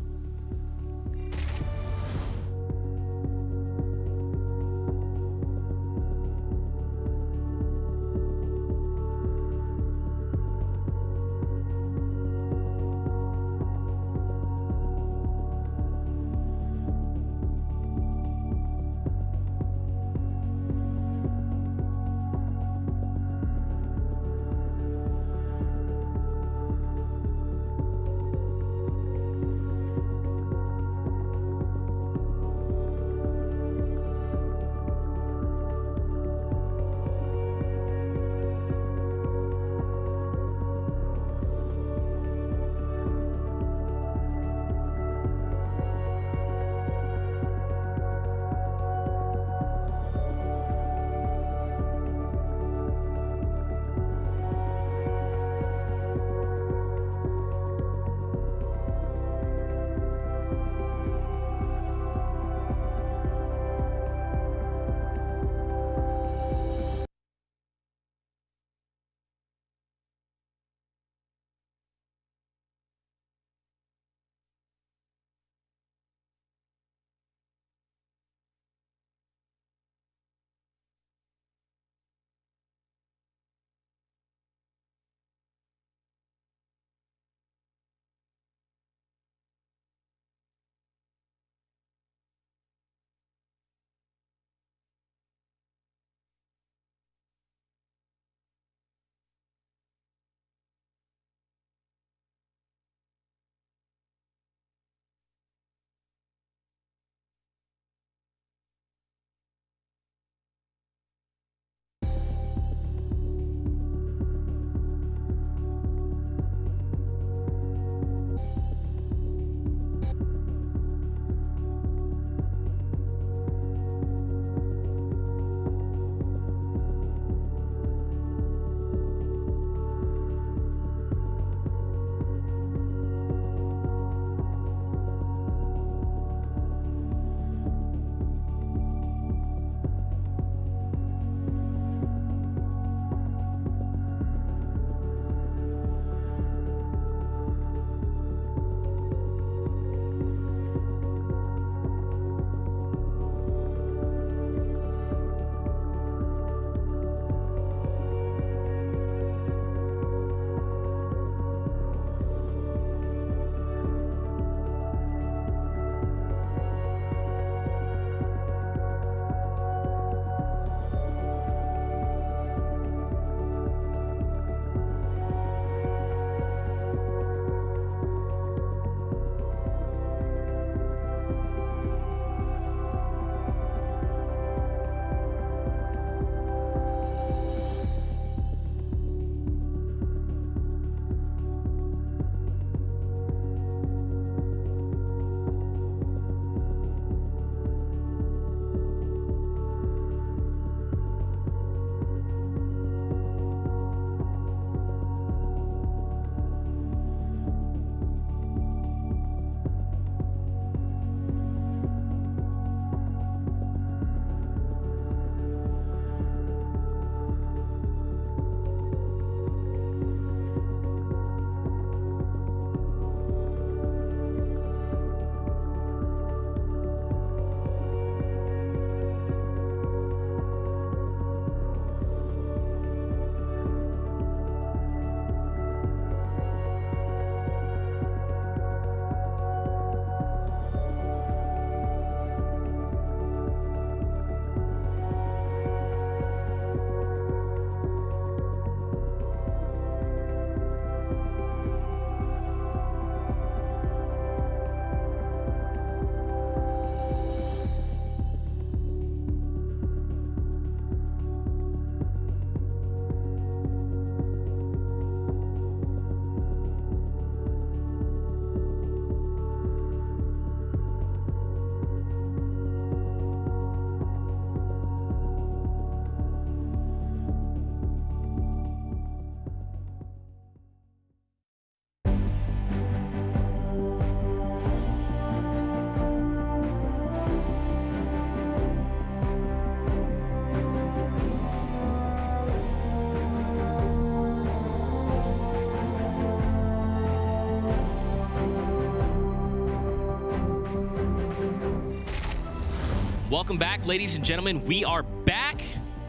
Welcome back, ladies and gentlemen. We are back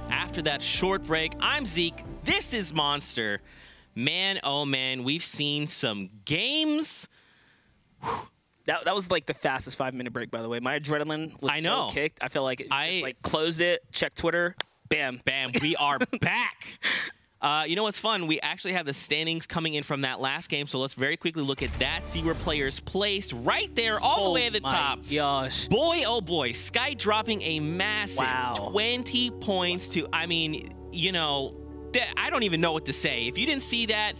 after that short break. I'm Zeke. This is Monster. Man, oh man, we've seen some games. That was like the fastest 5-minute break, by the way. My adrenaline was so kicked. I feel like it just like closed it, checked Twitter, bam. Bam, we are back. You know what's fun? We actually have the standings coming in from that last game, so let's very quickly look at that, see where players placed right there all the way at the top. Gosh. Boy, oh boy, Sky dropping a massive 20 points to, I mean, you know, I don't even know what to say. If you didn't see that,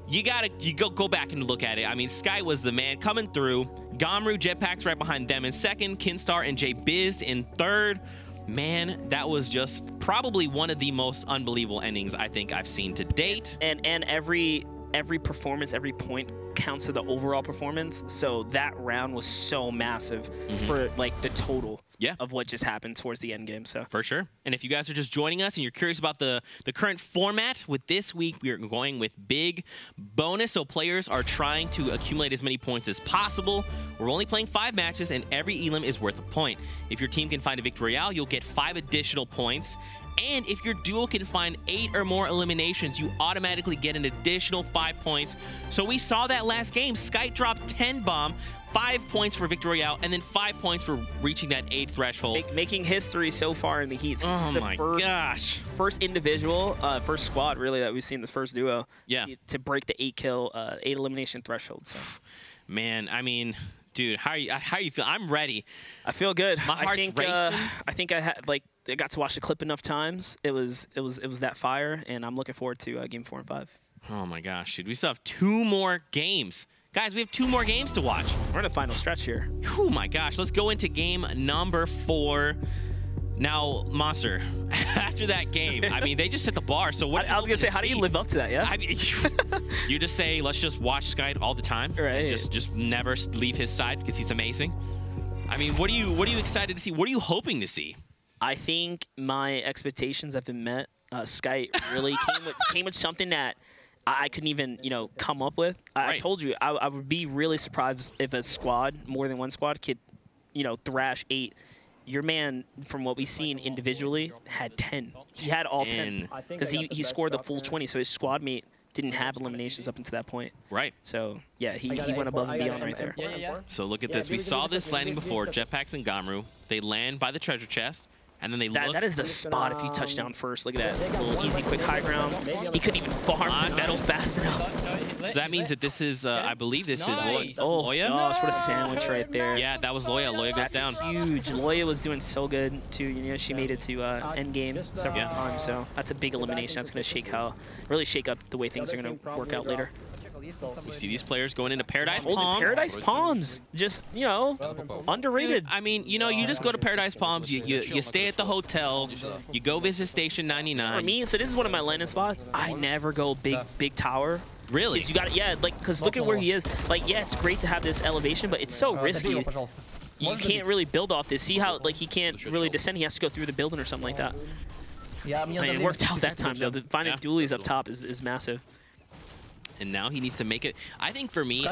you go back and look at it. I mean, Sky was the man coming through. Gamru, Jetpacks right behind them in second. Kinstar and Jay Biz in third. Man, that was just probably one of the most unbelievable endings I think I've seen to date. And every performance, every point counts to the overall performance. So that round was so massive for like the total of what just happened towards the end game. So for sure. And if you guys are just joining us and you're curious about the current format, with this week we are going with big bonus. So players are trying to accumulate as many points as possible. We're only playing 5 matches and every elim is worth a point. If your team can find a victory royale, you'll get 5 additional points. And if your duo can find 8 or more eliminations, you automatically get an additional 5 points. So we saw that last game. Sky dropped 10 bomb, 5 points for victory royale, and then 5 points for reaching that 8 threshold. Making history so far in the heat. So oh my gosh. First individual, first squad really that we've seen, the first duo. Yeah. To break the 8 kill, 8 elimination threshold. So. Man, I mean, dude, how are you feel? I'm ready. I feel good. My heart's racing. I think I got to watch the clip enough times. It was that fire, and I'm looking forward to game 4 and 5. Oh my gosh, dude, we still have 2 more games. Guys, we have 2 more games to watch. We're in the final stretch here. Oh my gosh, let's go into game number 4. Now, Monster, after that game, I mean, they just set the bar. So what? I was gonna say, how do you live up to that? Yeah. I mean, you just say, let's just watch Sky all the time. Right. Just never leave his side because he's amazing. I mean, what are you excited to see? What are you hoping to see? I think my expectations have been met. Sky really came with something that I couldn't even, come up with. I told you, I would be really surprised if a squad, more than one squad, could, thrash 8. Your man, from what we've seen individually, had 10. He had all 10 because he scored the full 20, so his squad mate didn't have eliminations up until that point. Right. So, yeah, he went above and beyond right there. So look at this. We saw this landing before. Jetpacks and Gamru. They land by the treasure chest. And then they look. That is the spot if you touch down first. Look at that. Little easy, quick high ground. He couldn't even farm the metal fast enough. So that means that this is, I believe this is Loya. Gosh, what a sandwich right there. Yeah, that was Loya. Loya goes down. Huge. Loya was doing so good, too. She made it to end game several times. So that's a big elimination. That's going to really shake up the way things are going to work out later. We see these players going into Paradise Palms. Paradise Palms, just, underrated. I mean, you just go to Paradise Palms, you stay at the hotel, you go visit Station 99. For me, so this is one of my landing spots. I never go big tower. Really? You got because look at where he is. Yeah, it's great to have this elevation, but it's so risky. You can't really build off this. See how he can't really descend. He has to go through the building or something like that. I mean, it worked out that time though. Finding dualies up top is massive. And now he needs to make it. I think for me,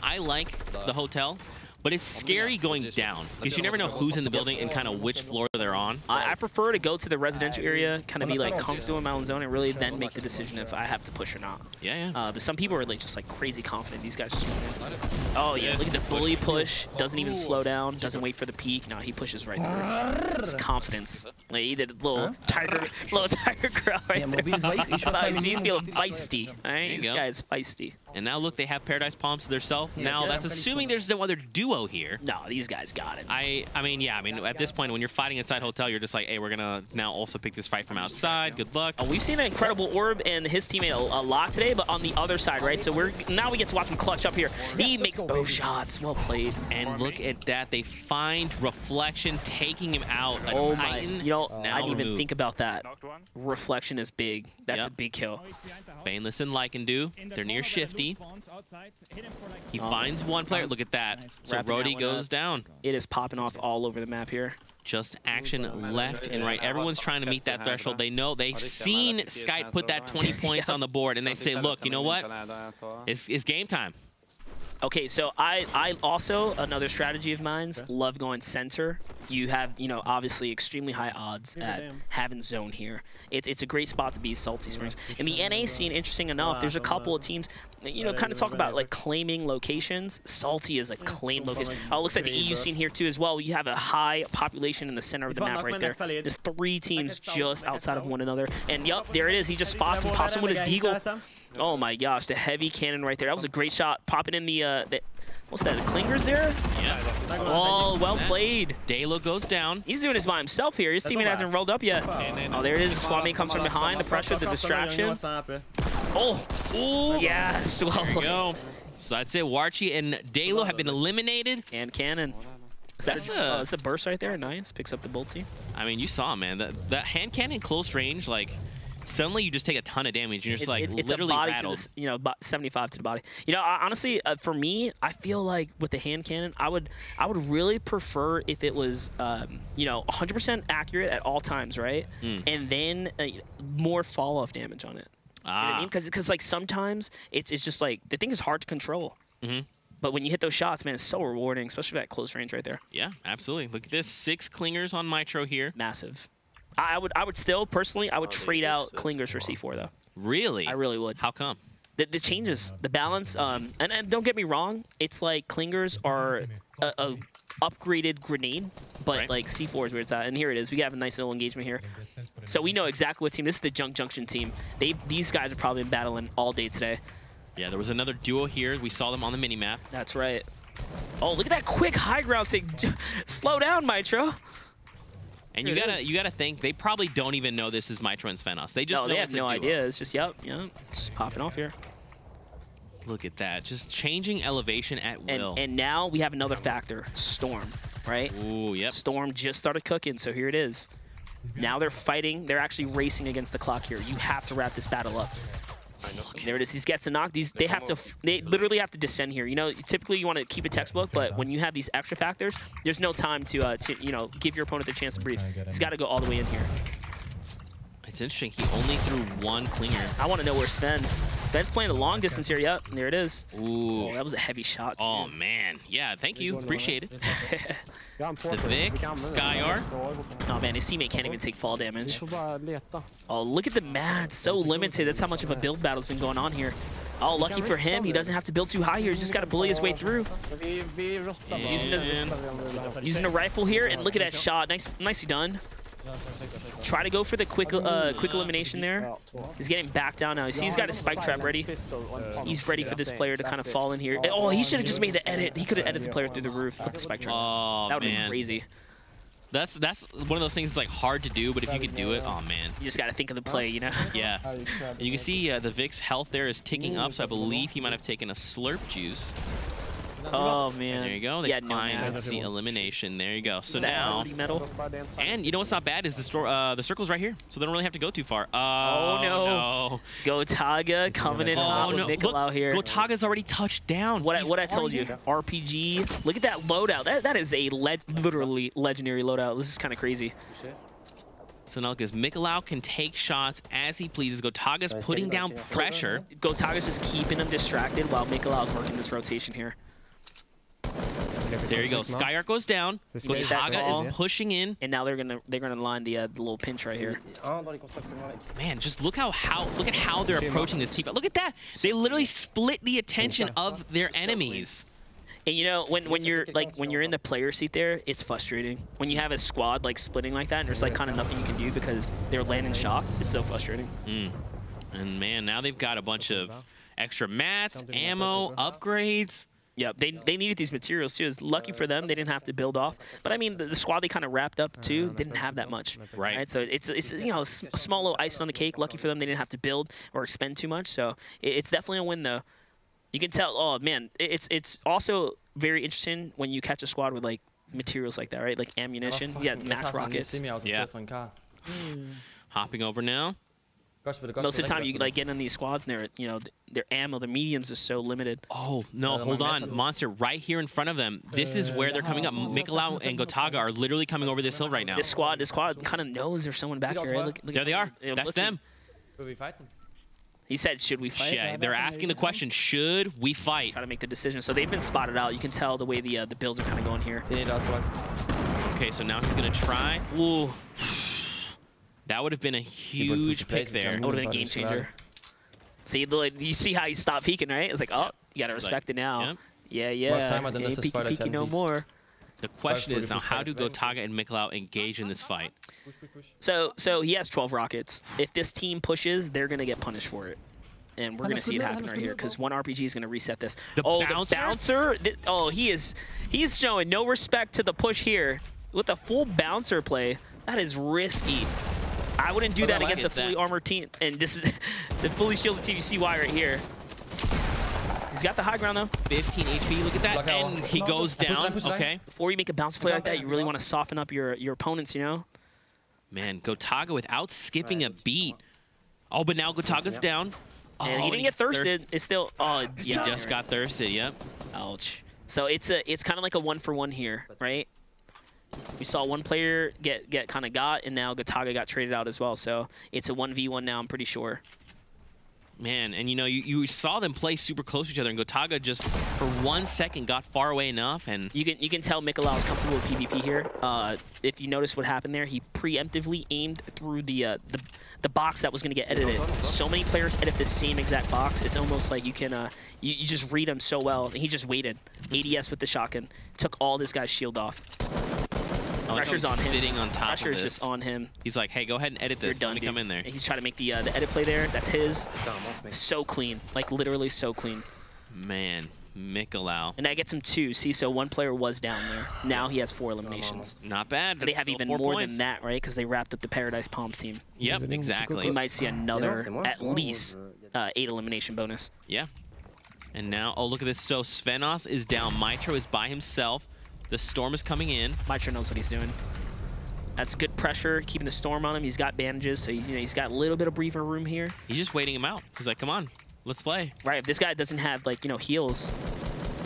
I like the hotel, but it's scary going down because you never know who's in the building and kind of which floor they're on. I prefer to go to the residential area, kind of be comfortable in my own zone, and really then make the decision if I have to push or not. Yeah. But some people are just crazy confident. These guys just went in. Oh yeah, look at the bully push. Doesn't even slow down. Doesn't wait for the peak. No, he pushes right through. His confidence. He did a little tiger growl right there. He's feeling feisty. All right, this guy is feisty. And now look, they have Paradise Palms to their self. Now that's assuming there's no other duo here. No, these guys got it. I mean, at this point, when you're fighting inside hotel, you're just like, hey, we're gonna now also pick this fight from outside. Good luck. We've seen an incredible Orb and his teammate a lot today, but on the other side, right? So now we get to watch him clutch up here. He makes both shots. Well played. And look at that. They find Reflection taking him out. Oh my! I didn't even think about that. Reflection is big. That's a big kill. Baneless and Lycan they're near Shifty. He finds one player. Look at that. So Rody goes down. It is popping off all over the map here. Just action left and right. Everyone's trying to meet that threshold. They know they've seen Sky put that 20 points on the board, and they say, look, you know what? It's game time. Okay, so I also, another strategy of mine's, love going center. You have, you know, obviously extremely high odds at having zone here. It's a great spot to be, Salty Springs. In the NA scene, interesting enough, there's a couple of teams, you know, kind of talk about like claiming locations. Salty is like claimed location. Oh, it looks like the EU scene here too as well. You have a high population in the center of the map right there. There's 3 teams just outside of one another. And yup, there it is. He just spots and pops him with a deagle. Oh my gosh, the heavy cannon right there. That was a great shot. Popping in the what's that, the clingers there? Yeah. Oh, well played. Dalo goes down. He's doing this by himself here. His teammate hasn't rolled up yet. Oh, there it is. Squad mate comes from behind. The pressure, the distraction. Oh, ooh, yes. Well, there you go. So I'd say Warchi and Dalo have been eliminated. And cannon. That's a burst right there. Nice. Picks up the bolty. I mean, you saw, man. That hand cannon close range, like, suddenly you just take a ton of damage. You're just like it's literally a body rattled. to the, you know, 75 to the body. You know, honestly, for me, I feel like with the hand cannon, I would really prefer if it was, you know, 100% accurate at all times, right? And then more fall off damage on it. You know what I mean? Because like sometimes it's just like the thing is hard to control. But when you hit those shots, man, it's so rewarding, especially that close range right there. Yeah, absolutely. Look at this, 6 clingers on Mitro here. Massive. I would still, personally, I would trade out clingers for C4, though. Really? I really would. How come? The changes, the balance, and don't get me wrong, it's like clingers are a upgraded grenade, but like C4 is where it's at. And here it is. We have a nice little engagement here. So we know exactly what team. This is the Junk Junction team. These guys have probably been battling all day today. Yeah, there was another duo here. We saw them on the minimap. That's right. Oh, look at that quick high ground take. Slow down, Mitro. And you gotta think they probably don't even know this is Mitro and Svenos. They just they have no idea. It's just yep, just popping off here. Look at that, just changing elevation at will. And now we have another factor, Storm, right? Ooh, yep. Storm just started cooking, so here it is. Now they're fighting. They're actually racing against the clock here. You have to wrap this battle up. There it is. He gets a knock. They literally have to descend here. You know, typically you want to keep a textbook, but when you have these extra factors, there's no time to you know, give your opponent the chance to breathe. He's got to go all the way in here. It's interesting. He only threw 1 clinger. I want to know where Sven's playing the long distance here. Yep, there it is. Ooh, that was a heavy shot. Oh man, yeah. Thank you. Appreciate it. The Vic, Skyar. Oh man, his teammate can't even take fall damage. Oh, look at the Mad. So limited. That's how much of a build battle's been going on here. Oh, lucky for him, he doesn't have to build too high here. He's just got to bully his way through. He's using a rifle here, and look at that shot. Nicely done. Try to go for the quick elimination there. He's getting back down now. You see, he's got his spike trap ready. He's ready for this player to kind of fall in here. Oh, he should have just made the edit. He could have edited the player through the roof, put the spike trap. Oh, that would have been crazy. That's one of those things that's like hard to do, but if you could do it, oh man. You just got to think of the play, you know? Yeah. And you can see the Vic's health there is ticking up, so I believe he might have taken a slurp juice. Oh man. There you go. They find the elimination. There you go. So now, and you know what's not bad is the circle's right here, so they don't really have to go too far. Oh no. Gotaga coming in hot with Nicolau here. Gotaga's already touched down. What I told you. RPG. Look at that loadout. That is a literally legendary loadout. This is kind of crazy. So now because Nicolau can take shots as he pleases. Gotaga's putting down pressure. Gotaga's just keeping him distracted while Nicolau's working this rotation here. There you go. Skyark goes down. Gotaga is pushing in, and now they're gonna line the little pinch right here. Man, just look at how they're approaching this team. Look at that. They literally split the attention of their enemies. And you know, when you're in the player seat there, it's frustrating. When you have a squad like splitting like that, and there's like kind of nothing you can do because they're landing shots. It's so frustrating. And man, now they've got a bunch of extra mats, ammo, upgrades. Yeah, they needed these materials too. It's lucky for them they didn't have to build off. But I mean, the squad they kind of wrapped up too didn't have that much. Right. So it's you know, a small little icing on the cake. Lucky for them they didn't have to build or expend too much. So it's definitely a win though. You can tell. Oh man, it's also very interesting when you catch a squad with like materials like that, right? Like ammunition. Yeah, match rockets. Yeah. Hopping over now. Most of the time, you like get in these squads, and their ammo, the mediums is so limited. Oh no, hold on, Monster! Right here in front of them. This is where they're coming up. Nicolau and Gotaga are literally coming over this hill right now. This squad kind of knows there's someone back here. Right? Look, there they are. That's them. We fight them. He said, should we fight? Yeah, they're asking the question, should we fight? Try to make the decision. So they've been spotted out. You can tell the way the builds are kind of going here. Okay, so now he's going to try. Ooh. That would have been a huge pick there. That would have been a game changer. See, you see how he stopped peeking, right? It's like, oh, you got to respect it now. Yep. Yeah. Ain't peeking no more. The question is now, how do Gotaga and Miklau engage in this fight? So he has 12 rockets. If this team pushes, they're going to get punished for it. And we're going to see it happen right here because one RPG is going to reset this. The bouncer? Oh, he's showing no respect to the push here. With a full bouncer play, that is risky. I wouldn't do that against a fully armored team. And this is the fully shielded TVCY right here. He's got the high ground, though. 15 HP, look at that, and he goes down, okay. Before you make a bounce play like that, you really want to soften up your opponents, you know? Man, Gotaga without skipping a beat. Oh, but now Gotaga's down. And he didn't get thirsted. It's still, oh, yeah. He just got thirsted, yep. Ouch. So it's kind of like a 1-for-1 here, right? We saw one player get kind of got, and now Gotaga got traded out as well. So it's a 1v1 now, I'm pretty sure. Man, and you know, you saw them play super close to each other, and Gotaga just for 1 second got far away enough, and you can tell Mikalau's comfortable with PvP here. If you notice what happened there, he preemptively aimed through the box that was going to get edited. So many players edit the same exact box. It's almost like you can you just read him so well. And he just waited. ADS with the shotgun, took all this guy's shield off. Pressure's on him. Sitting on top Pressure's of this. just on him. He's like, hey, go ahead and edit this. You're done, Let me come in there. And he's trying to make the edit play there. That's his. So clean. Like, literally so clean. Man, Mikalau. And that gets him 2. See, so one player was down there. Now he has 4 eliminations. Not bad. They have even more than that, right? Because they wrapped up the Paradise Palms team. Yep, exactly. We might see another, at least, 8 elimination bonus. Yeah. And now, oh, look at this. So Svenos is down. Mitro is by himself. The storm is coming in. Mitro knows what he's doing. That's good pressure, keeping the storm on him. He's got bandages, so he's got a little bit of breathing room here. He's just waiting him out. He's like, come on, let's play. Right, if this guy doesn't have, like, heals,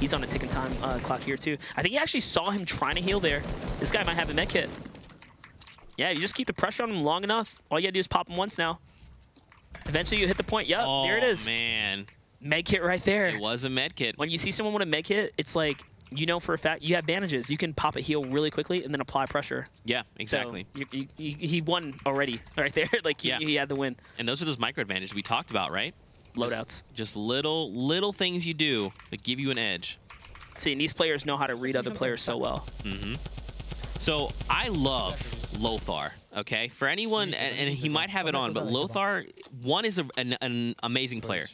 he's on a ticking time clock here, too. I think he actually saw him trying to heal there. This guy might have a med kit. Yeah, you just keep the pressure on him long enough. All you gotta do is pop him once now. Eventually you hit the point. Yep, there it is. Oh, man. Med kit right there. It was a med kit. When you see someone with a med kit, it's like, you know for a fact you have bandages. You can pop a heal really quickly and then apply pressure. Yeah, exactly. So he won already right there. Like he had the win. And those are those micro advantages we talked about, right? Loadouts. Just little things you do that give you an edge. See, and these players know how to read other players so well. Mm-hmm. So I love Lothar. Okay, for anyone, and he might have it on, but Lothar, 1 is an amazing player.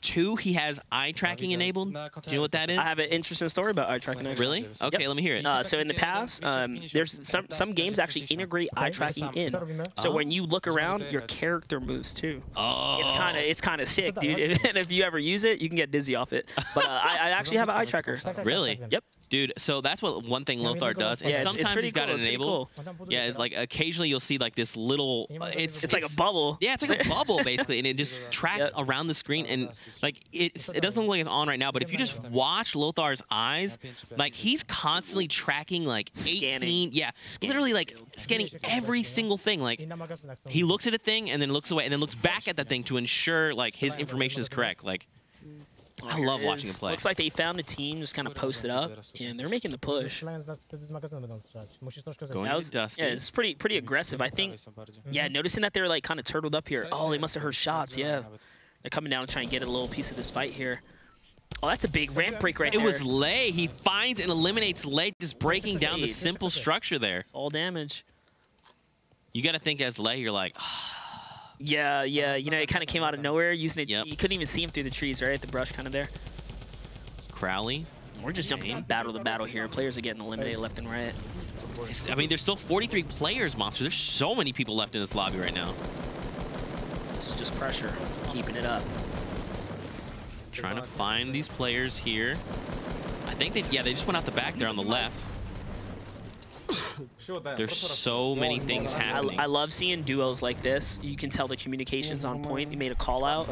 2, he has eye tracking enabled. Do you know what that is? I have an interesting story about eye tracking. Really? Okay, let me hear it. So in the past, there's some games actually integrate eye tracking in. So when you look around, your character moves too. Oh. It's kind of sick, dude. And if you ever use it, you can get dizzy off it. But I actually have an eye tracker. Really? Yep. Dude, so that's what one thing Lothar does, and sometimes he's got it enabled. Yeah, like occasionally you'll see like this little. It's like a bubble. Yeah, it's like a bubble basically, and it just tracks around the screen, and like it doesn't look like it's on right now, but if you just watch Lothar's eyes, like he's constantly tracking like 18, literally like scanning every single thing. Like he looks at a thing and then looks away and then looks back at that thing to ensure like his information is correct. Like. I love watching him play. Looks like they found a team just kind of posted up, and they're making the push. Going to Dusty. Yeah, it's pretty aggressive. I think, yeah, noticing that they're like kind of turtled up here. Oh, they must have heard shots, yeah. They're coming down and trying to get a little piece of this fight here. Oh, that's a big ramp break right there. It was Lei. He finds and eliminates Lei, just breaking down the simple structure there. All damage. You got to think as Lei, you're like, Yeah, it kind of came out of nowhere. Using it, you couldn't even see him through the trees, right? The brush kind of there. Crowley. We're just jumping from battle to battle here. Players are getting eliminated left and right. I mean, there's still 43 players, Monster. There's so many people left in this lobby right now. This is just pressure, keeping it up. Trying to find these players here. I think they just went out the back there on the left. There's so many things happening. I love seeing duos like this. You can tell the communication's on point. They made a call out,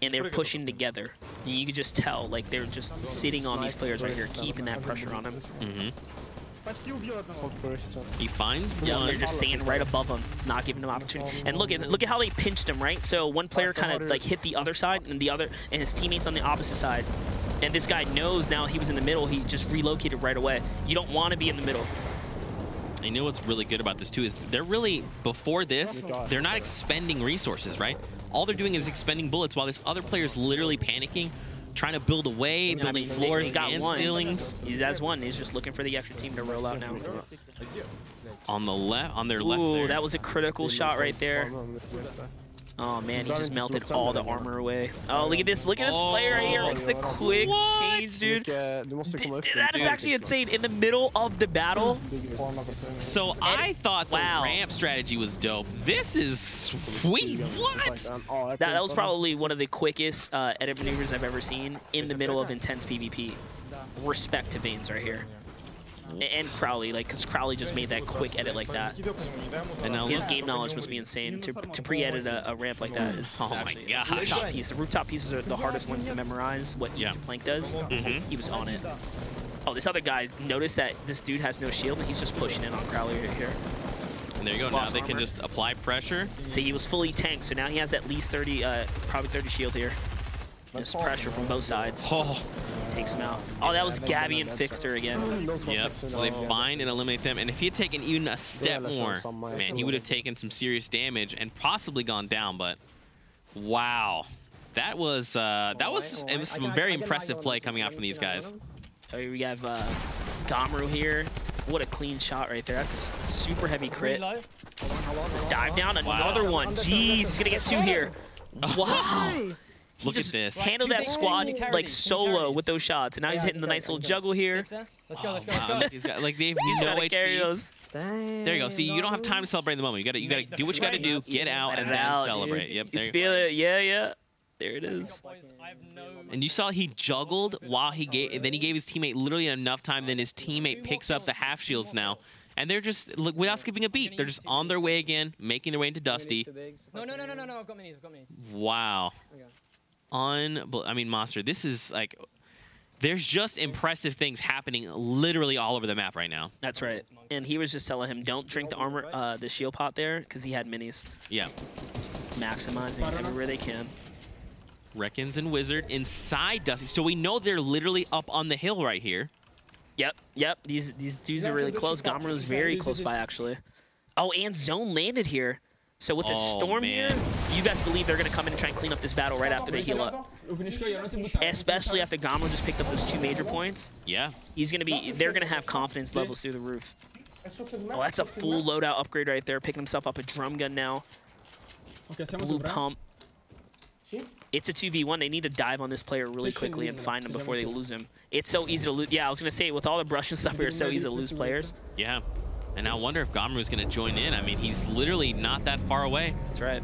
and they're pushing together. And you can just tell, like, they're just sitting on these players right here, keeping that pressure on them. Mm-hmm. He finds one. Yeah, they're just staying right above him, not giving him opportunity. And look at how they pinched him, right? So one player kind of like hit the other side, and his teammates on the opposite side. And this guy knows now he was in the middle. He just relocated right away. You don't want to be in the middle. I know what's really good about this too is they're really, before this, they're not expending resources, right? All they're doing is expending bullets while this other player is literally panicking, trying to build away, building floors and ceilings. He has one. He's just looking for the extra team to roll out now. On the left, on their left. Ooh, that was a critical shot right there. Oh man, he just melted all the armor away. Oh, look at this player right here. Looks the quick change, dude. That is actually insane. In the middle of the battle. So I thought the ramp strategy was dope. This is sweet. What? That was probably one of the quickest edit maneuvers I've ever seen in the middle of intense PvP. Respect to Veins right here. And Crowley, like, because Crowley just made that quick edit like that. And now his game knowledge must be insane. To pre-edit a ramp like that is actually a rooftop piece. The rooftop pieces are the hardest ones to memorize, what each plank does. He was on it. Oh, this other guy noticed that this dude has no shield, and he's just pushing in on Crowley right here. And there you go. Now they can just apply pressure. See, he was fully tanked, so now he has at least 30, probably 30 shield here. Just pressure from both sides. Oh. Takes him out. Oh, that was Gabby and Fixter again. Yep, so they find and eliminate them. And if he had taken even a step more, man, he would have taken some serious damage and possibly gone down. But wow, that was some very impressive play coming out from these guys. So we have Gamru here. What a clean shot right there. That's a super heavy crit. It's a dive down, another one. Jeez, he's gonna get two here. Wow. Look at this. Handled that squad like solo with those shots, and now he's hitting the nice little juggle here. Let's go. He's got, like, they have no HP. There you go. See, you don't have time to celebrate in the moment. You gotta do what you gotta do. Get out and then celebrate. Yep. You feel it? Yeah. There it is. And you saw he juggled while he gave. Then he gave his teammate literally enough time. Then his teammate picks up the half shields now. And they're just, look, without skipping a beat, they're just on their way again, making their way into Dusty. No. I've got minis. Wow. I mean, Monster, this is like, there's just impressive things happening literally all over the map right now. That's right. And he was just telling him, don't drink the armor, the shield pot there, because he had minis. Yeah. Maximizing everywhere they can. Reckons and Wizard inside Dusty. So we know they're literally up on the hill right here. Yep. These dudes are really close. Gamru is very close by, actually. Oh, and Zone landed here. So with the storm here, you guys believe they're going to come in and try and clean up this battle right after they heal up. Especially after Gamru just picked up those 2 major points. Yeah. They're going to have confidence levels through the roof. Oh, that's a full loadout upgrade right there. Picking himself up a drum gun now. Blue pump. It's a 2v1. They need to dive on this player really quickly and find him before they lose him. It's so easy to lose. Yeah, I was going to say, with all the brush and stuff here, it's so easy to lose players. Yeah. And I wonder if Gamru is going to join in. I mean, he's literally not that far away. That's right.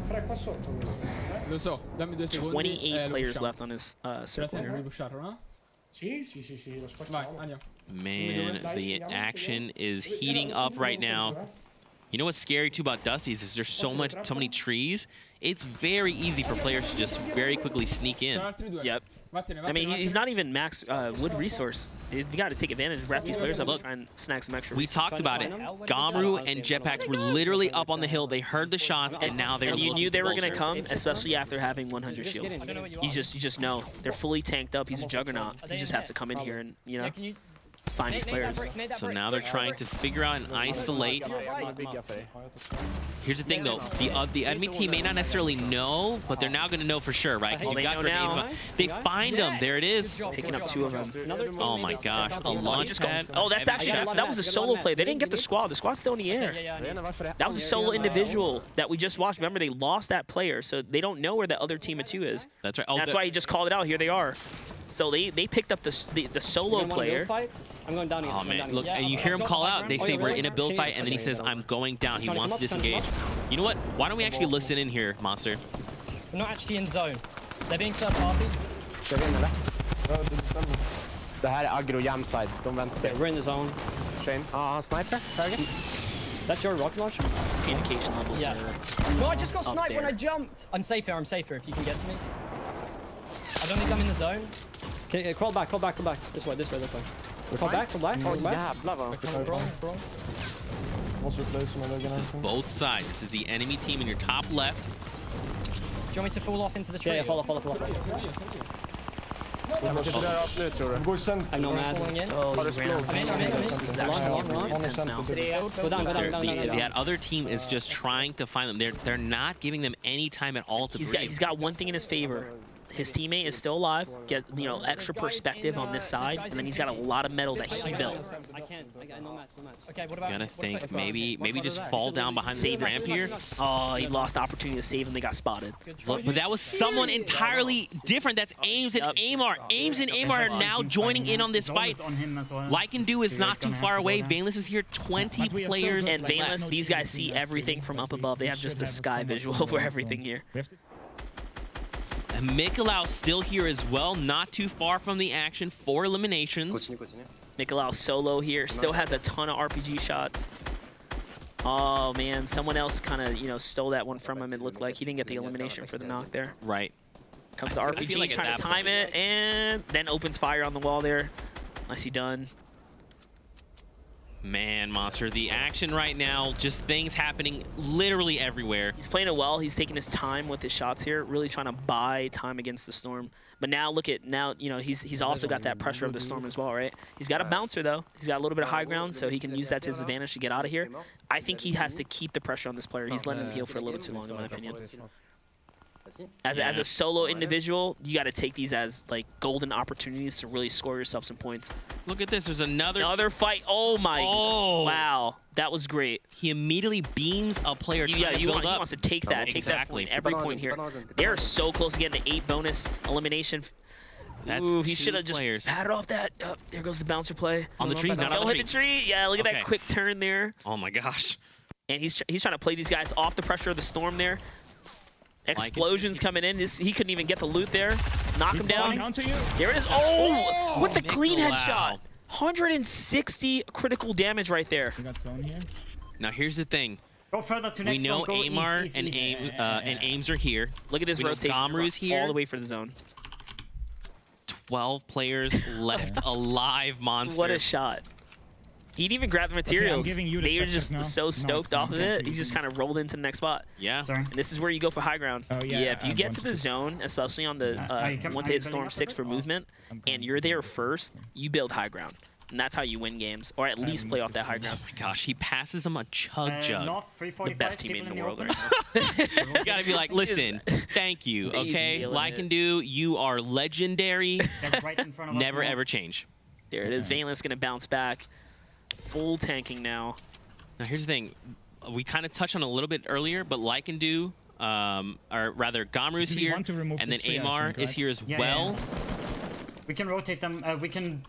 28 players left on his circle here. Man, the action is heating up right now. You know what's scary too about Dusty is there's so many trees. It's very easy for players to just very quickly sneak in. Yep. I mean, he's not even max wood resource. You got to take advantage, wrap these players up, and try and snag some extra. We talked about it. Gamru and Jetpacks were literally up on the hill. They heard the shots, and now they're. And you knew they were going to come, especially after having 100 shield. You just know they're fully tanked up. He's a juggernaut. He just has to come in here and find these players. So now they're trying to figure out and isolate. Here's the thing, though. The enemy team may not necessarily know, but they're now going to know for sure, right? Well, they know now. They find them. There it is. Picking up 2 of them. Oh, my gosh. A launch pad. Oh, that's actually, that was a solo play. They didn't get the squad. The squad's still in the air. That was a solo individual that we just watched. Remember, they lost that player, so they don't know where the other team of 2 is. That's right. That's why he just called it out. Here they are. So they picked up the solo player. I'm going down again. Oh, man. Look, and you hear him call out. They say, we're in a build fight, and then he says, I'm going down. He wants to disengage. You know what? Why don't we actually listen in here, Monster? We're not actually in zone. They're being third party. Det här är aggro jamside, de vänster. We're in the zone. Sniper, höger. That's your rocket launcher? It's communication levels. Yeah. No, I just got sniped when I jumped. I'm safe here if you can get to me. I don't think I'm in the zone. Okay, crawl back. This way. Fall back, fall back, fall back. Jävlar vad... This is both sides. This is the enemy team in your top left. Do you want me to fall off into the tree? Yeah, fall off. I'm no mad. This is actually really intense now. Go down. That other team is just trying to find them. They're not giving them any time at all to breathe. He's got one thing in his favor. His teammate is still alive. Get extra perspective on this side, and then he's got a lot of metal that he built. I can't. No match. Okay, what about? Gotta think maybe just fall down behind the ramp here. Oh, he lost the opportunity to save him. They got spotted. Look, but that was someone entirely different. That's Ames and Amar. Ames and Amar are now joining in on this fight. Like and Do is not too far away. Vaneless is here. 20 players. And Vaneless, these guys see everything from up above. They have just the sky visual for everything here. And Mikolau still here as well, not too far from the action for eliminations. Mikolau solo here, still has a ton of RPG shots. Oh man, someone else kind of stole that one from him. It looked like he didn't get the elimination for the knock there. Right. Comes the RPG, like trying to time it, and then opens fire on the wall there. Nicely done. Man, Monster, the action right now, just things happening literally everywhere. He's playing it well. He's taking his time with his shots here, really trying to buy time against the Storm. But now look at, he's also got that pressure of the Storm as well, right? He's got a bouncer, though. He's got a little bit of high ground, so he can use that to his advantage to get out of here. I think he has to keep the pressure on this player. He's letting him heal for a little too long, in my opinion. As a solo individual, you got to take these as like golden opportunities to really score yourself some points. Look at this. There's another fight. Oh my! Oh wow, that was great. He immediately beams a player. He wants to take that. Take that point. Every point here. They're so close to getting the 8 bonus elimination. Ooh, he should have just patted off that. Oh, there goes the bouncer play on the tree. Don't hit the tree. Yeah, look at that quick turn there. Oh my gosh! And he's trying to play these guys off the pressure of the Storm there. Explosions coming in. He couldn't even get the loot there. Knock him down. There it is. Oh, with the clean headshot. 160 critical damage right there. Now here's the thing. Go further to next we know zone. Amar and Ames are here. Look at this rotation. Gamru's here. All the way for the zone. 12 players left alive, Monster. What a shot. He didn't even grab the materials. They were just so stoked off of it. He just kind of rolled into the next spot. Yeah. And this is where you go for high ground. Yeah, if you get to the zone, especially on the once it hits Storm 6 for movement, and you're there first, you build high ground. And that's how you win games, or at least play off that high ground. Oh my gosh, he passes him a chug jug. The best teammate in the world right now. You gotta be like, listen, thank you, okay? Like and Do, you are legendary. Never ever change. There it is. Valen's gonna bounce back. Full tanking now. Now here's the thing, we kind of touched on it a little bit earlier, but Like and Do, or rather Gamru's here, and then Amar is here as well. Yeah. We can rotate them. We can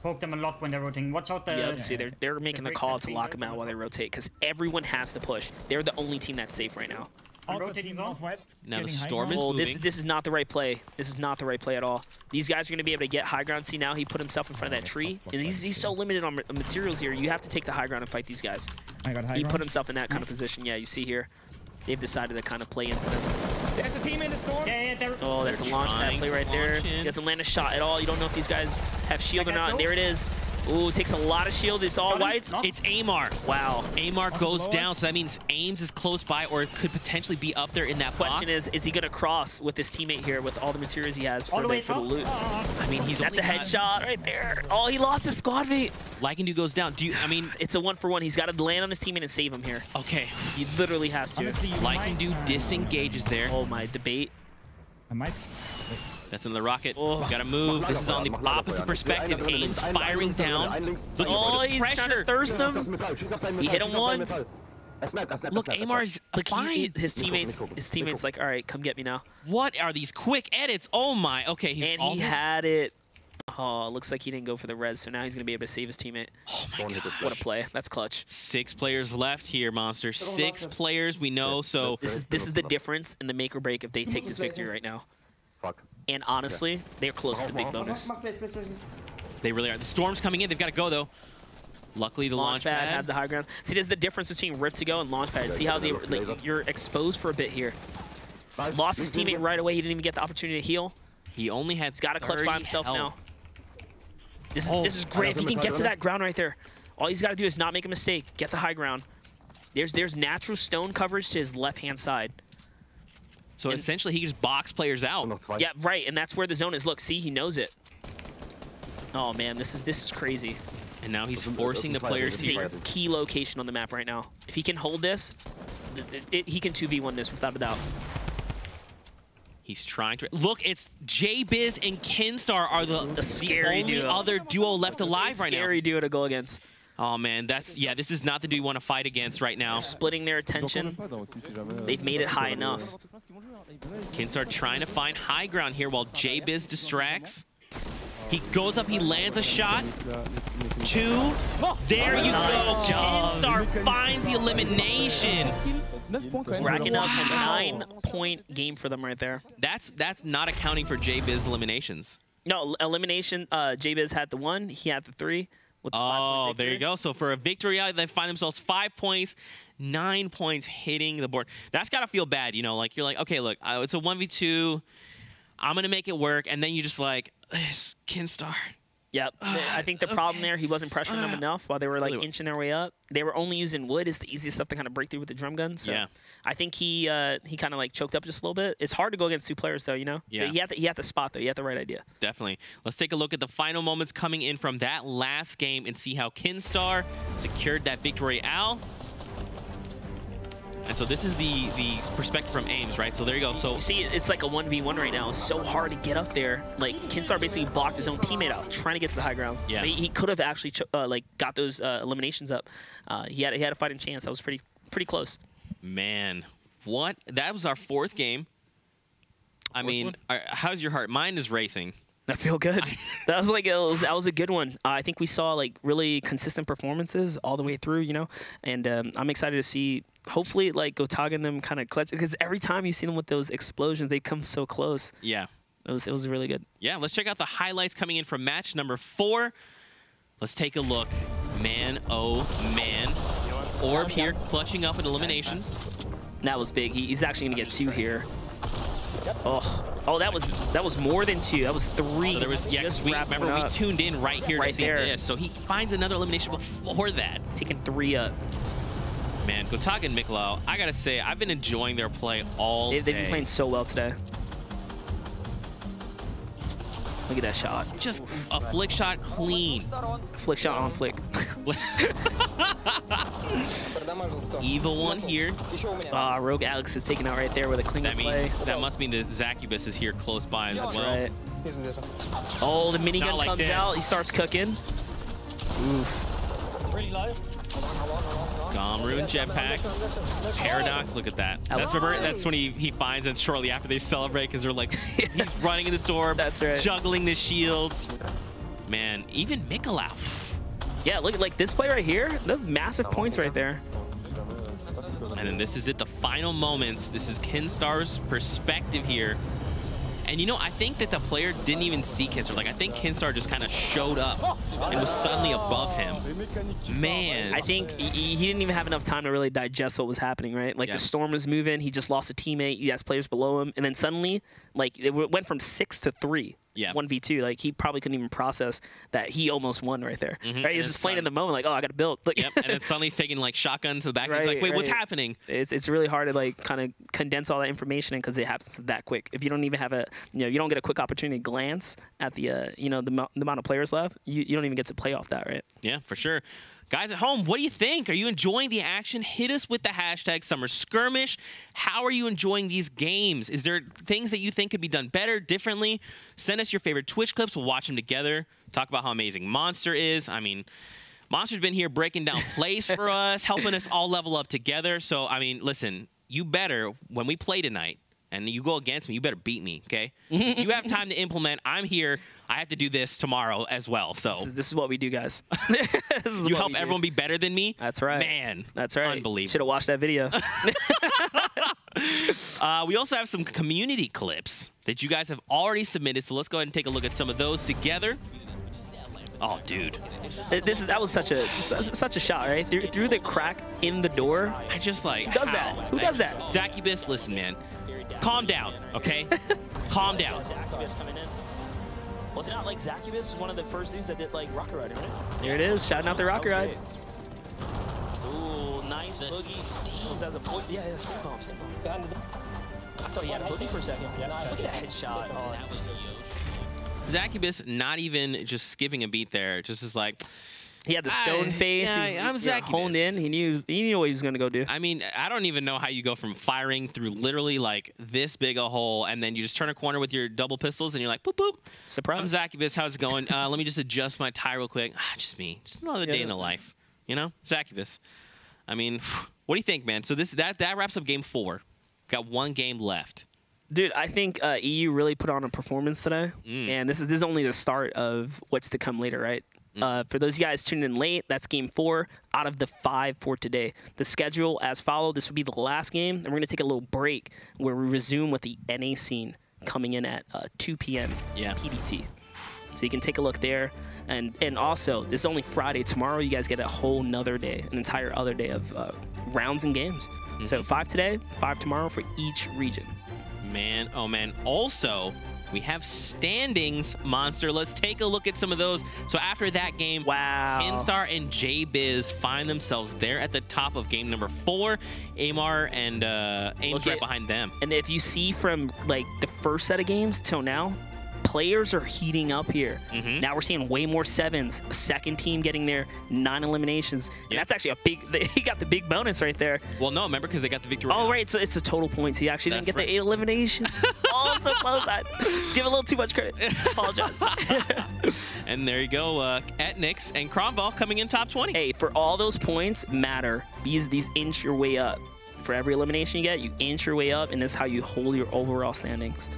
poke them a lot when they're rotating. Watch out. See, they're making the call to lock them out while they rotate because everyone has to push. They're the only team that's safe right now. Now the Storm is moving. This is not the right play. This is not the right play at all. These guys are going to be able to get high ground. See, now he put himself in front of that tree. And he's so limited on materials here. You have to take the high ground and fight these guys. He put himself in that kind of position. Yeah, you see here. They've decided to kind of play into them. There's a team in the Storm. Oh, that's a launch pad play right there. He doesn't land a shot at all. You don't know if these guys have shield or not. And there it is. Ooh, takes a lot of shield. It's all whites. It's Amar. Wow. Amar goes down, so that means Ames is close by or could potentially be up there in that box. Question is he going to cross with his teammate here with all the materials he has for the loot? I mean, That's a headshot right there. Oh, he lost his squad mate. Like and Do goes down. I mean, it's a 1-for-1. He's got to land on his teammate and save him here. Okay. He literally has to. Like and Do disengages there. Oh, my debate. That's another rocket. Gotta move. This is on the opposite perspective. Ames firing down. Oh, he's trying to thirst him. He hit him once. Look, Amar's fine. His teammates like, all right, come get me now. What are these quick edits? Oh my. Okay, he had it. Oh, looks like he didn't go for the res, so now he's gonna be able to save his teammate. Oh my god. What a play. That's clutch. 6 players left here, Monster. 6 players we know, so this is the difference in the make or break if they take this victory right now. And honestly, they're close to the big bonus. They really are. The Storm's coming in. They've got to go, though. Luckily, the launch pad had the high ground. See, there's the difference between Rift to go and launch pad. See how you're exposed for a bit here. Lost his teammate right away. He didn't even get the opportunity to heal. He only had got to clutch by himself now. This is great. If he can get to that ground right there, all he's got to do is not make a mistake. Get the high ground. There's natural stone coverage to his left-hand side. So essentially, he just box players out. Yeah, right. And that's where the zone is. Look, see, he knows it. Oh man, this is crazy. And now he's forcing the players to a key location on the map right now. If he can hold this, he can 2v1 this without a doubt. He's trying to look. It's JBiz and Kinstar are the scary only duo. other duo left alive right now. Scary duo to go against. Oh man, this is not the duo you want to fight against right now. They're splitting their attention. They've made it high enough. Kinstar trying to find high ground here while JBiz distracts. He goes up, he lands a shot. 2. There you go. Kinstar finds the elimination. Racking up a 9-point game for them right there. That's not accounting for JBiz eliminations. No, elimination, JBiz had the 1, he had the 3. With the 5-point there you go. So for a victory out, they find themselves 5 points, 9 points hitting the board. That's got to feel bad, you know, like you're like, okay, look, it's a 1v2. I'm going to make it work. And then you just like, Kinstar. Yep. I think the problem there, he wasn't pressuring them enough while they were like inching their way up. They were only using wood. It's the easiest stuff to kind of break through with the drum gun. So yeah. I think he kind of like choked up just a little bit. It's hard to go against 2 players though, you know? Yeah. He had the spot though. He had the right idea. Definitely. Let's take a look at the final moments coming in from that last game and see how Kinstar secured that victory Royale. And so this is the perspective from Ames, right? So there you go. So you see, it's like a 1v1 right now. It's so hard to get up there. Like Kinstar basically blocked his own teammate out, trying to get to the high ground. Yeah. So he could have actually like got those eliminations up. He had a fighting chance. That was pretty close. Man, what? That was our 4th game. I mean, how's your heart? Mine is racing. I feel good. That was a good one. I think we saw like really consistent performances all the way through, you know, and I'm excited to see hopefully like Gotaga and them kind of clutch, because every time you see them with those explosions, they come so close. Yeah, it was really good. Yeah, let's check out the highlights coming in from match number 4. Let's take a look. Man, oh man, Orb here clutching up an elimination. That was big. He's actually gonna get 2 here. Oh, that was more than 2. That was 3. So there was, yeah, remember we tuned in right here to see this. So he finds another elimination before that. Picking 3 up. Man, Gotaga and Miklau, I gotta say, I've been enjoying their play all day. They've been playing so well today. Look at that shot. Just a flick shot clean. Flick shot on flick. Evil one here. Rogue Alex is taken out right there with a clean play. That must mean that Zacubus is here close by as well. Right. Oh, the minigun comes out. He starts cooking. It's really low. Gomru and jetpacks. Paradox, look at that. That's when he finds, and shortly after they celebrate because they're like, he's running in the storm, that's right, juggling the shields. Man, even Miklau. Yeah, look at like this play right here. Those massive points right there. And then this is it, the final moments. This is Kinstar's perspective here. And you know, I think that the player didn't even see Kinstar. Like, I think Kinstar just kind of showed up and was suddenly above him. Man. I think he didn't even have enough time to really digest what was happening, right? Like, the storm was moving. He just lost a teammate. He has players below him. And then suddenly, like, it went from 6 to 3. Yeah. 1v2. Like, he probably couldn't even process that he almost won right there. Right? He's just playing in the moment, like, oh, I got to build. Like, yep. And then suddenly he's taking, like, shotgun to the back. Right, he's like, wait, what's happening? It's really hard to, like, kind of condense all that information in because it happens that quick. If you don't even have you don't get a quick opportunity to glance at the, the amount of players left, you don't even get to play off that, right? Yeah, for sure. Guys at home, what do you think? Are you enjoying the action? Hit us with the hashtag Summer Skirmish. How are you enjoying these games? Is there things that you think could be done better, differently? Send us your favorite Twitch clips. We'll watch them together. Talk about how amazing Monster is. I mean, Monster's been here breaking down plays for us, helping us all level up together. So, I mean, listen, you better, when we play tonight, and you go against me, you better beat me, okay? If you have time to implement, I'm here. I have to do this tomorrow as well. So this is what we do, guys. You help everyone be better than me? That's right. Man. That's right. Unbelievable. Should have watched that video. We also have some community clips that you guys have already submitted. So let's go ahead and take a look at some of those together. Oh, dude. That was such a shot, right? Through the crack in the door. I just like, who does that? Who does that? Zacubus, listen, man. Calm down, okay? Calm down. Was it not like Zacubus was one of the first dudes that did like rocket riding, right? There it is, shouting out the rocket ride. Ooh, nice boogie. As a point. Yeah, stink bomb, stink bomb. I thought he had a boogie for a second. Yeah, look at that headshot. Oh, that was Zacubus not even just skipping a beat there, just is like. He had the stone face. Yeah, he was honed in. He knew what he was going to go do. I mean, I don't even know how you go from firing through literally like this big a hole, and then you just turn a corner with your double pistols, and you're like, boop, boop. Surprise. I'm Zacubus. How's it going? Let me just adjust my tie real quick. Just me. Just another day in the life. You know? Zacubus. I mean, what do you think, man? So that wraps up game 4. Got 1 game left. Dude, I think EU really put on a performance today, and this is only the start of what's to come later, right? For those of you guys tuned in late, that's game 4 out of the 5 for today. The schedule as followed. This will be the last game, and we're going to take a little break where we resume with the NA scene coming in at 2 p.m. PDT. So you can take a look there. And also, this is only Friday. Tomorrow, you guys get a whole nother day, an entire other day of rounds and games. So 5 today, 5 tomorrow for each region. Man, oh man. Also, we have standings, Monster. Let's take a look at some of those. So after that game, Instar and JBiz find themselves there at the top of game number 4. Amar and Aim's right behind them. And if you see from like the first set of games till now, players are heating up here. Now we're seeing way more 7s. A second team getting their 9 eliminations. And that's actually a big. He got the big bonus right there. Well, no, remember because they got the victory. Oh, right. So it's a total points. He actually didn't get the 8 eliminations. Oh, so close. I give a little too much credit. Apologize. And there you go. Etnix and Cromwell coming in top 20. Hey, for all those points matter. These inch your way up. For every elimination you get, you inch your way up, and that's how you hold your overall standings.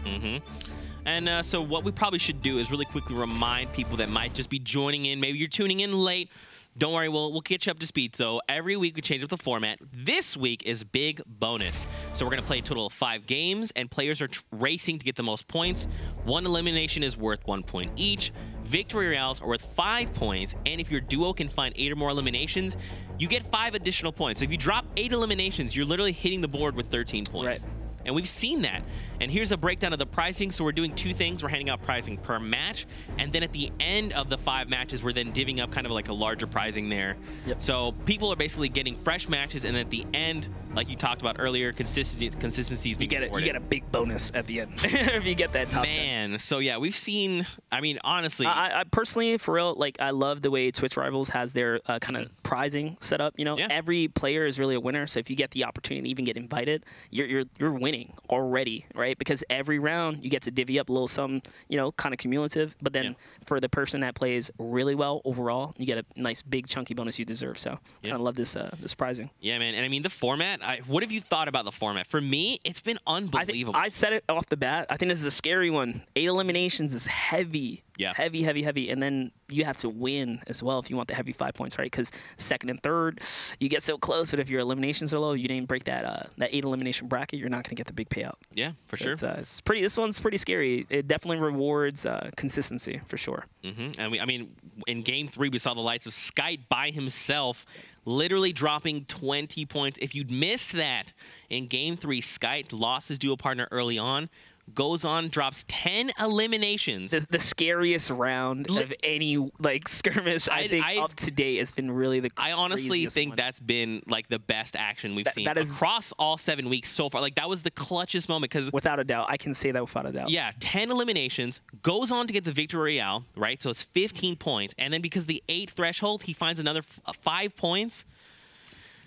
And so what we probably should do is really quickly remind people that might just be joining in. Maybe you're tuning in late. Don't worry, we'll get you up to speed. So every week we change up the format. This week is big bonus. So we're going to play a total of 5 games, and players are racing to get the most points. 1 elimination is worth 1 point each. Victory royales are worth 5 points, and if your duo can find 8 or more eliminations, you get 5 additional points. So if you drop 8 eliminations, you're literally hitting the board with 13 points. Right. And we've seen that. And here's a breakdown of the pricing. So we're doing 2 things. We're handing out pricing per match. And then at the end of the 5 matches, we're then divvying up kind of like a larger pricing there. So people are basically getting fresh matches. And at the end, like you talked about earlier, consistencies. You get a big bonus at the end if you get that top 10. So yeah, we've seen, I mean, honestly. I personally, for real, like I love the way Twitch Rivals has their kind of prizing set up. You know, every player is really a winner. So if you get the opportunity to even get invited, you're winning already, right? Because every round you get to divvy up a little something, you know, kind of cumulative. But then for the person that plays really well overall, you get a nice big chunky bonus you deserve. So kind of love this this prizing. Yeah, man. And I mean the format. What have you thought about the format? For me, it's been unbelievable. I said it off the bat. I think this is a scary one. 8 eliminations is heavy. Yeah. Heavy, heavy, heavy. And then you have to win as well if you want the heavy 5 points, right? Because 2nd and 3rd, you get so close, but if your eliminations are low, you didn't break that 8 elimination bracket, you're not going to get the big payout. Yeah, for sure. It's pretty. This one's pretty scary. It definitely rewards consistency for sure. And I mean, in game 3, we saw the lights of Skite by himself, literally dropping 20 points. If you'd missed that in game 3, Skite lost his duo partner early on. Goes on, drops 10 eliminations. The scariest round of any like skirmish I think up to date has been really the I honestly think that's been like the best action we've seen across all 7 weeks so far. Like that was the clutchest moment because without a doubt, I can say that without a doubt. Yeah, 10 eliminations, goes on to get the victory royale, right? So it's 15 points, and then because the 8 threshold, he finds another 5 points.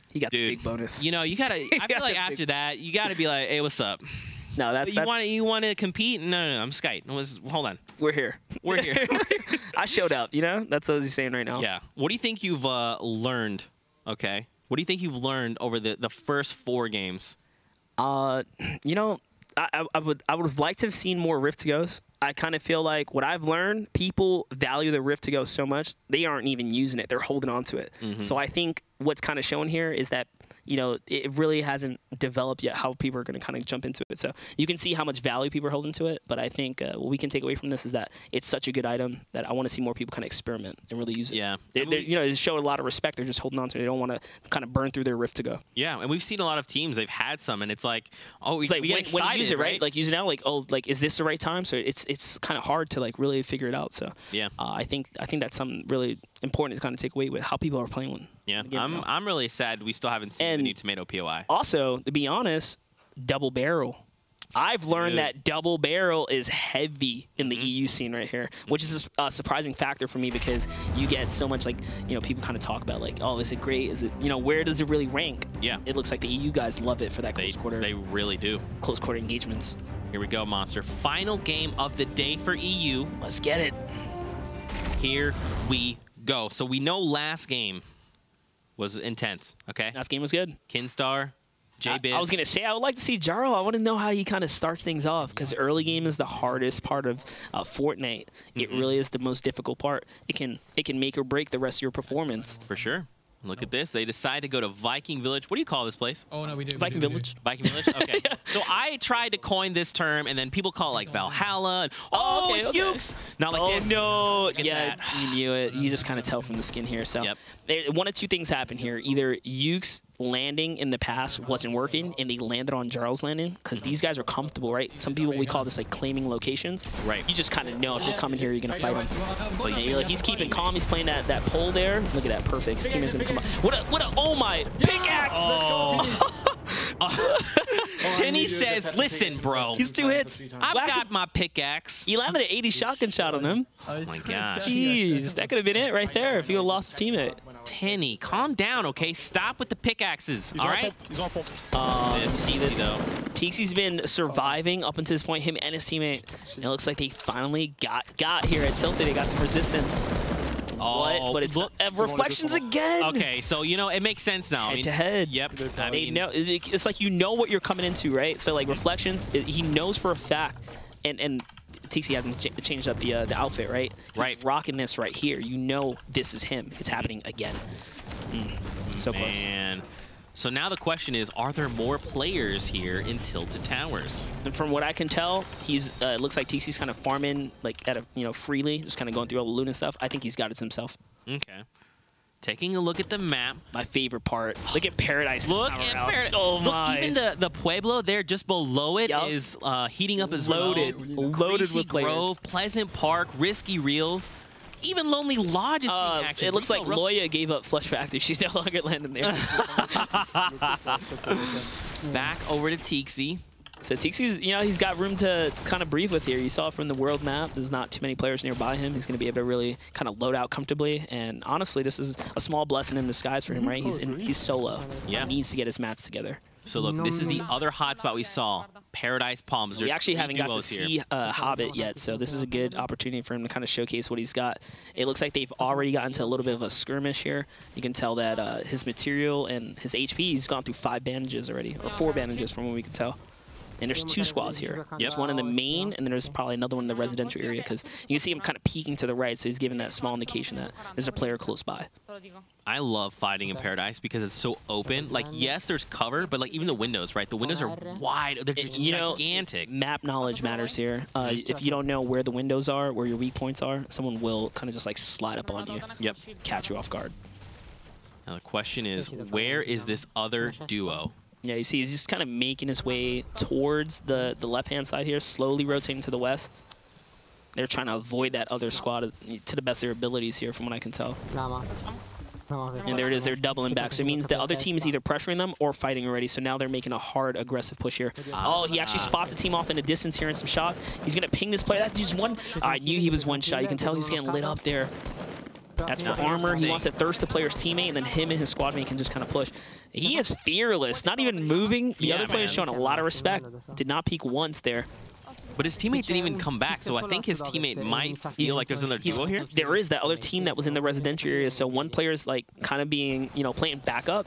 He got the big bonus. You know, you gotta. I feel like after that, you gotta be like, hey, what's up? No, that's you want to compete? No, I'm Skite. Hold on. We're here. We're here. I showed up. You know, that's what he's saying right now. Yeah. What do you think you've learned? Okay. What do you think you've learned over the first 4 games? You know, I would have liked to have seen more Rift to Goes. I kind of feel like what I've learned, people value the Rift to Go so much they aren't even using it. They're holding on to it. So I think what's kind of shown here is that you know, it really hasn't developed yet how people are going to kind of jump into it. So you can see how much value people are holding to it. But I think what we can take away from this is that it's such a good item that I want to see more people kind of experiment and really use it. Yeah. You know, they show a lot of respect. They're just holding on to it. They don't want to kind of burn through their rift to go. Yeah, and we've seen a lot of teams, they've had some, and it's like, oh, we get excited, when you use it, right? Like, use it now, like, oh, like, is this the right time? So it's kind of hard to, like, really figure it out. So yeah, I think that's something really important to kind of take away with how people are playing one. Yeah, I'm really sad we still haven't seen the new tomato POI. Also, to be honest, double barrel. I've learned that double barrel is heavy in the EU scene right here, which is a surprising factor for me because you get so much, like, you know, people kind of talk about, like, oh, is it great? Is it, you know, where does it really rank? Yeah. It looks like the EU guys love it for that close quarter. They really do. Close quarter engagements. Here we go, Monster. Final game of the day for EU. Let's get it. Here we go. So we know last game was intense, okay? Last game was good. Kinstar, J-Biz. I was going to say, I would like to see Jaro. I want to know how he kind of starts things off because early game is the hardest part of Fortnite. It really is the most difficult part. It can make or break the rest of your performance. For sure. Look at this. They decide to go to Viking Village. What do you call this place? Oh, no, we do. Viking Village. Viking Village? Okay. Yeah. So I tried to coin this term, and then people call it, like, Valhalla. And, okay, it's Ukes! Not like this. Oh, no. Yeah, you knew it. You just kind of tell from the skin here. So one of two things happen here. Either Ukes landing in the past wasn't working, and they landed on Jarl's landing, because these guys are comfortable, right? Some people, we call this, like, claiming locations. Right. You just kind of know if you're coming here, you're going to fight him. But, you know, like, he's keeping calm. He's playing that pole there. Look at that. Perfect. His teammate's going to come up. What a, oh, my. Pickaxe! Oh. Tenny says, listen, bro. He's 2 hits. I've got my pickaxe. He landed an 80 shotgun shot on him. Oh, my gosh. Jeez. That could have been it right there if he would have lost his teammate. Tenny, calm down, okay? Stop with the pickaxes, all right? See this though. Tixie's been surviving up until this point, him and his teammate. And it looks like they finally got here at Tilted. They got some resistance. Oh, but it's reflections again. Okay, so, you know, it makes sense now. Head to head. Yep. They know, it's like you know what you're coming into, right? So, like, reflections, he knows for a fact, and Tixie hasn't changed up the outfit, right? Right. He's rocking this right here. You know this is him. It's happening again. So close. Man. So now the question is, are there more players here in Tilted Towers? And from what I can tell, he's it looks like TC's kind of farming, like, at a, you know, freely, just kind of going through all the loot and stuff. I think he's got it himself. Okay. Taking a look at the map. My favorite part. Look at Paradise. Look at Paradise. Oh my. Look, even the Pueblo there just below it is heating up as loaded. well. Loaded with players. Grove, Pleasant Park, Risky Reels. Even Lonely Lodge is seeing action. It looks like Loya gave up Flush Factory. She's no longer landing there. Back over to Tixie. So Tixie's, you know, he's got room to kind of breathe with here. You saw it from the world map. There's not too many players nearby him. He's going to be able to really kind of load out comfortably. And honestly, this is a small blessing in disguise for him, right? He's solo. Yeah. He needs to get his mats together. So look, this is the other hotspot we saw, Paradise Palms. We actually haven't got to see Hobbit yet, so this is a good opportunity for him to kind of showcase what he's got. It looks like they've already gotten to a little bit of a skirmish here. You can tell that his material and his HP, he's gone through 5 bandages already, or 4 bandages from what we can tell. And there's 2 squads here. There's one in the main, and then there's probably another one in the residential area, because you can see him kind of peeking to the right, so he's giving that small indication that there's a player close by. I love fighting in Paradise because it's so open. Like, yes, there's cover, but, like, even the windows, right? The windows are wide. They're just gigantic. Map knowledge matters here. If you don't know where the windows are, where your weak points are, someone will kind of just, like, slide up on you. Yep. Catch you off guard. Now, the question is, where is this other duo? Yeah, you see, he's just kind of making his way towards the left-hand side here, slowly rotating to the west. They're trying to avoid that other squad to the best of their abilities here, from what I can tell. And there it is, they're doubling back. So it means the other team is either pressuring them or fighting already. So now they're making a hard, aggressive push here. Oh, he actually spots the team off in the distance here in some shots. He's going to ping this player. That dude's one. I knew he was one shot. You can tell he was getting lit up there. That's for armor. He wants to thirst the player's teammate, and then him and his squad mate can just kind of push. He is fearless, not even moving. The other player's showing a lot of respect. Did not peek once there. But his teammate didn't even come back, so I think his teammate might feel like there's another duo here. There is that other team that was in the residential area, so one player's like kind of being, you know, playing backup,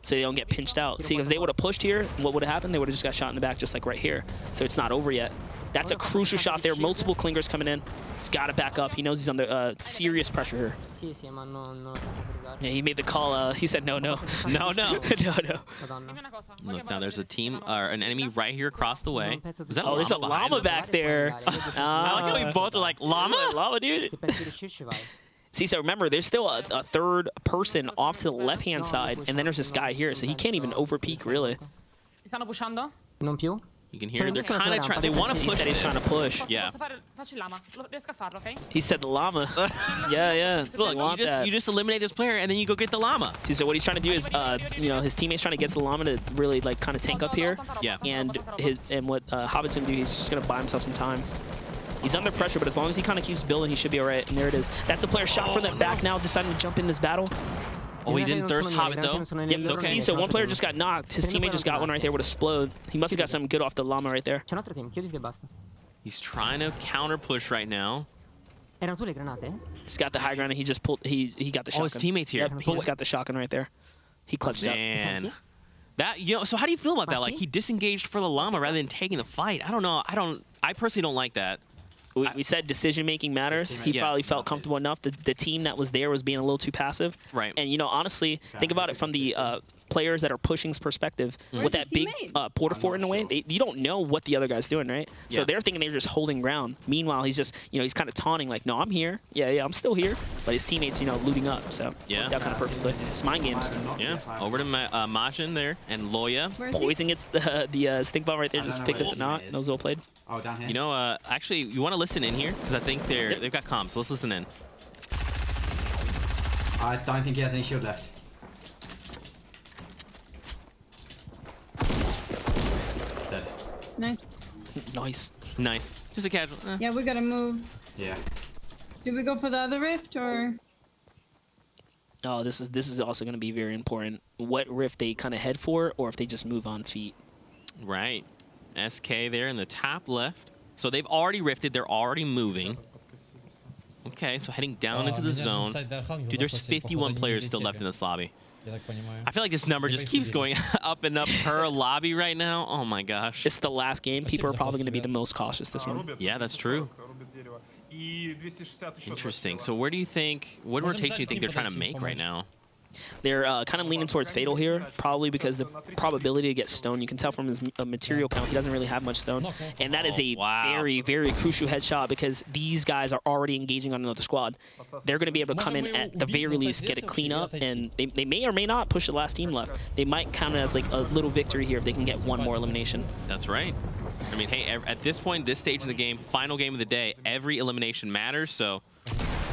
so they don't get pinched out. See, if they would have pushed here, what would have happened? They would have just got shot in the back, just like right here. So it's not over yet. That's a crucial shot there. Multiple clingers coming in. He's got to back up. He knows he's under serious pressure here. Yeah, he made the call. He said no. No. Look, now there's a team or an enemy right here across the way. Was that oh, there's a llama back there. I like how we both are like, llama? Llama, dude. See, so remember, there's still a third person off to the left-hand side, and then there's this guy here, so he can't even over-peek, really. You can hear they're kind of trying. They want to push. He's trying to push. Yeah. He said the llama. yeah. So look, you just eliminate this player and then you go get the llama. See, so what he's trying to do is, you know, his teammate's trying to get to the llama to really like kind of tank up here. Yeah. And what Hobbit's gonna do, he's just gonna buy himself some time. He's under pressure, but as long as he kind of keeps building, he should be all right. And there it is. That's the player shot for them back now, deciding to jump in this battle. Oh, he didn't thirst Hobbit, though? Yep, okay. See, so one player just got knocked. His teammate just got one right there with a explode. He must have got something good off the llama right there. He's trying to counter push right now. He's got the high ground, and he just pulled. He got the shotgun. Oh, his teammate's here. Yep, he just got the shotgun right there. He clutched up. Man. That, you know, so how do you feel about that? Like, he disengaged for the llama rather than taking the fight. I don't know. I personally don't like that. We said decision-making matters. He probably felt comfortable enough. The team that was there was being a little too passive. Right. And, you know, honestly, think about it from the players that are pushing's perspective. With that big porta fort in a way, you don't know what the other guy's doing, right? So they're thinking they're just holding ground. Meanwhile, he's just, you know, he's kind of taunting, like, no, I'm here. Yeah, I'm still here. But his teammates, you know, looting up. So that kind of perfectly. It's mind games. Yeah. Over to Majin there and Loya. Poison gets the stink bomb right there. Just picked up the knot. That was well played. Oh, down here. You know, actually, you want to listen in here? Because I think they've got comms, so let's listen in. I don't think he has any shield left. Dead. Nice. Nice. Just a casual. Yeah, we gotta move. Yeah. Do we go for the other rift or? Oh, this is also going to be very important. What rift they kind of head for, or if they just move on feet. Right. SK there in the top left. So they've already rifted. They're already moving. Okay, so heading down into the zone. Dude, there's 51 players still left in this lobby. I feel like this number just keeps going up and up per lobby right now. Oh my gosh. It's the last game. People are probably going to be the most cautious this one. Yeah, that's true. Interesting. So where do you think, what rotation do you think they're trying to make right now? They're kind of leaning towards Fatal here, probably because the probability to get stone, you can tell from his material count, he doesn't really have much stone. And that is a very, very crucial headshot because these guys are already engaging on another squad. They're going to be able to come in at the very least, get a clean up, and they may or may not push the last team left. They might count it as like a little victory here if they can get one more elimination. That's right. I mean, hey, at this point, this stage of the game, final game of the day, every elimination matters, so...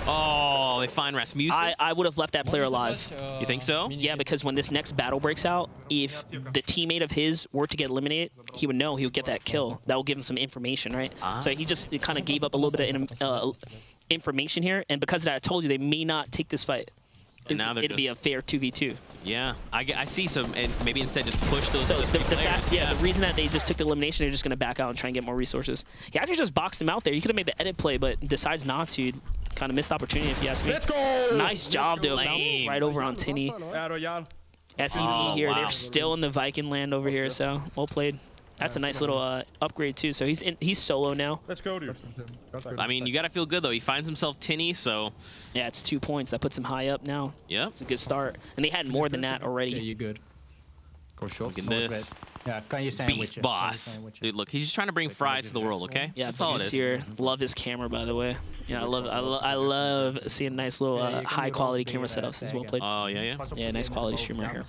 Oh, they find Rasmussen. I would have left that player alive. You think so? Yeah, because when this next battle breaks out, if the teammate of his were to get eliminated, he would know he would get that kill. That will give him some information, right? So he just kind of gave up a little bit of information here, and because of that, I told you they may not take this fight. And now it'd be a fair 2v2. Yeah, I see some, and maybe instead just push those. So the reason that they just took the elimination, they're just going to back out and try and get more resources. He actually just boxed him out there. You could have made the edit play, but decides not to. Kind of missed opportunity, if you ask me. Let's go! Nice job, though. Bounces right over on Tinny. SED here. They're still in the Viking land over here, so well played. That's a nice little upgrade, too. So he's solo now. Let's go, dude. I mean, you got to feel good, though. He finds himself Tinny, so... Yeah, it's 2 points. That puts him high up now. Yep. It's a good start. And they had more than that already. Yeah, you good. Look at this. Yeah, can you sandwich Beef boss. Dude, look, he's just trying to bring fries to the world, okay? Yeah, that's all it is. Here. Love his camera, by the way. Yeah, I love seeing nice little high quality camera setups as well played. Oh yeah. Yeah, nice quality streamer here.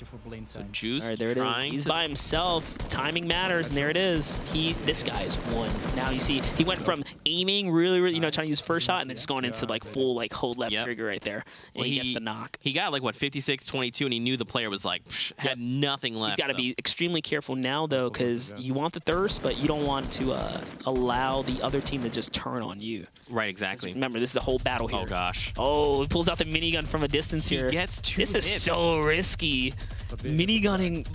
So Juice. All right, there it is. He's by himself. Timing matters, and there it is. This guy's won. Now you see he went from aiming really, you know, trying to use first shot, and then just going into like full hold left trigger right there, and he gets the knock. He got like what 56-22, and he knew the player was like had nothing left. He's got to be extremely careful now though, because you want the thirst, but you don't want to allow the other team to just turn on you. Right, exactly. Remember, this is a whole battle here. Oh gosh. Oh, he pulls out the minigun from a distance here. He gets 2 This is so risky. Minigunning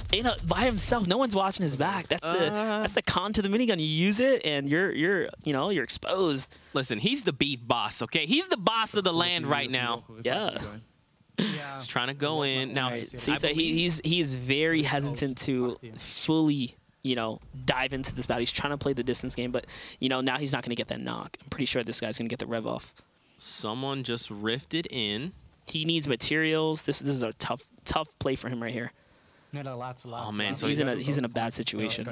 by himself. No one's watching his back. That's the con to the minigun. You use it, and you're exposed. Listen, he's the beef boss. Okay, he's the boss of the land right now. Yeah. He's trying to go in now. See, so he is very hesitant to fully you know, dive into this battle. He's trying to play the distance game, but, you know, now he's not going to get that knock. I'm pretty sure this guy's going to get the rev off. Someone just rifted in. He needs materials. This is a tough play for him right here. Oh man, so he's in a bad situation.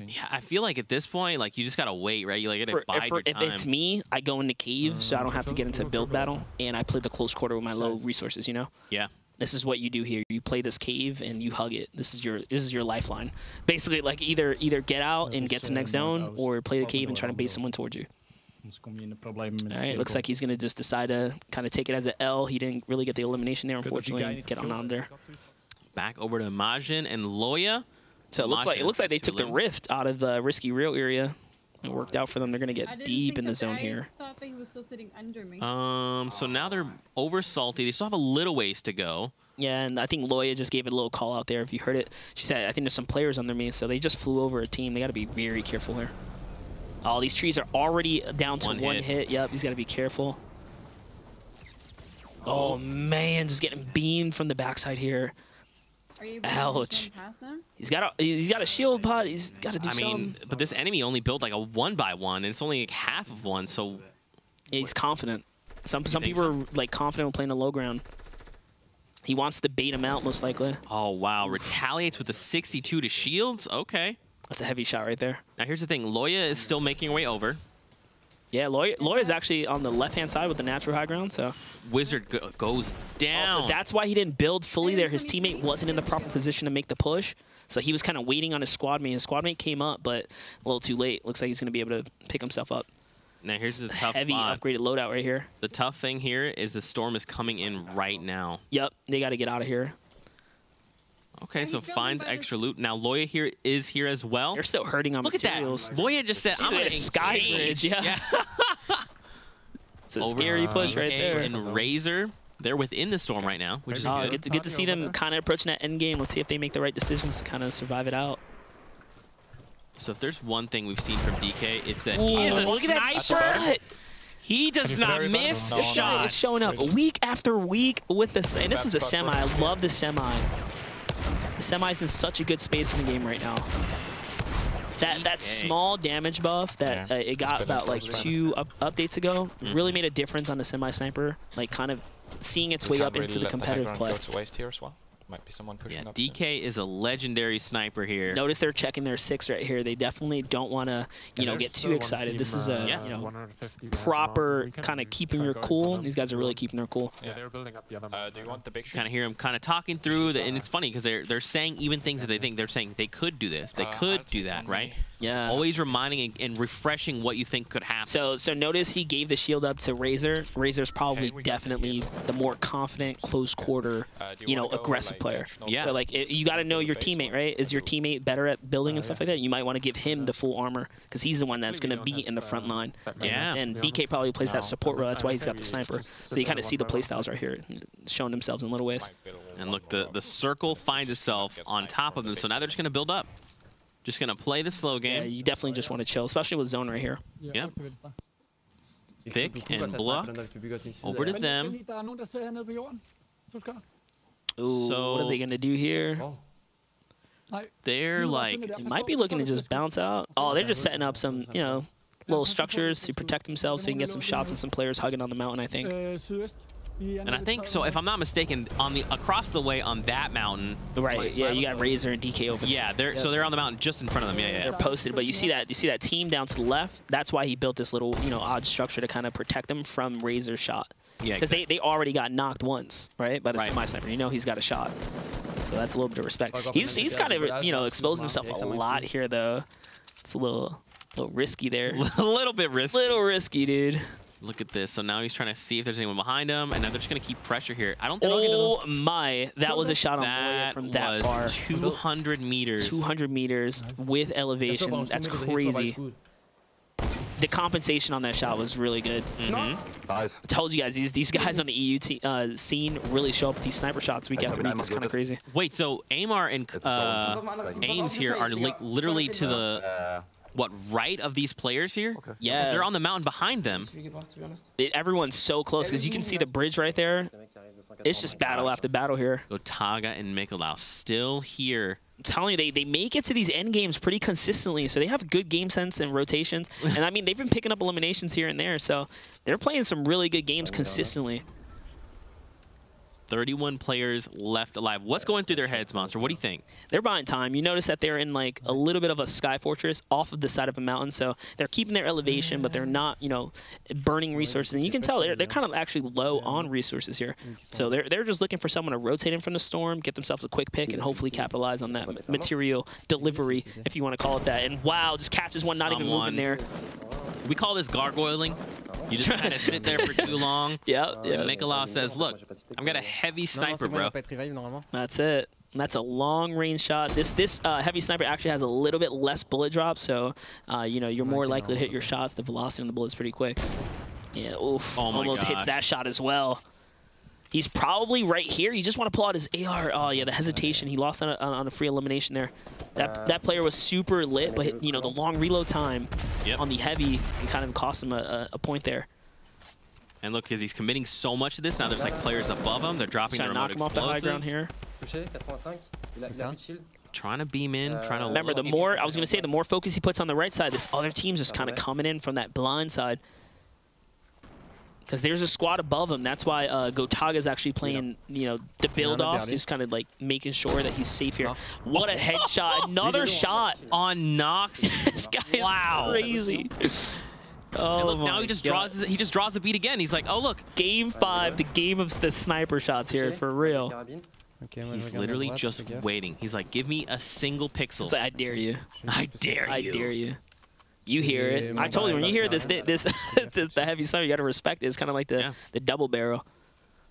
Yeah, I feel like at this point, like you just gotta wait, right? You like gotta bide your time. If it's me, I go into cave, so I don't have to get into a build battle, and I play the close quarter with my low resources. You know. Yeah. This is what you do here. You play this cave and you hug it. This is your lifeline. Basically, like either get out and get to the next zone, or play the cave and try to bait someone towards you. All right, looks like he's gonna just decide to kind of take it as an L. He didn't really get the elimination there, unfortunately. Get on there. Back over to Majin and Loya. So it looks like they took the rift out of the risky real area. It worked out for them. They're gonna get deep in the zone here. Thought that he was still sitting under me. So now they're over salty. They still have a little ways to go. Yeah, and I think Loya just gave it a little call out there. If you heard it, she said, "I think there's some players under me," so they just flew over a team. They got to be very careful here. Oh, these trees are already down to one hit. Yep, he's got to be careful. Oh man, just getting beamed from the backside here. Are you Ouch. Pass him? He's got a shield pot. He's got to do something. I mean, but this enemy only built like a 1x1, and it's only like half of one, so he's confident. Some people are like confident when playing the low ground. He wants to bait him out, most likely. Oh wow, retaliates with the 62 to shields. Okay, that's a heavy shot right there. Now here's the thing: Loya is still making her way over. Yeah, Loya's actually on the left-hand side with the natural high ground, so... Wizard goes down. Also, that's why he didn't build fully there. His teammate wasn't in the proper position to make the push, so he was kind of waiting on his squad mate. His squad mate came up, but a little too late. Looks like he's going to be able to pick himself up. Now here's the tough heavy spot. Upgraded loadout right here. The tough thing here is the storm is coming in right now. Yep, they got to get out of here. Okay, so finds extra loot. Now Loya here is here as well. They're still hurting on materials. Look at that. Loya just said, "I'm gonna sky bridge." Yeah. It's a scary push right there. And Razor, they're within the storm right now, which is good. Good to see them kind of approaching that end game. Let's see if they make the right decisions to kind of survive it out. So if there's one thing we've seen from DK, it's that he is a look at that shot. He does not miss shots. He's showing up week after week with this, and this is a semi. I love the semi. The semi's in such a good space in the game right now. That small damage buff that it got about like 2 updates ago really made a difference on the semi sniper. Like kind of seeing its way up into the competitive play. Go to waste here as well. Might be someone pushing up. DK is a legendary sniper here. Notice they're checking their 6 right here. They definitely don't want to, you know, get too excited. This is a, you know, proper kind of keeping your cool. These guys are really keeping their cool. Yeah, they're building up the other. Do you want the big? Kind of hear them kind of talking through, and it's funny because they're saying even things that they think they're saying they could do this, they could do that, right? Yeah. Just always reminding and refreshing what you think could happen. So notice he gave the shield up to Razor. Razor's probably definitely the more confident, close quarter, you know, aggressive player. Yeah. So like you got to know your teammate, right? Is your teammate better at building and stuff like that? You might want to give him the full armor because he's the one that's going to be in the front line. Yeah. And DK probably plays that support role. That's why he's got the sniper. So you kind of see the playstyles right here, showing themselves in little ways. And look, the circle finds itself on top of them. So now they're just going to build up. Just going to play the slow game. Yeah, you definitely just want to chill, especially with zone right here. Yep. Thick and block. Over to them. Ooh, so what are they going to do here? They're like... They might be looking to just bounce out. Oh, they're just setting up some, you know, little structures to protect themselves so you can get some shots and some players hugging on the mountain, I think. And I think, so if I'm not mistaken, on the across the way on that mountain... Right, yeah, you got Razor and DK over there. Yeah, so they're on the mountain just in front of them, yeah. They're posted, but you see that team down to the left? That's why he built this little, you know, odd structure to kind of protect them from Razor's shot. Yeah, because they already got knocked once, right? By the semi-sniper. You know he's got a shot. So that's a little bit of respect. He's kind of, you know, exposing himself a lot here, though. It's a little risky there. A little bit risky. Little risky, dude. Look at this. So now he's trying to see if there's anyone behind him, and now they're just going to keep pressure here. I don't think Oh my, that was a shot on Loya from that far. 200 meters. 200 meters with elevation. That's crazy. The compensation on that shot was really good. I told you guys, these guys on the EU scene really show up with these sniper shots week after week. It's kind of crazy. Wait, so Amar and Ames here are like literally to the... What, right of these players here? Okay. Yeah. They're on the mountain behind them. Everyone's so close because you can see the bridge right there. It's just battle after battle here. Gotaga and Mikolau still here. I'm telling you, they make it to these end games pretty consistently, so they have good game sense and rotations. And I mean, they've been picking up eliminations here and there, so they're playing some really good games consistently. 31 players left alive. What's going through their heads, Monster? What do you think? They're buying time. You notice that they're in like a little bit of a sky fortress off of the side of a mountain, so they're keeping their elevation, but they're not, you know, burning resources. And you can tell they're kind of actually low on resources here. So they're just looking for someone to rotate in from the storm, get themselves a quick pick, and hopefully capitalize on that material delivery, if you want to call it that. And wow, just catches one, not even moving there. We call this gargoyling. You just kind of sit there for too long. Yeah. And Mikolau says, look, I've got a heavy sniper, bro. That's it. That's a long-range shot. This heavy sniper actually has a little bit less bullet drop, so you know, you're more likely to hit your shots. The velocity on the bullet's pretty quick. Yeah, oof. Oh my almost gosh. hits that shot as well. He's probably right here. You just want to pull out his AR. Oh yeah, the hesitation. He lost on a free elimination there. That player was super lit, but you know, the long reload time on the heavy kind of cost him a point there. And look, because he's committing so much to this, now there's like players above him. They're dropping their remote explosives. Knock him off the high ground here. Trying to beam in, trying to... Remember, the more, I was going to say, the more focus he puts on the right side, this other team's just kind of coming in from that blind side. Because there's a squad above him. That's why Gotaga's actually playing, you know, the build off, just kind of like making sure that he's safe here. What a headshot. Another shot on Nox. This guy is crazy. Oh, and look, now he just draws a beat again. He's like, oh, look. Game 5, the game of the sniper shots here, for real. He's literally just waiting. He's like, give me a single pixel. It's like, I dare you. I dare you. I dare you. You hear it. I told you, when you hear the heavy sniper, you got to respect it. It's kind of like the double barrel.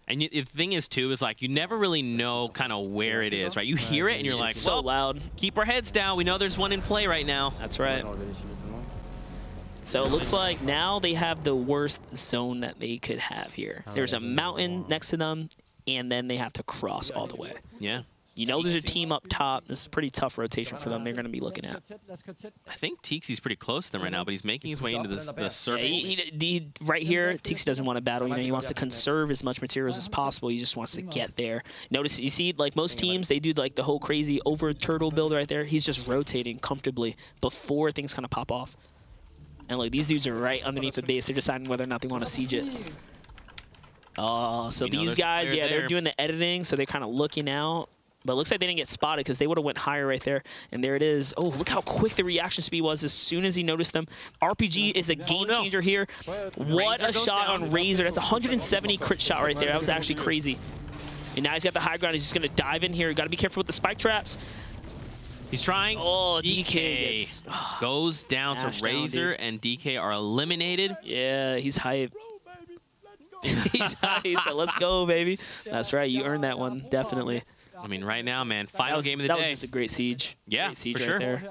And the thing is, too, is like you never really know kind of where it is, right? You hear it and you're like, so loud. Keep our heads down. We know there's one in play right now. That's right. So it looks like now they have the worst zone that they could have here. There's a mountain next to them, and then they have to cross all the way. Yeah. You know there's a team up top. This is a pretty tough rotation for them. They're going to be looking at. I think Tixie's pretty close to them right now, but he's making his way into the circle. Right here, Tixie doesn't want to battle. You know, he wants to conserve as much materials as possible. He just wants to get there. Notice, you see, like most teams, they do like the whole crazy over turtle build right there. He's just rotating comfortably before things kind of pop off. And look, these dudes are right underneath the base. They're deciding whether or not they want to siege it. Oh, so these guys, yeah, they're doing the editing, so they're kind of looking out. But it looks like they didn't get spotted because they would have went higher right there. And there it is. Oh, look how quick the reaction speed was as soon as he noticed them. RPG is a game changer here. What a shot on Razor. That's a 170 crit shot right there. That was actually crazy. And now he's got the high ground. He's just going to dive in here. Got to be careful with the spike traps. He's trying. Oh, DK goes down to Razor, and DK are eliminated. Yeah, he's hype. He's hype. So let's go, baby. That's right. You earned that one, definitely. I mean, right now, man, final game of the day. That was just a great siege. Yeah, great siege for sure. Right there.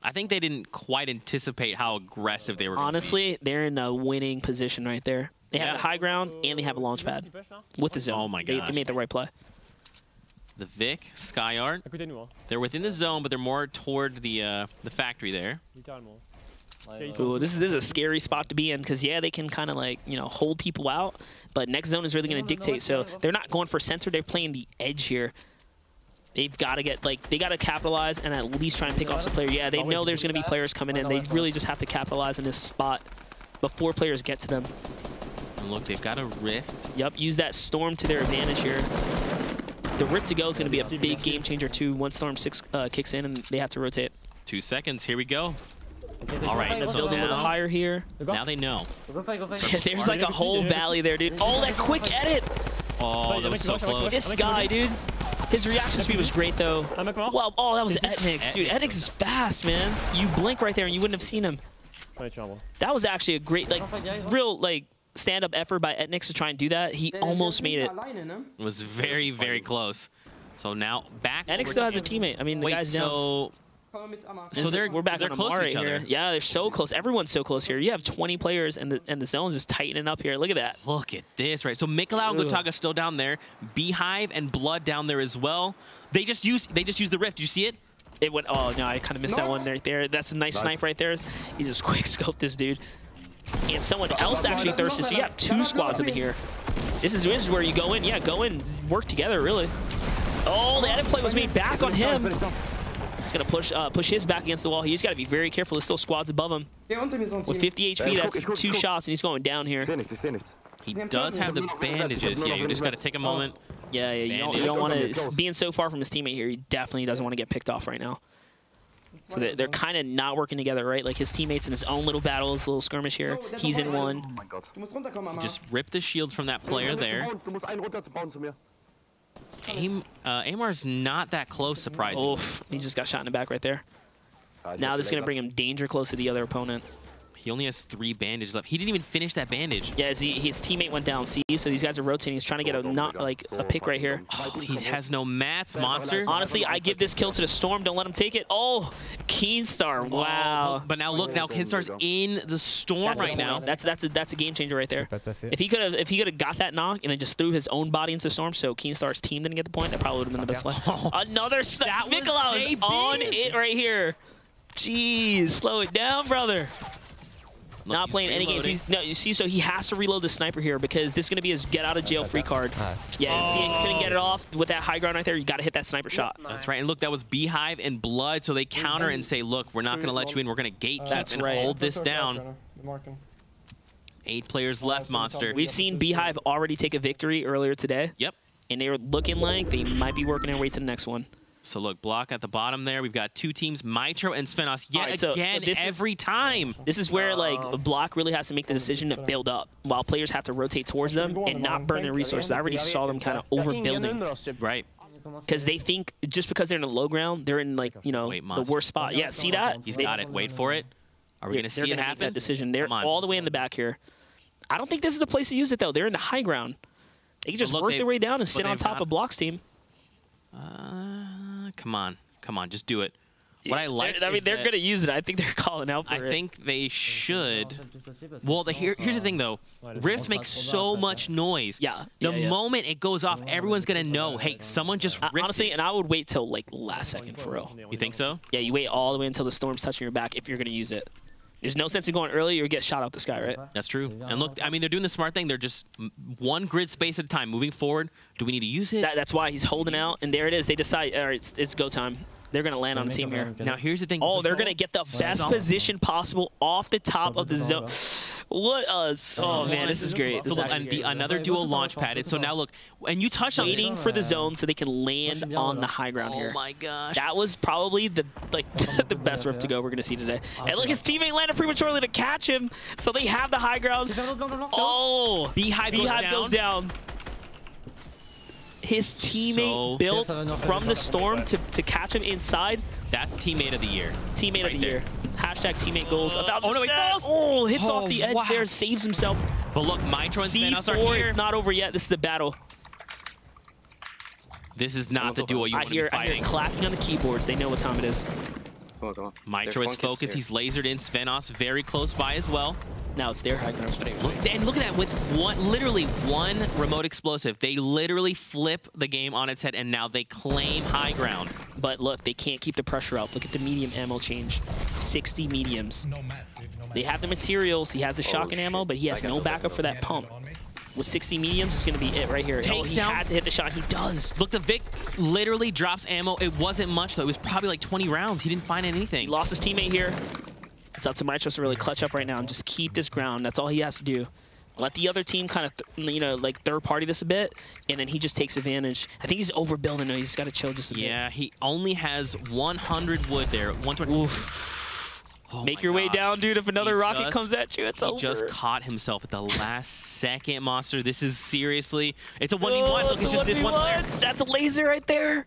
I think they didn't quite anticipate how aggressive they were. Honestly, they're in a winning position right there. They have the high ground, and they have a launch pad with the zone. Oh, my gosh. They made the right play. The Vic, Skyart, they're within the zone, but they're more toward the factory there. Ooh, this is a scary spot to be in because, yeah, they can kind of, like, you know, hold people out, but next zone is really going to dictate. So they're not going for center. They're playing the edge here. They've got to get, like, they got to capitalize and at least try and pick off some player. Yeah, they know there's going to be players coming in. They really just have to capitalize in this spot before players get to them. And look, they've got a rift. Yep, use that storm to their advantage here. The rift to go is going to be a big game changer, too, once Storm 6 kicks in and they have to rotate. 2 seconds. Here we go. All right, let's build a little higher here. Now they know. There's like a whole valley there, dude. Oh, that quick edit! Oh, that was so close. This guy, dude. His reaction speed was great, though. Well, oh, that was Etnix. Dude, Etnix is fast, man. You blink right there and you wouldn't have seen him. That was actually a great, like, real, like, stand-up effort by Etnix to try and do that. He almost made it. It was very, very close. So now back. Etnix still has a teammate. I mean, the guy's down. So we're back. They're close to each other. Yeah, they're so close. Everyone's so close here. You have 20 players, and the zone's just tightening up here. Look at that. Look at this, right? So Mikolau and Gotaga still down there. Beehive and Blood down there as well. They just used the rift. Did you see it? It went. Oh no, I kind of missed that one right there. That's a nice snipe right there. He just quick scoped this dude. And someone else actually thirsted. So you have 2 squads in here. This is where you go in. Yeah, go in, work together, really. Oh, the edit play was made back on him. It's gonna push his back against the wall. You just gotta be very careful. There's still squads above him. With 50 HP, that's 2 shots, and he's going down here. He does have the bandages. Yeah, you just gotta take a moment. Yeah, you don't want to. Being so far from his teammate here, he definitely doesn't want to get picked off right now. So they're kind of not working together, right? Like his teammates in his own little battle, his little skirmish here. He's in one. Just rip the shield from that player there. Amar's not that close, surprisingly. Oof, he just got shot in the back right there. Now this is going to bring him danger close to the other opponent. He only has 3 bandages left. He didn't even finish that bandage. Yeah, his teammate went down, see? So these guys are rotating. He's trying to get a pick right here. Oh, he has no mats, Monster. Honestly, I give this kill to the Storm. Don't let him take it. Oh, Keenstar, wow. But now look, now Keenstar's in the Storm right now. That's a game changer right there. If he could have got that knock and then just threw his own body into Storm, so Keenstar's team didn't get the point, that probably would have been the best play. Another snap. Mikolaus on it right here. Jeez, slow it down, brother. Not playing any games. No, you see, so he has to reload the sniper here because this is going to be his get-out-of-jail-free card. Yeah, see, he couldn't get it off with that high ground right there. You got to hit that sniper shot. That's right. And look, that was Beehive and Blood, so they counter and say, look, we're not going to let you in. We're going to gatekeep and hold this down. 8 players left, Monster. We've seen Beehive already take a victory earlier today. Yep. And they're looking like they might be working their way to the next one. So look, block at the bottom there. We've got 2 teams, Mitro and Svenos, yet again, every time. This is where like block really has to make the decision to build up, while players have to rotate towards them and not burn their resources. I already saw them kind of overbuilding. Right. Because they think just because they're in the low ground, they're in like, you know, the worst spot. Yeah, see that? He's got it. Wait for it. Are we going to see it happen? That decision. They're all the way in the back here. I don't think this is the place to use it though. They're in the high ground. They can just work their way down and sit on top of Block's team. Come on, just do it. What I like I mean, they're going to use it. I think they're calling out for it. I think they should. Well, here's the thing, though. Rifts make so much noise. Yeah. The moment it goes off, everyone's going to know, hey, someone just ripped honestly, and I would wait till, like, last second, for real. You think so? Yeah, you wait all the way until the Storm's touching your back if you're going to use it. There's no sense in going early or get shot out the sky, right? That's true. And look, I mean, they're doing the smart thing. They're just 1 grid space at a time. Moving forward, do we need to use it? That's why he's holding out, and there it is. They decide, all right, it's go time. They're going to land on the team here. Now, here's the thing. Oh, they're going to get the best position possible off the top of the zone. What a... Oh, man, this is great. So look, another dual launch padded. So now, look, and you touched on waiting for the zone so they can land on the high ground here. Oh, my gosh. That was probably the the best rift to go we're going to see today. And look, his teammate landed prematurely to catch him, so they have the high ground. Oh, Beehive goes down. His teammate built from the Storm to catch him inside. That's teammate of the year. Teammate of the year. Hashtag teammate goals. Oh, no, he falls. Oh, hits off the edge there, saves himself. But look, Mitro and Svenos are here. It's not over yet. This is a battle. This is not the duo you want to be fighting. I hear clapping on the keyboards. They know what time it is. Mitro is focused. He's lasered in. Svenos very close by as well. Now it's their high ground. And look at that, with literally one remote explosive, they literally flip the game on its head, and now they claim high ground. But look, they can't keep the pressure up. Look at the medium ammo change. 60 mediums. They have the materials. He has the shotgun ammo, but he has no backup for that pump. With 60 mediums, it's going to be it right here. Takes he down. had to hit the shot. He does. Look, the Vic literally drops ammo. It wasn't much, though. It was probably like 20 rounds. He didn't find anything. He lost his teammate here. It's up to Mitro to really clutch up right now and just keep this ground. That's all he has to do. Let the other team kind of, you know, like third-party this a bit, and then he just takes advantage. I think he's overbuilding though. He's got to chill just a bit. Yeah, he only has 100 wood there. 120. Oof. Oh, make your way down, dude. If another rocket comes at you, it's over. He just caught himself at the last second, Monster. This is seriously... It's a 1v1. Look, it's just this one player. That's a laser right there.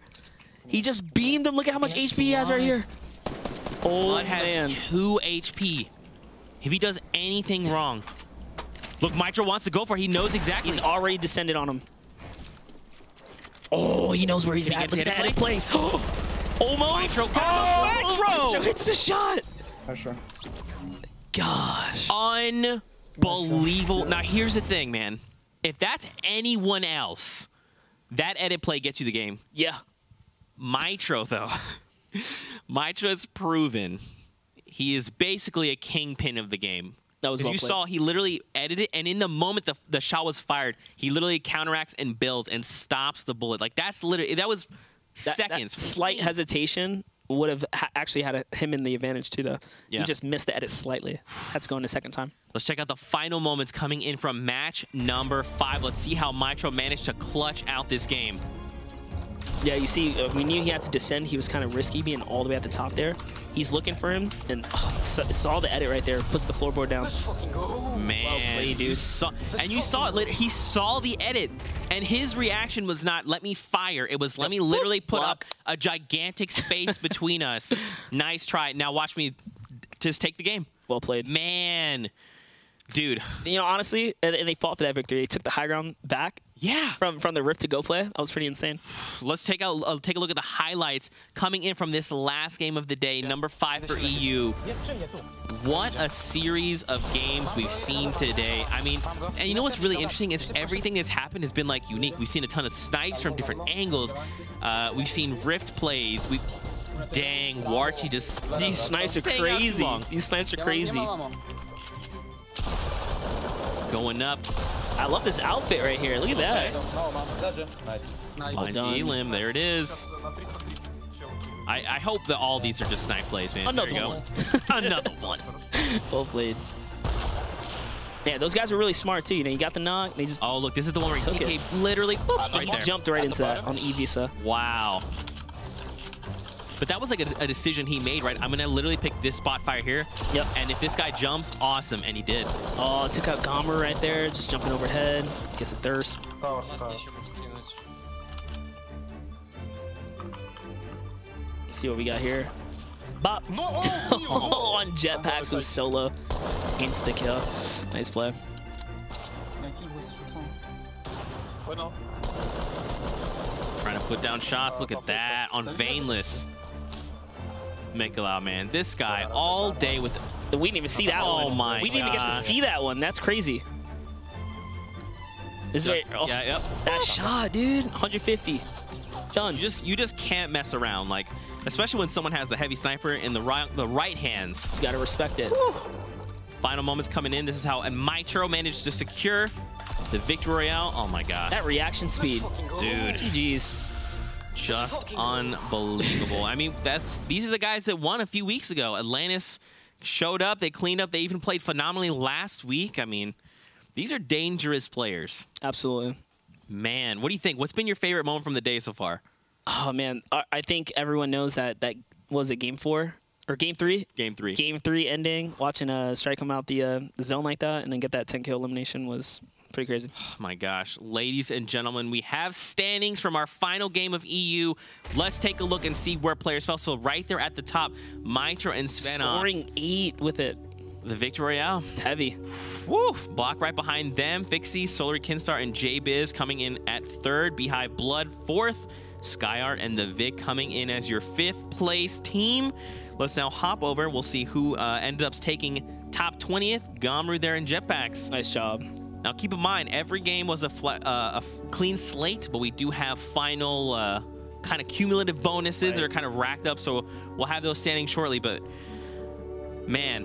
He just beamed him. Look at how much HP he has right here. Oh, Blood has 2 HP. If he does anything wrong. Look, Mitro wants to go for it. He knows exactly. He's already descended on him. Oh, he knows where he's at. Look at that play. Almost. Mitro hits the shot. Pressure. Gosh. Unbelievable. Now, here's the thing, man. If that's anyone else, that edit play gets you the game. Yeah. Mitro, though. Mitro's proven he is basically a kingpin of the game. That was well you played. saw he literally edited, and in the moment the shot was fired, he literally counteracts and builds and stops the bullet. Like that's literally that seconds. That slight hesitation would have actually had him in the advantage too, though. Yeah. He just missed the edit slightly. Had to go in the second time. Let's check out the final moments coming in from match number 5. Let's see how Mitro managed to clutch out this game. Yeah, you see, we knew he had to descend. He was kind of risky being all the way at the top there. He's looking for him, and saw the edit right there. Puts the floorboard down. Man, well played, dude. And you saw it later. He saw the edit, and his reaction was not, let me fire. It was, let me literally put up a gigantic space between us. Nice try. Now watch me just take the game. Well played. Man, dude. You know, honestly, and they fought for that victory. They took the high ground back. Yeah. From the Rift to go play. That was pretty insane. Let's take a look at the highlights coming in from this last game of the day, number 5 for EU. What a series of games we've seen today. I mean, and you know what's really interesting is everything that's happened has been like unique. We've seen a ton of snipes from different angles. We've seen Rift plays. Dang, Warchi just... These snipes are crazy. These snipes are crazy. Going up. I love this outfit right here. Look at that. Nice. Finds Elim. There it is. I hope that all these are just snipe plays, man. Another there you one. go. Another one. Well played. Yeah, those guys are really smart too. You know, you got the knock. They just look, this is the one where he literally right there. Jumped right into that on E-Visa. Wow. But that was like a decision he made, right? I'm going to literally pick this spot fire here. Yep. And if this guy jumps, awesome. And he did. Oh, took out Gomer right there. Just jumping overhead. Gets a thirst. Let's see what we got here. Bop. Oh, on jetpacks with solo. Insta kill. Nice play. Trying to put down shots. Look at that on Veinless. Mikulov, man. This guy all day with the... We didn't even see that one. Oh my We didn't even get to see that one. That's crazy. This is yeah, yep. That shot, dude. 150. Done. You just can't mess around, like, especially when someone has the heavy sniper in the right hands. You gotta respect it. Woo. Final moments coming in. This is how Mitro managed to secure the Victory Royale. Oh my god. That reaction speed. Dude. GG's. Just unbelievable. I mean, these are the guys that won a few weeks ago. Atlantis showed up. They cleaned up. They even played phenomenally last week. I mean, these are dangerous players. Absolutely. Man, what do you think? What's been your favorite moment from the day so far? Oh, man. I think everyone knows that was it Game 4? Or Game 3? Game 3. Game 3 ending. Watching Strike come out the zone like that and then get that 10 kill elimination was pretty crazy. Oh my gosh. Ladies and gentlemen, we have standings from our final game of EU. Let's take a look and see where players fell. So right there at the top, Mitro and Svenos. Scoring 8 with it. The Victory Royale. It's heavy. Woo! Block right behind them. Fixie, Solary Kinstar, and J-Biz coming in at 3rd. Beehive Blood 4th. Skyart and the Vic coming in as your 5th place team. Let's now hop over. We'll see who ended up taking top 20th. Gomru there in Jetpacks. Nice job. Now keep in mind, every game was a clean slate, but we do have final kind of cumulative bonuses that are kind of racked up, so we'll have those standing shortly. But man,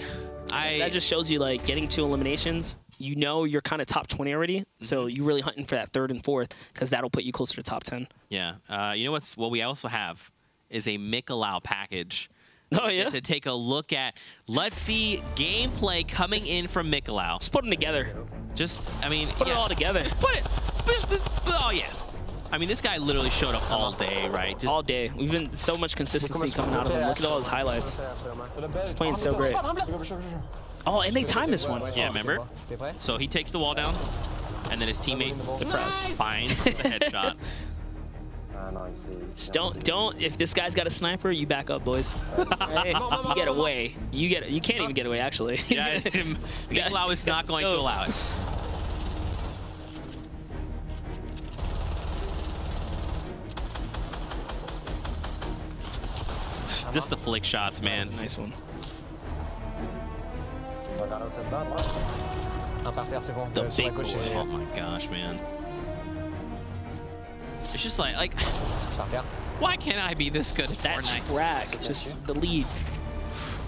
that just shows you, like, getting 2 eliminations, you know you're kind of top 20 already, so you're really hunting for that 3rd and 4th because that'll put you closer to top 10. Yeah. You know what we also have is a Mikulov package. Oh, yeah? To take a look at. Let's see gameplay coming in from Mikulov. Just put them together. I mean, put it all together. Just put it. Oh, yeah. I mean, this guy literally showed up all day, right? All day. We've been so much consistency coming out of him. Look at all his highlights. He's playing so great. Oh, and they timed this one. Yeah, remember? So he takes the wall down, and then his teammate finds the headshot. Just don't. If this guy's got a sniper, you back up, boys. Hey, you get away. You can't even get away, actually. Yeah, Mikulov is not going to allow it. Just the flick shots, man. That's a nice one. The big boy. Oh my gosh, man. It's just like, why can't I be this good at that Fortnite? Track, just the lead.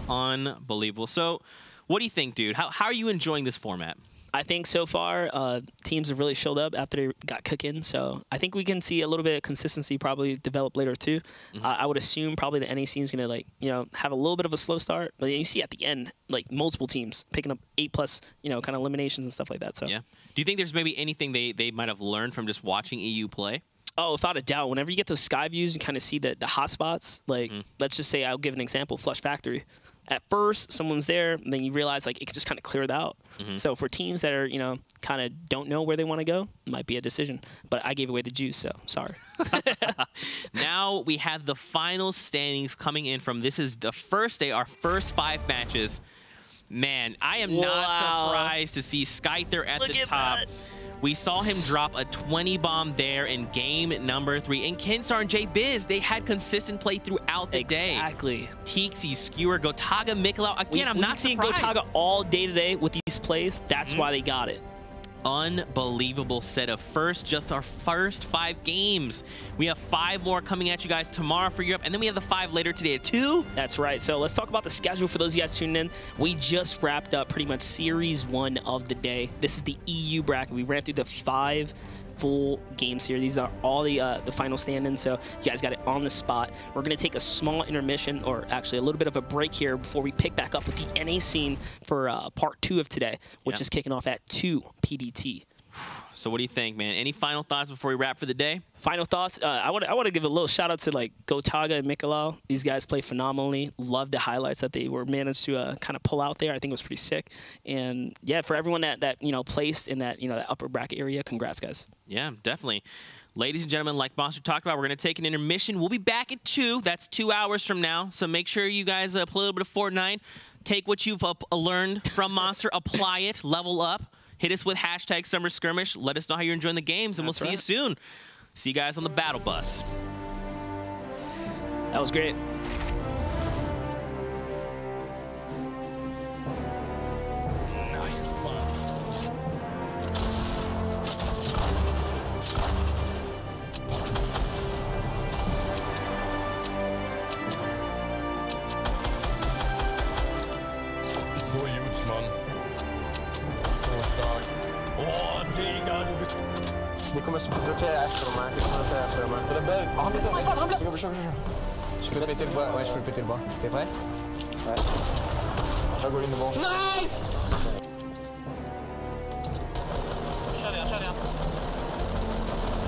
Unbelievable. So What do you think, dude? How are you enjoying this format? I think so far, teams have really showed up after they got cooking. So I think we can see a little bit of consistency probably develop later too. I would assume probably the NAC is gonna have a little bit of a slow start, but you see at the end like multiple teams picking up 8+ kind of eliminations and stuff like that. So yeah. Do you think there's maybe anything they might have learned from just watching EU play? Oh, without a doubt. Whenever you get those sky views, you kind of see the hot spots. Like let's just say I'll give an example: Flush Factory. At first, someone's there, and then you realize like it just kind of cleared out. So for teams that are kind of don't know where they want to go, it might be a decision. But I gave away the juice, so sorry. Now we have the final standings coming in from this is the first day, our first 5 matches. Man, I am not surprised to see Skyther at the top. We saw him drop a 20 bomb there in game number 3. And Kensar and J-Biz, they had consistent play throughout the day. Exactly. Teaksy, Skewer, Gotaga, Mikolau. Again, I'm not seeing surprised. Gotaga all day today with these plays. That's why they got it. Unbelievable set of just our first 5 games. We have 5 more coming at you guys tomorrow for Europe, and then we have the 5 later today at 2. That's right. So let's talk about the schedule for those of you guys tuning in. We just wrapped up pretty much Series 1 of the day. This is the EU bracket. We ran through the 5 full games here. These are all the final stand-ins, so you guys got it on the spot. We're going to take a small intermission, or actually a little bit of a break here before we pick back up with the NA scene for part 2 of today, which is kicking off at 2 PDT. So what do you think, man? Any final thoughts before we wrap for the day? Final thoughts. I want to give a little shout out to like Gotaga and Mikolau. These guys play phenomenally. Love the highlights that they were managed to kind of pull out there. I think it was pretty sick. And yeah, for everyone that placed in that that upper bracket area, congrats, guys. Yeah, definitely. Ladies and gentlemen, like Monster talked about, we're going to take an intermission. We'll be back at 2. That's 2 hours from now. So make sure you guys play a little bit of Fortnite. Take what you've learned from Monster, apply it, level up. Hit us with hashtag Summer Skirmish. Let us know how you're enjoying the games, and we'll see you soon. See you guys on the battle bus. That was great. Så gjort, man. Så stark. Åh, digga, Ni kommer rotera efter dem här. Vi kommer rotera efter dem här. Det där berget. Han blev död. Kör. Spela lite till bara. Jag spela till bara. Det är på ett. Nej. Jag går in i boss. Nice! Kör igen.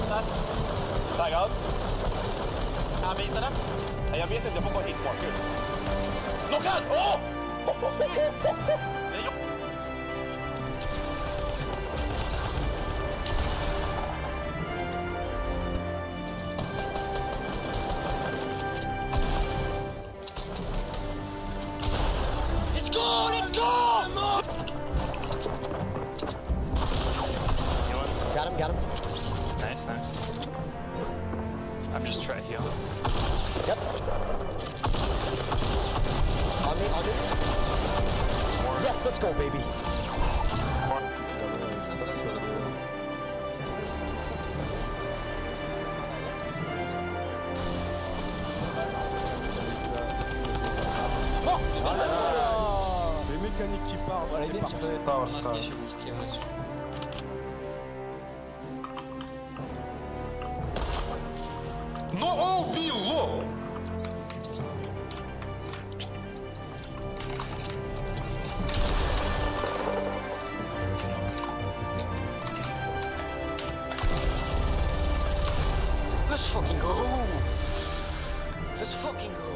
Där. Taggad. Kan han bita det? Nej, jag vet inte. Jag får bara hit Marcus. Knockad! Åh! Let's go! Got him. Nice. I'm just trying to heal. Yep. On me. Yes, let's go, baby. Les mécaniques qui partent, c'est parfait. Power star. No, oh, Bilo! Let's fucking go! Let's fucking go!